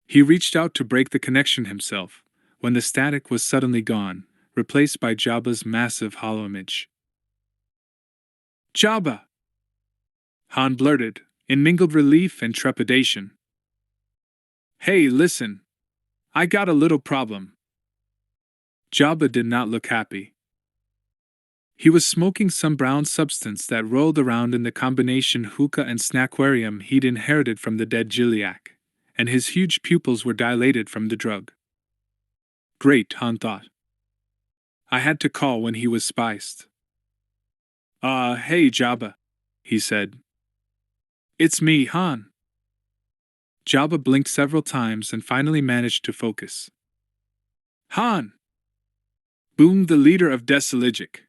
He reached out to break the connection himself, when the static was suddenly gone, replaced by Jabba's massive hollow image. "Jabba!" Han blurted, in mingled relief and trepidation. "Hey, listen. I got a little problem." Jabba did not look happy. He was smoking some brown substance that rolled around in the combination hookah and snackwarium he'd inherited from the dead Giliac, and his huge pupils were dilated from the drug. Great, Han thought. I had to call when he was spiced. Hey Jabba, he said. It's me, Han. Jabba blinked several times and finally managed to focus. Han! Boomed the leader of Desiligic.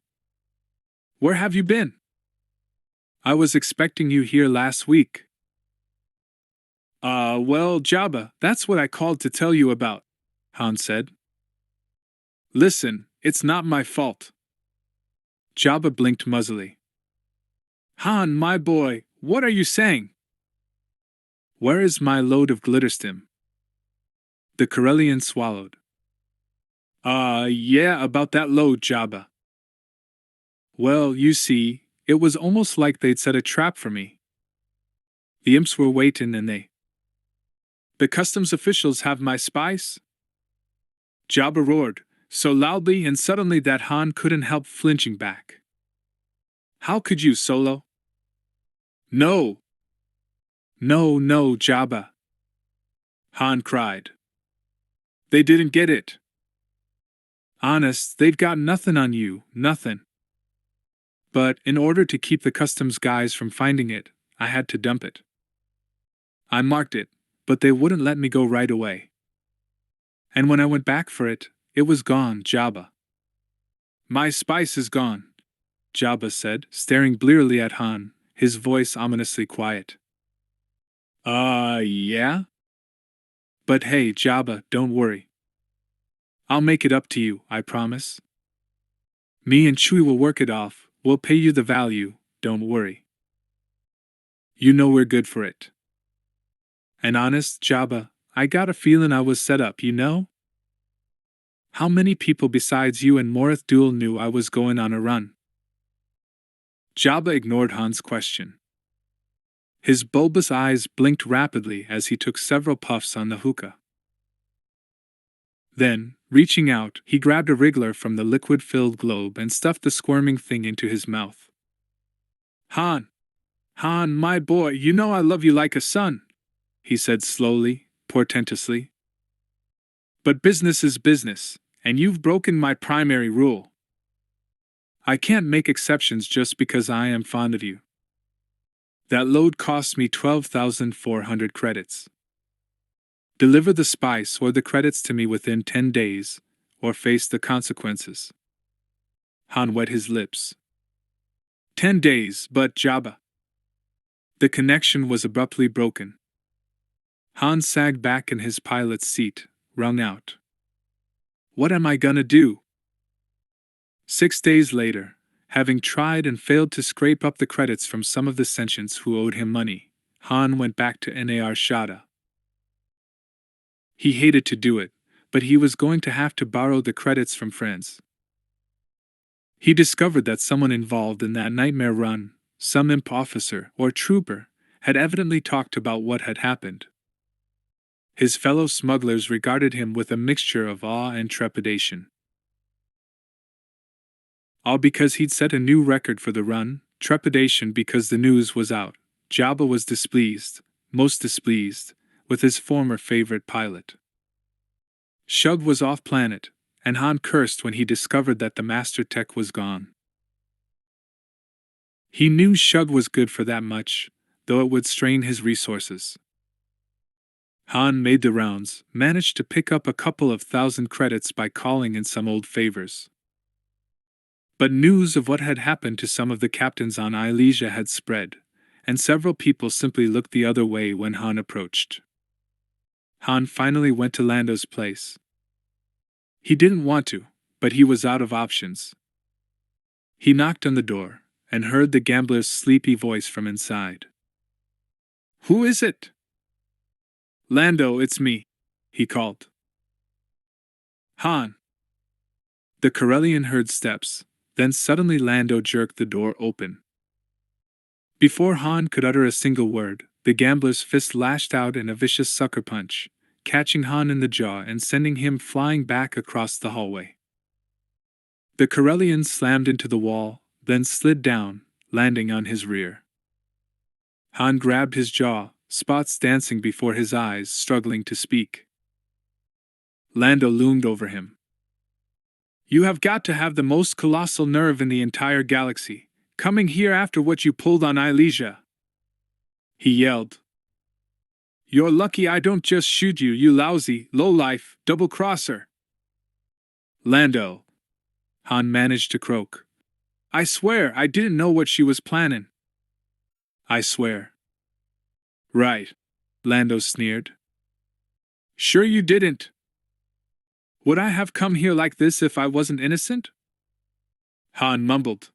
Where have you been? I was expecting you here last week. Well, Jabba, that's what I called to tell you about, Han said. Listen, it's not my fault. Jabba blinked muzzily. Han, my boy, what are you saying? Where is my load of glitterstim? The Corellian swallowed. Yeah, about that load, Jabba. Well, you see, it was almost like they'd set a trap for me. The imps were waiting and The customs officials have my spice? Jabba roared, so loudly and suddenly that Han couldn't help flinching back. How could you, Solo? No! No, no, Jabba! Han cried. They didn't get it. Honest, they've got nothing on you, nothing. But, in order to keep the customs guys from finding it, I had to dump it. I marked it, but they wouldn't let me go right away. And when I went back for it, it was gone, Jabba. My spice is gone, Jabba said, staring blearily at Han, his voice ominously quiet. Yeah? But hey, Jabba, don't worry. I'll make it up to you, I promise. Me and Chewie will work it off, we'll pay you the value, don't worry. You know we're good for it. And honest, Jabba, I got a feeling I was set up, you know? How many people besides you and Morith Duel knew I was going on a run? Jabba ignored Han's question. His bulbous eyes blinked rapidly as he took several puffs on the hookah. Then, reaching out, he grabbed a wriggler from the liquid-filled globe and stuffed the squirming thing into his mouth. Han! Han, my boy, you know I love you like a son, he said slowly, portentously. But business is business, and you've broken my primary rule. I can't make exceptions just because I am fond of you. That load cost me 12,400 credits. Deliver the spice or the credits to me within 10 days, or face the consequences. Han wet his lips. 10 days, but Jabba. The connection was abruptly broken. Han sagged back in his pilot's seat, wrung out. What am I gonna do? 6 days later, having tried and failed to scrape up the credits from some of the sentients who owed him money, Han went back to Nar Shaddaa. He hated to do it, but he was going to have to borrow the credits from friends. He discovered that someone involved in that nightmare run, some imp officer or trooper, had evidently talked about what had happened. His fellow smugglers regarded him with a mixture of awe and trepidation. All because he'd set a new record for the run, trepidation because the news was out. Jabba was displeased, most displeased, with his former favorite pilot. Shug was off-planet, and Han cursed when he discovered that the Master Tech was gone. He knew Shug was good for that much, though it would strain his resources. Han made the rounds, managed to pick up a couple of thousand credits by calling in some old favors. But news of what had happened to some of the captains on Ilesia had spread, and several people simply looked the other way when Han approached. Han finally went to Lando's place. He didn't want to, but he was out of options. He knocked on the door, and heard the gambler's sleepy voice from inside. Who is it? Lando, it's me, he called. Han. The Corellian heard steps, then suddenly Lando jerked the door open. Before Han could utter a single word, the gambler's fist lashed out in a vicious sucker punch, catching Han in the jaw and sending him flying back across the hallway. The Corellian slammed into the wall, then slid down, landing on his rear. Han grabbed his jaw, spots dancing before his eyes, struggling to speak. Lando loomed over him. You have got to have the most colossal nerve in the entire galaxy, coming here after what you pulled on Ilesia. He yelled. You're lucky I don't just shoot you, you lousy, low-life, double-crosser. Lando. Han managed to croak. I swear I didn't know what she was planning. I swear. Right. Lando sneered. Sure you didn't. Would I have come here like this if I wasn't innocent? Han mumbled.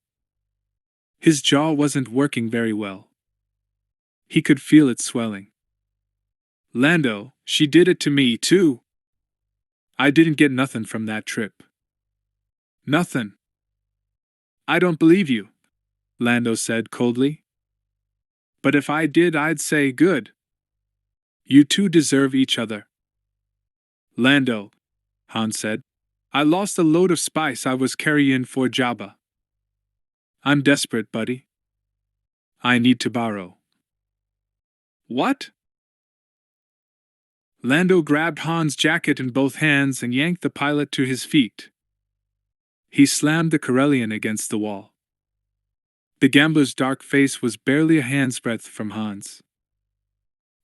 His jaw wasn't working very well. He could feel it swelling. Lando, she did it to me, too. I didn't get nothing from that trip. Nothing. I don't believe you, Lando said coldly. But if I did, I'd say good. You two deserve each other. Lando, Han said, I lost a load of spice I was carrying for Jabba. I'm desperate, buddy. I need to borrow. What? Lando grabbed Han's jacket in both hands and yanked the pilot to his feet. He slammed the Corellian against the wall. The gambler's dark face was barely a hand's breadth from Han's.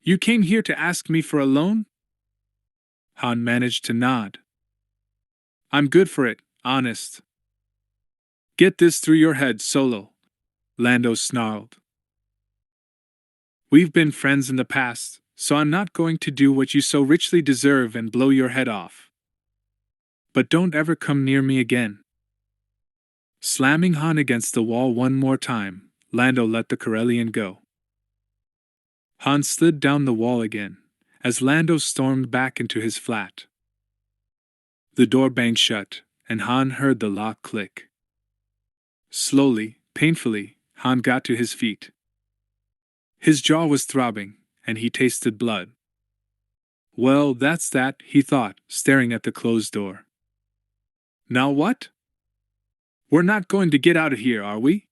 You came here to ask me for a loan? Han managed to nod. I'm good for it, honest. Get this through your head, Solo, Lando snarled. We've been friends in the past, so I'm not going to do what you so richly deserve and blow your head off. But don't ever come near me again. Slamming Han against the wall one more time, Lando let the Corellian go. Han slid down the wall again, as Lando stormed back into his flat. The door banged shut, and Han heard the lock click. Slowly, painfully, Han got to his feet. His jaw was throbbing, and he tasted blood. Well, that's that, he thought, staring at the closed door. Now what? We're not going to get out of here, are we?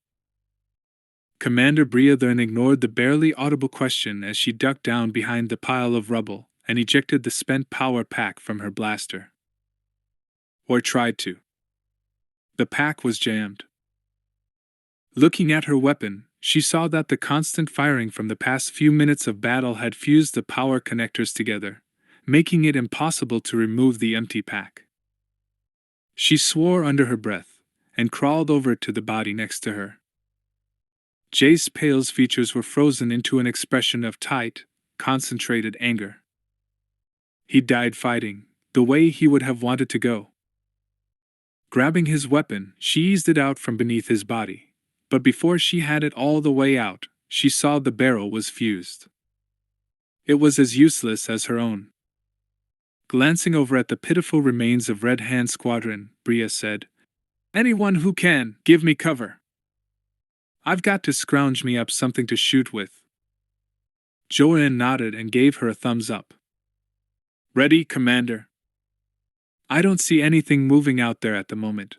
Commander Bria then ignored the barely audible question as she ducked down behind the pile of rubble and ejected the spent power pack from her blaster. Or tried to. The pack was jammed. Looking at her weapon, she saw that the constant firing from the past few minutes of battle had fused the power connectors together, making it impossible to remove the empty pack. She swore under her breath and crawled over to the body next to her. Jace Pale's features were frozen into an expression of tight, concentrated anger. He died fighting, the way he would have wanted to go. Grabbing his weapon, she eased it out from beneath his body, but before she had it all the way out, she saw the barrel was fused. It was as useless as her own. Glancing over at the pitiful remains of Red Hand Squadron, Bria said, Anyone who can, give me cover. I've got to scrounge me up something to shoot with. Joanne nodded and gave her a thumbs up. Ready, Commander. I don't see anything moving out there at the moment.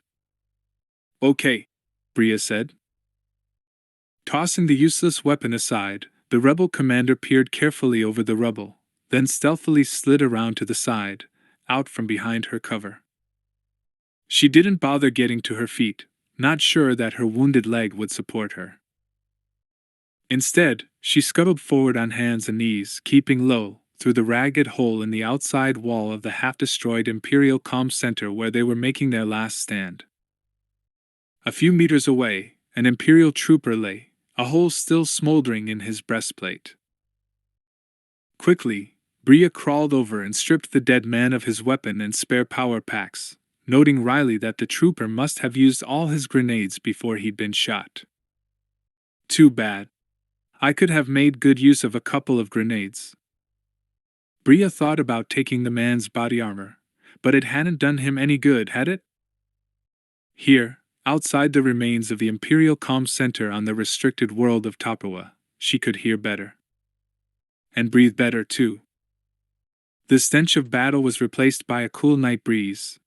Okay, Bria said. Tossing the useless weapon aside, the rebel commander peered carefully over the rubble, then stealthily slid around to the side, out from behind her cover. She didn't bother getting to her feet, not sure that her wounded leg would support her. Instead, she scuttled forward on hands and knees, keeping low, through the ragged hole in the outside wall of the half-destroyed Imperial Comm Center where they were making their last stand. A few meters away, an Imperial trooper lay, a hole still smoldering in his breastplate. Quickly, Bria crawled over and stripped the dead man of his weapon and spare power packs, noting wryly that the trooper must have used all his grenades before he'd been shot. Too bad. I could have made good use of a couple of grenades. Bria thought about taking the man's body armor, but it hadn't done him any good, had it? Here, outside the remains of the Imperial Comm Center on the restricted world of Tapua, she could hear better. And breathe better, too. The stench of battle was replaced by a cool night breeze.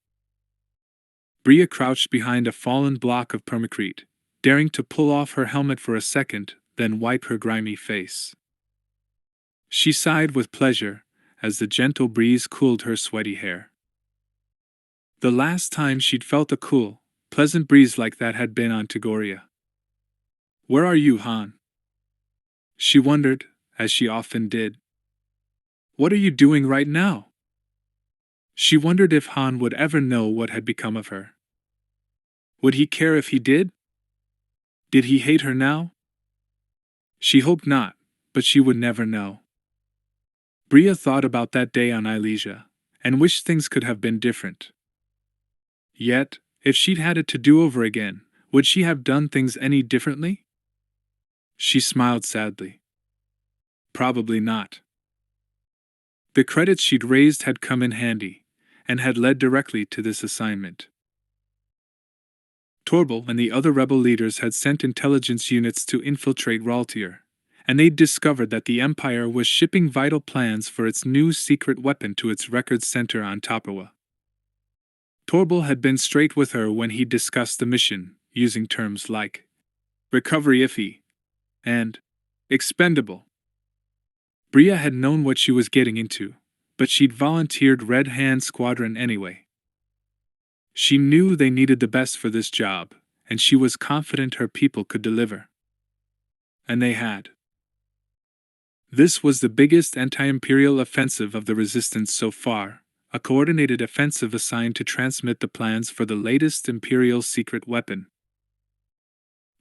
Bria crouched behind a fallen block of permacrete, daring to pull off her helmet for a second, then wipe her grimy face. She sighed with pleasure as the gentle breeze cooled her sweaty hair. The last time she'd felt a cool, pleasant breeze like that had been on Tagoria. Where are you, Han? She wondered, as she often did. What are you doing right now? She wondered if Han would ever know what had become of her. Would he care if he did? Did he hate her now? She hoped not, but she would never know. Bria thought about that day on Ilesia, and wished things could have been different. Yet, if she'd had it to do over again, would she have done things any differently? She smiled sadly. Probably not. The credits she'd raised had come in handy, and had led directly to this assignment. Torbil and the other rebel leaders had sent intelligence units to infiltrate Raltier, and they'd discovered that the Empire was shipping vital plans for its new secret weapon to its records center on Taprawa. Torbil had been straight with her when he discussed the mission, using terms like recovery iffy and expendable. Bria had known what she was getting into, but she'd volunteered Red Hand Squadron anyway. She knew they needed the best for this job, and she was confident her people could deliver. And they had. This was the biggest anti-imperial offensive of the resistance so far, a coordinated offensive assigned to transmit the plans for the latest imperial secret weapon.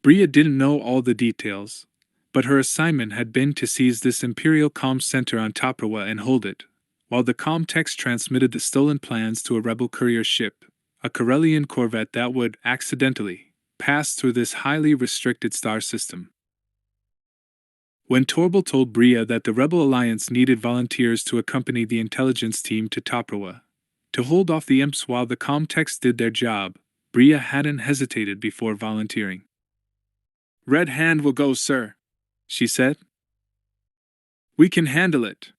Bria didn't know all the details, but her assignment had been to seize this imperial comm center on Taprawa and hold it, while the comm-text transmitted the stolen plans to a rebel courier ship, a Corellian corvette that would, accidentally, pass through this highly restricted star system. When Torbil told Bria that the Rebel Alliance needed volunteers to accompany the intelligence team to Taprawa, to hold off the imps while the comm-text did their job, Bria hadn't hesitated before volunteering. "Red Hand will go, sir," she said. "We can handle it."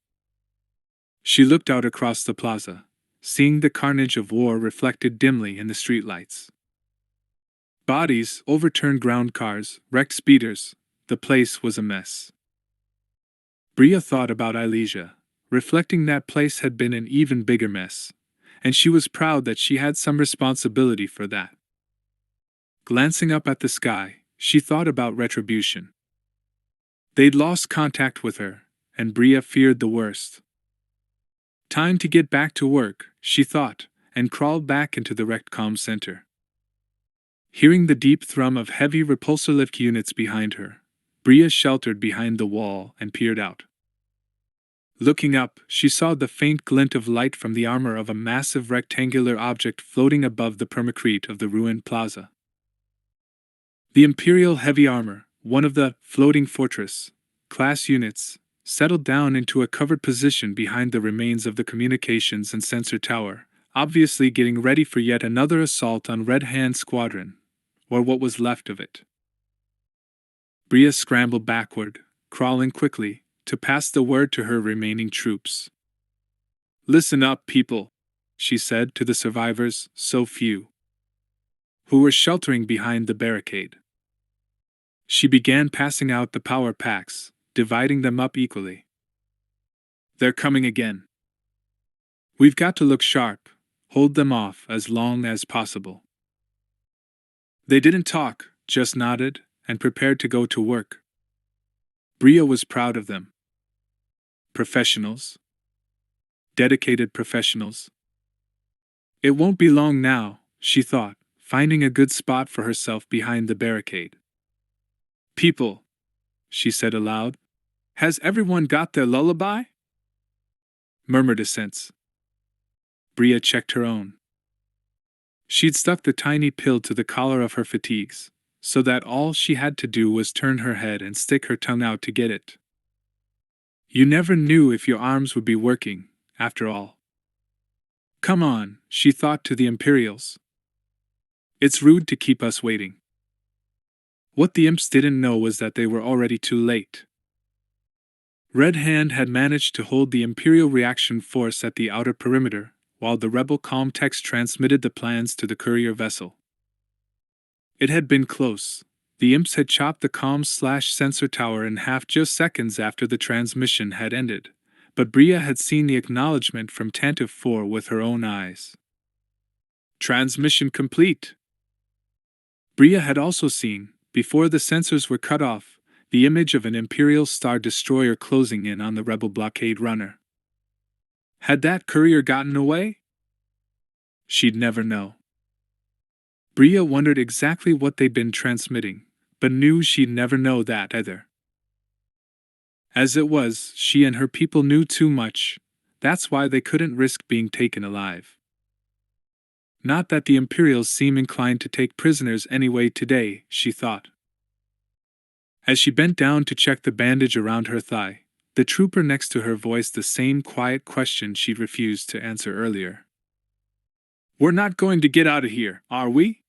She looked out across the plaza, seeing the carnage of war reflected dimly in the streetlights. Bodies, overturned ground cars, wrecked speeders, the place was a mess. Bria thought about Ilesia, reflecting that place had been an even bigger mess, and she was proud that she had some responsibility for that. Glancing up at the sky, she thought about retribution. They'd lost contact with her, and Bria feared the worst. Time to get back to work, she thought, and crawled back into the wrecked comm center. Hearing the deep thrum of heavy repulsor lift units behind her, Bria sheltered behind the wall and peered out. Looking up, she saw the faint glint of light from the armor of a massive rectangular object floating above the permacrete of the ruined plaza. The Imperial Heavy Armor, one of the floating fortress class units, settled down into a covered position behind the remains of the communications and sensor tower, obviously getting ready for yet another assault on Red Hand Squadron, or what was left of it. Bria scrambled backward, crawling quickly, to pass the word to her remaining troops. "Listen up, people," she said to the survivors, so few, who were sheltering behind the barricade. She began passing out the power packs, dividing them up equally. "They're coming again. We've got to look sharp, hold them off as long as possible." They didn't talk, just nodded, and prepared to go to work. Bria was proud of them. Professionals. Dedicated professionals. It won't be long now, she thought, finding a good spot for herself behind the barricade. "People," she said aloud, "has everyone got their lullaby?" Murmured assents. Bria checked her own. She'd stuck the tiny pill to the collar of her fatigues, so that all she had to do was turn her head and stick her tongue out to get it. You never knew if your arms would be working, after all. "Come on," she thought to the Imperials. "It's rude to keep us waiting." What the imps didn't know was that they were already too late. Red Hand had managed to hold the Imperial reaction force at the outer perimeter, while the rebel comm-text transmitted the plans to the courier vessel. It had been close. The imps had chopped the comm/sensor tower in half just seconds after the transmission had ended, but Bria had seen the acknowledgement from Tantive 4 with her own eyes. Transmission complete. Bria had also seen, before the sensors were cut off, the image of an Imperial Star Destroyer closing in on the Rebel blockade runner. Had that courier gotten away? She'd never know. Bria wondered exactly what they'd been transmitting, but knew she'd never know that either. As it was, she and her people knew too much. That's why they couldn't risk being taken alive. Not that the Imperials seem inclined to take prisoners anyway today, she thought. As she bent down to check the bandage around her thigh, the trooper next to her voiced the same quiet question she'd refused to answer earlier. We're not going to get out of here, are we?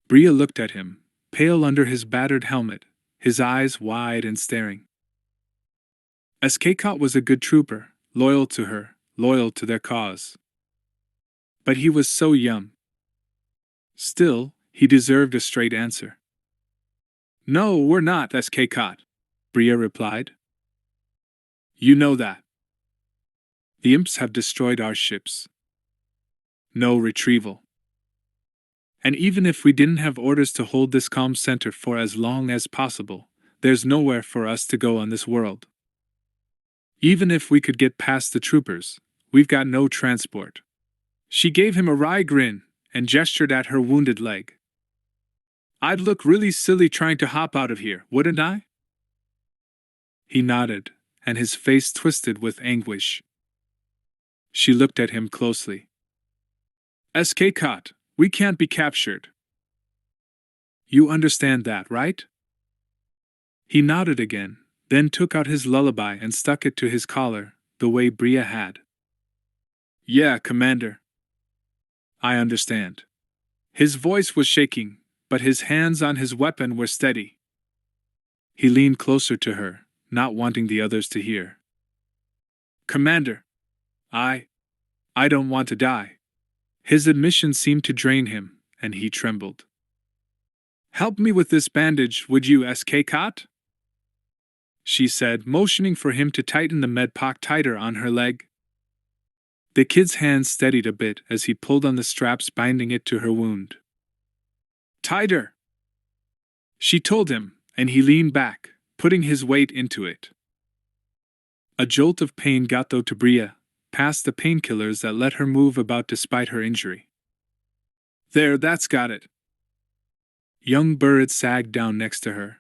Bria looked at him, pale under his battered helmet, his eyes wide and staring. SK-Cot was a good trooper, loyal to her, loyal to their cause. But he was so young. Still, he deserved a straight answer. No, we're not, SK-Cot, Bria replied. You know that. The imps have destroyed our ships. No retrieval. And even if we didn't have orders to hold this comm center for as long as possible, there's nowhere for us to go on this world. Even if we could get past the troopers, we've got no transport. She gave him a wry grin and gestured at her wounded leg. I'd look really silly trying to hop out of here, wouldn't I? He nodded, and his face twisted with anguish. She looked at him closely. SK-Cot, we can't be captured. You understand that, right? He nodded again, then took out his lullaby and stuck it to his collar, the way Bria had. Yeah, Commander. I understand. His voice was shaking, but his hands on his weapon were steady. He leaned closer to her, not wanting the others to hear. Commander, I don't want to die. His admission seemed to drain him, and he trembled. Help me with this bandage, would you, SK-Cot? She said, motioning for him to tighten the medpack tighter on her leg. The kid's hands steadied a bit as he pulled on the straps binding it to her wound. Tighter! She told him, and he leaned back, putting his weight into it. A jolt of pain got though to Bria, past the painkillers that let her move about despite her injury. There, that's got it. Young Burrid sagged down next to her.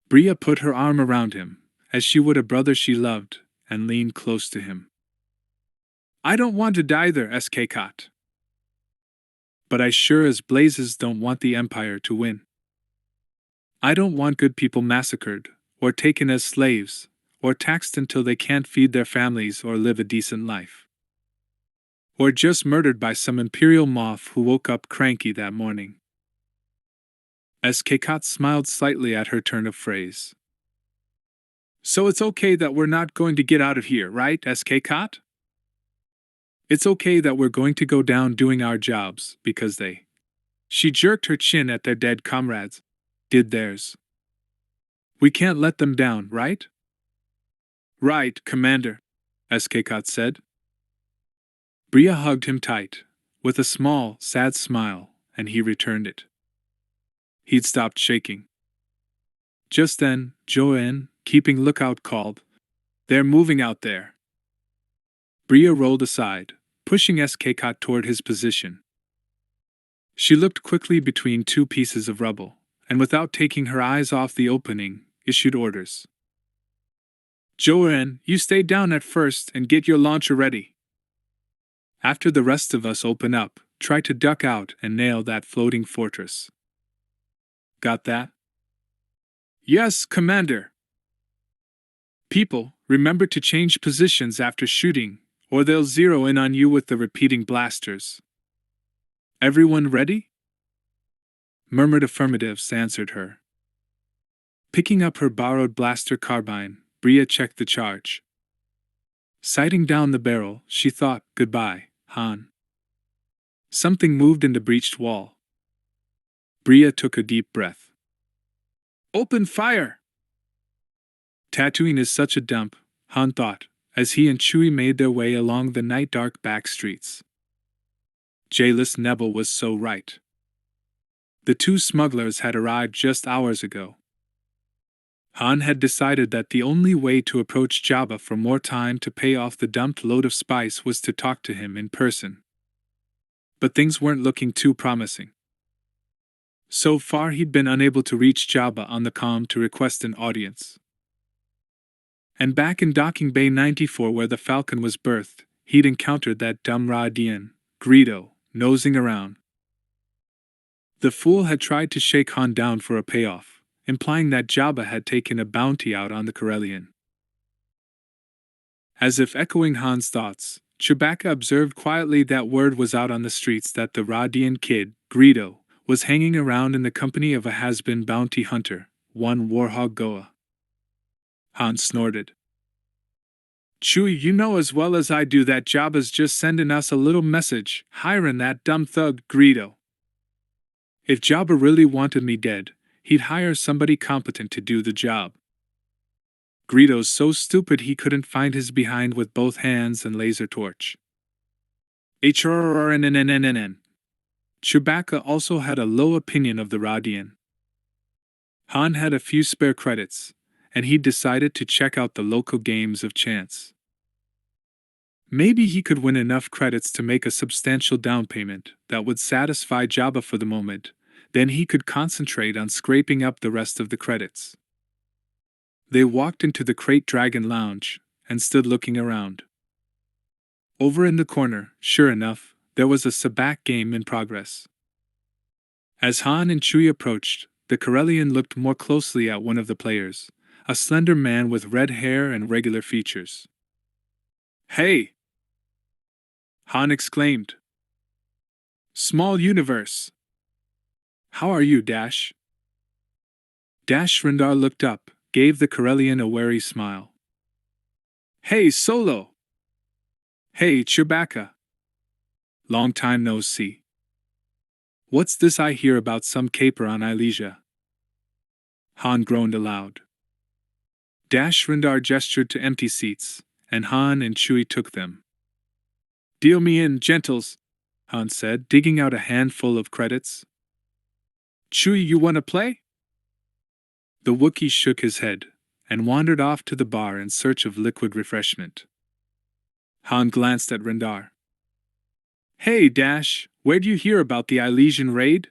Bria put her arm around him, as she would a brother she loved, and leaned close to him. I don't want to die there, SK-Cot. But I sure as blazes don't want the Empire to win. I don't want good people massacred, or taken as slaves, or taxed until they can't feed their families or live a decent life. Or just murdered by some Imperial moth who woke up cranky that morning. SK-Cot smiled slightly at her turn of phrase. So it's okay that we're not going to get out of here, right, SK-Cot? It's okay that we're going to go down doing our jobs, because they... She jerked her chin at their dead comrades. Did theirs. We can't let them down, right? Right, Commander, SK-Cot said. Bria hugged him tight, with a small, sad smile, and he returned it. He'd stopped shaking. Just then, Joanne, keeping lookout, called, They're moving out there. Bria rolled aside, pushing SK-Cot toward his position. She looked quickly between two pieces of rubble, and without taking her eyes off the opening, issued orders. Joanne, you stay down at first and get your launcher ready. After the rest of us open up, try to duck out and nail that floating fortress. Got that? Yes, Commander. People, remember to change positions after shooting, or they'll zero in on you with the repeating blasters. Everyone ready? Murmured affirmatives answered her. Picking up her borrowed blaster carbine, Bria checked the charge. Sighting down the barrel, she thought, Goodbye, Han. Something moved in the breached wall. Bria took a deep breath. Open fire! Tatooine is such a dump, Han thought, as he and Chewie made their way along the night-dark back streets. Jayless Neville was so right. The two smugglers had arrived just hours ago. Han had decided that the only way to approach Jabba for more time to pay off the dumped load of spice was to talk to him in person. But things weren't looking too promising. So far he'd been unable to reach Jabba on the comm to request an audience. And back in Docking Bay 94 where the Falcon was berthed, he'd encountered that dumb Ra-Dian, Greedo, nosing around. The fool had tried to shake Han down for a payoff, implying that Jabba had taken a bounty out on the Corellian. As if echoing Han's thoughts, Chewbacca observed quietly that word was out on the streets that the Ra-Dian kid, Greedo, was hanging around in the company of a has-been bounty hunter, one Warhog Goa. Han snorted. Chewie, you know as well as I do that Jabba's just sending us a little message, hiring that dumb thug, Greedo. If Jabba really wanted me dead, he'd hire somebody competent to do the job. Greedo's so stupid he couldn't find his behind with both hands and laser torch. HRRNNNNN. Chewbacca also had a low opinion of the Ra-Dian. Han had a few spare credits, and he'd decided to check out the local games of chance. Maybe he could win enough credits to make a substantial down payment that would satisfy Jabba for the moment, then he could concentrate on scraping up the rest of the credits. They walked into the Crate Dragon Lounge and stood looking around. Over in the corner, sure enough, there was a sabacc game in progress. As Han and Chewie approached, the Corellian looked more closely at one of the players, a slender man with red hair and regular features. "Hey!" Han exclaimed. "Small universe! How are you, Dash?" Dash Rendar looked up, gave the Corellian a wary smile. "Hey, Solo!" "Hey, Chewbacca! Long time no see. What's this I hear about some caper on Ilesia?" Han groaned aloud. Dash Rendar gestured to empty seats, and Han and Chewie took them. "Deal me in, gentles," Han said, digging out a handful of credits. "Chewie, you wanna play?" The Wookiee shook his head, and wandered off to the bar in search of liquid refreshment. Han glanced at Rendar. "Hey, Dash, where'd you hear about the Ilesian raid?"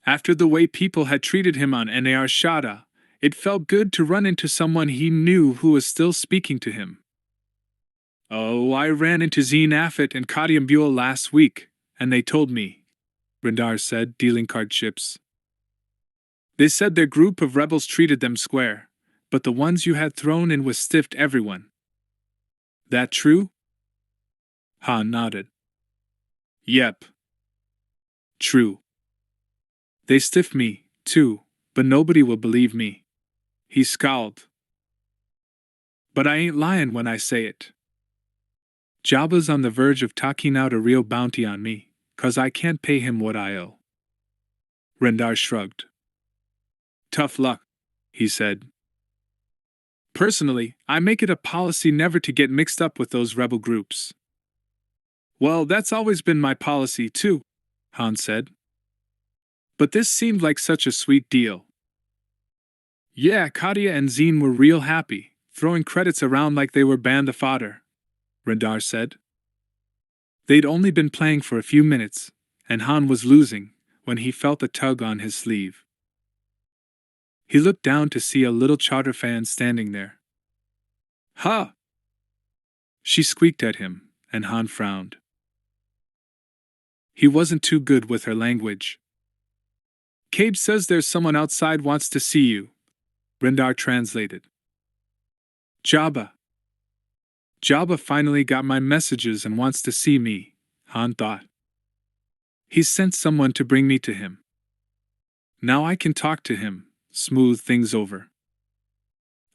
After the way people had treated him on Nar Shaddaa, it felt good to run into someone he knew who was still speaking to him. "Oh, I ran into Zeen Affit and Kadium Buell last week, and they told me," Rendar said, dealing card chips. "They said their group of rebels treated them square, but the ones you had thrown in was stiffed everyone. That true?" Han nodded. "Yep. True. They stiffed me, too, but nobody will believe me." He scowled. "But I ain't lying when I say it. Jabba's on the verge of taking out a real bounty on me, 'cause I can't pay him what I owe." Rendar shrugged. "Tough luck," he said. "Personally, I make it a policy never to get mixed up with those rebel groups." "Well, that's always been my policy too," Han said. "But this seemed like such a sweet deal." "Yeah, Kadia and Zeen were real happy, throwing credits around like they were band of fodder," Rendar said. They'd only been playing for a few minutes, and Han was losing, when he felt a tug on his sleeve. He looked down to see a little charter fan standing there. "Huh!" She squeaked at him, and Han frowned. He wasn't too good with her language. "Cabe says there's someone outside wants to see you," Rendar translated. "Jabba. Jabba finally got my messages and wants to see me," Han thought. "He's sent someone to bring me to him. Now I can talk to him, smooth things over."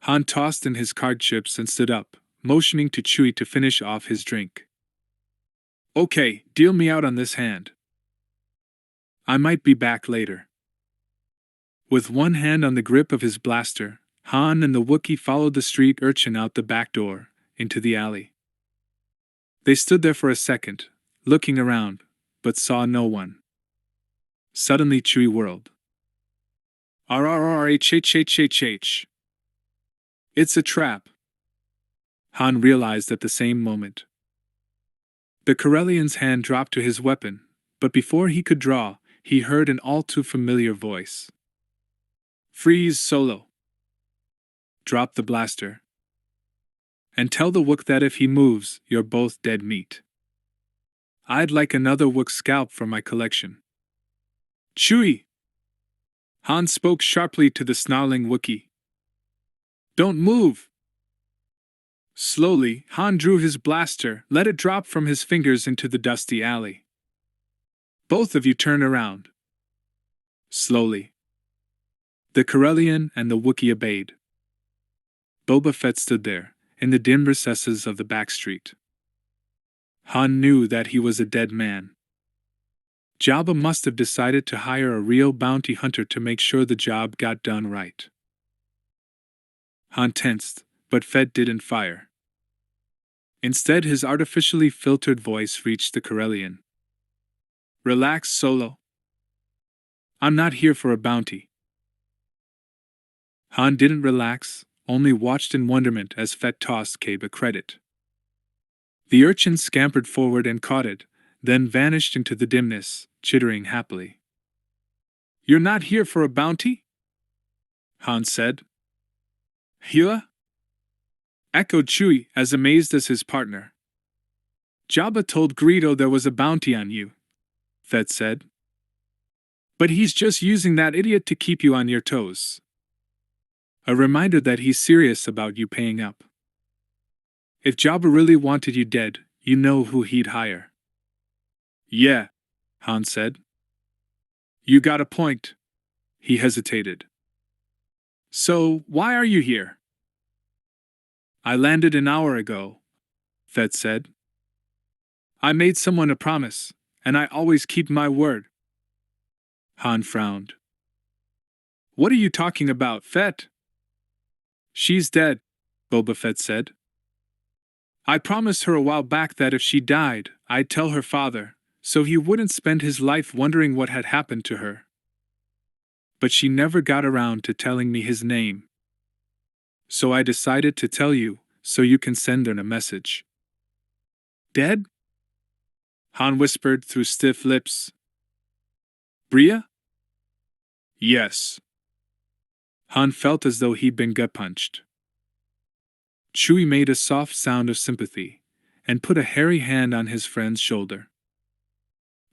Han tossed in his card chips and stood up, motioning to Chewie to finish off his drink. "Okay, deal me out on this hand. I might be back later." With one hand on the grip of his blaster, Han and the Wookiee followed the street urchin out the back door, into the alley. They stood there for a second, looking around, but saw no one. Suddenly Chewie whirled. RRRHHHHH. It's a trap, Han realized at the same moment. The Corellian's hand dropped to his weapon, but before he could draw, he heard an all too familiar voice. Freeze, Solo. Drop the blaster. And tell the Wook that if he moves, you're both dead meat. I'd like another Wook scalp for my collection. Chewie! Han spoke sharply to the snarling Wookiee. Don't move! Slowly, Han drew his blaster, let it drop from his fingers into the dusty alley. Both of you turn around. Slowly. The Corellian and the Wookiee obeyed. Boba Fett stood there, in the dim recesses of the back street. Han knew that he was a dead man. Jabba must have decided to hire a real bounty hunter to make sure the job got done right. Han tensed, but Fett didn't fire. Instead, his artificially filtered voice reached the Corellian. Relax, Solo. I'm not here for a bounty. Han didn't relax, only watched in wonderment as Fett tossed Cabe a credit. The urchin scampered forward and caught it, then vanished into the dimness, chittering happily. You're not here for a bounty? Han said. Hua? Echoed Chewie, as amazed as his partner. Jabba told Greedo there was a bounty on you, Fett said. But he's just using that idiot to keep you on your toes. A reminder that he's serious about you paying up. If Jabba really wanted you dead, you know who he'd hire. Yeah, Han said. You got a point. He hesitated. So, why are you here? I landed an hour ago, Fett said. I made someone a promise, and I always keep my word. Han frowned. What are you talking about, Fett? She's dead, Boba Fett said. I promised her a while back that if she died, I'd tell her father, so he wouldn't spend his life wondering what had happened to her. But she never got around to telling me his name. So I decided to tell you, so you can send her a message. Dead? Han whispered through stiff lips. Bria? Yes. Han felt as though he'd been gut-punched. Chewie made a soft sound of sympathy, and put a hairy hand on his friend's shoulder.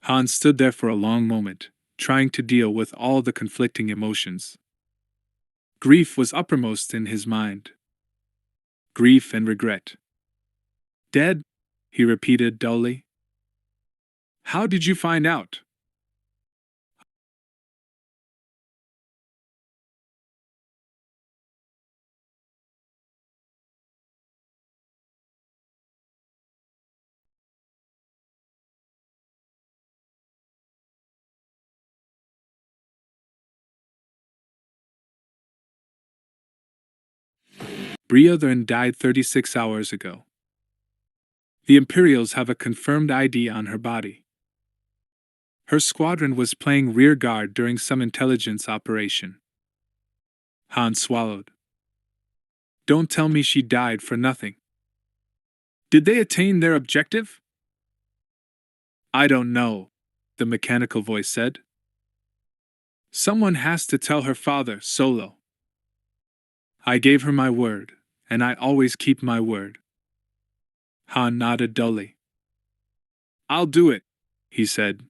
Han stood there for a long moment, trying to deal with all the conflicting emotions. Grief was uppermost in his mind. Grief and regret. Dead? He repeated dully. How did you find out? Bria then died 36 hours ago. The Imperials have a confirmed ID on her body. Her squadron was playing rear guard during some intelligence operation. Han swallowed. Don't tell me she died for nothing. Did they attain their objective? I don't know, the mechanical voice said. Someone has to tell her father, Solo. I gave her my word, and I always keep my word. Han nodded dully. I'll do it, he said.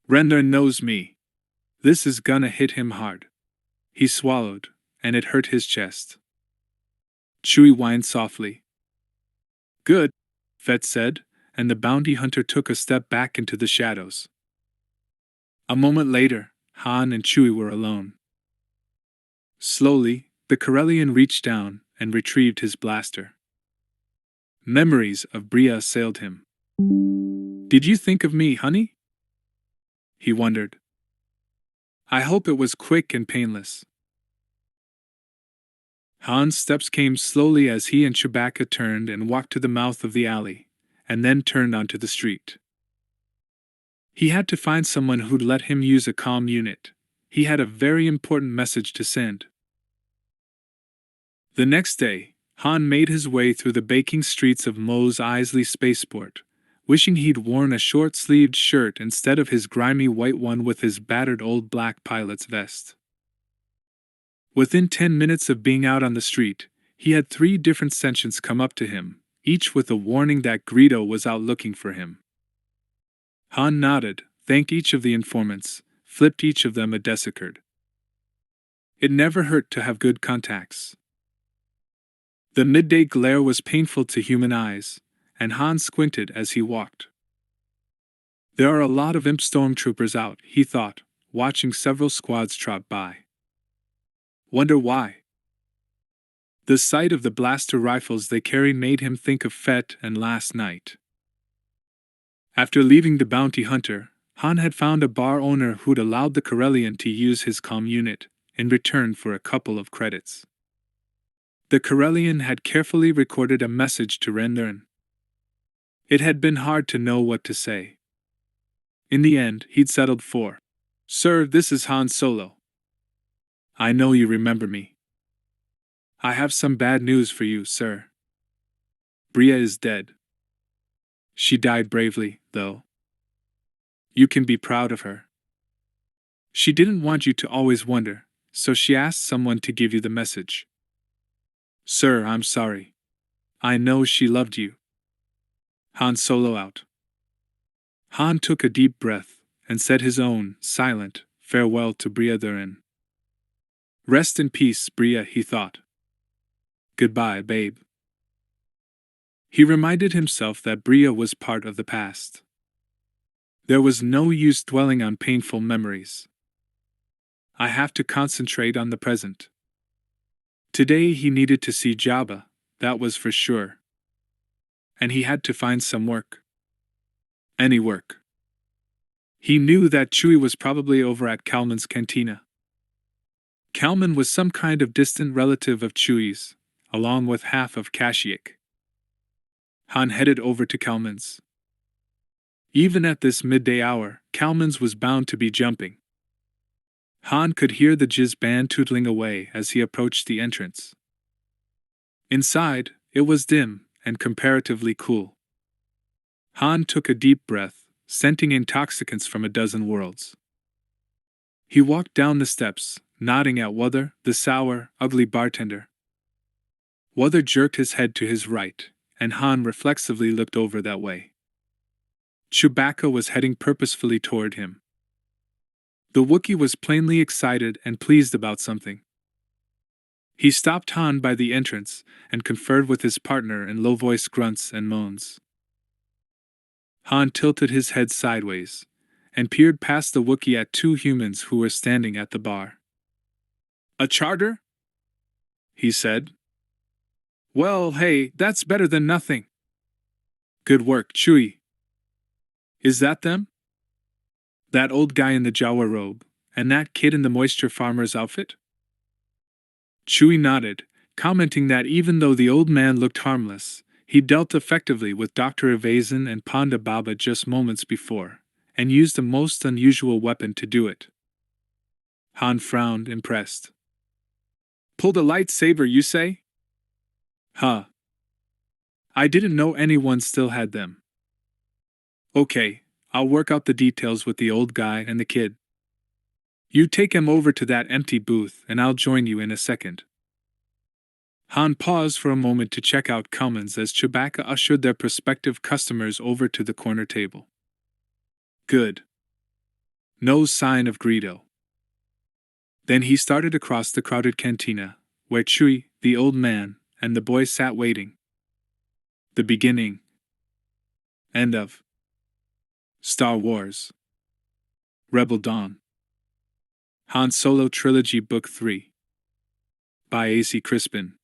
Rendar knows me. This is gonna hit him hard. He swallowed, and it hurt his chest. Chewie whined softly. Good, Fett said, and the bounty hunter took a step back into the shadows. A moment later, Han and Chewie were alone. Slowly, the Corellian reached down and retrieved his blaster. Memories of Bria assailed him. Did you think of me, honey? He wondered. I hope it was quick and painless. Han's steps came slowly as he and Chewbacca turned and walked to the mouth of the alley, and then turned onto the street. He had to find someone who'd let him use a comm unit. He had a very important message to send. The next day, Han made his way through the baking streets of Mos Eisley Spaceport, wishing he'd worn a short-sleeved shirt instead of his grimy white one with his battered old black pilot's vest. Within 10 minutes of being out on the street, he had 3 different sentients come up to him, each with a warning that Greedo was out looking for him. Han nodded, thanked each of the informants, flipped each of them a desicard. It never hurt to have good contacts. The midday glare was painful to human eyes, and Han squinted as he walked. There are a lot of imp stormtroopers out, he thought, watching several squads trot by. Wonder why? The sight of the blaster rifles they carry made him think of Fett and last night. After leaving the bounty hunter, Han had found a bar owner who'd allowed the Corellian to use his comm unit, in return for a couple of credits. The Corellian had carefully recorded a message to Rendern. It had been hard to know what to say. In the end, he'd settled for, "Sir, this is Han Solo. I know you remember me. I have some bad news for you, sir. Bria is dead. She died bravely, though. You can be proud of her. She didn't want you to always wonder, so she asked someone to give you the message. Sir, I'm sorry. I know she loved you." Han Solo out. Han took a deep breath and said his own, silent, farewell to Bria Durin. Rest in peace, Bria, he thought. Goodbye, babe. He reminded himself that Bria was part of the past. There was no use dwelling on painful memories. I have to concentrate on the present. Today he needed to see Jabba, that was for sure. And he had to find some work. Any work. He knew that Chewie was probably over at Kalman's cantina. Kalman was some kind of distant relative of Chewie's, along with half of Kashyyyk. Han headed over to Kalman's. Even at this midday hour, Kalman's was bound to be jumping. Han could hear the jizz band tootling away as he approached the entrance. Inside, it was dim and comparatively cool. Han took a deep breath, scenting intoxicants from a dozen worlds. He walked down the steps, nodding at Wuther, the sour, ugly bartender. Wuther jerked his head to his right, and Han reflexively looked over that way. Chewbacca was heading purposefully toward him. The Wookiee was plainly excited and pleased about something. He stopped Han by the entrance and conferred with his partner in low-voiced grunts and moans. Han tilted his head sideways and peered past the Wookiee at 2 humans who were standing at the bar. "A charter?" he said. "Well, hey, that's better than nothing." "Good work, Chewie." "Is that them? That old guy in the Jawa robe, and that kid in the moisture farmer's outfit?" Chewie nodded, commenting that even though the old man looked harmless, he dealt effectively with Dr. Evazan and Ponda Baba just moments before, and used a most unusual weapon to do it. Han frowned, impressed. "Pulled a lightsaber, you say?" "Huh. I didn't know anyone still had them." "Okay, I'll work out the details with the old guy and the kid. You take him over to that empty booth and I'll join you in a second." Han paused for a moment to check out Kalman's as Chewbacca ushered their prospective customers over to the corner table. Good. No sign of Greedo. Then he started across the crowded cantina, where Chewie, the old man, and the boy sat waiting. The beginning. End of Star Wars Rebel Dawn Han Solo Trilogy Book 3 by A.C. Crispin.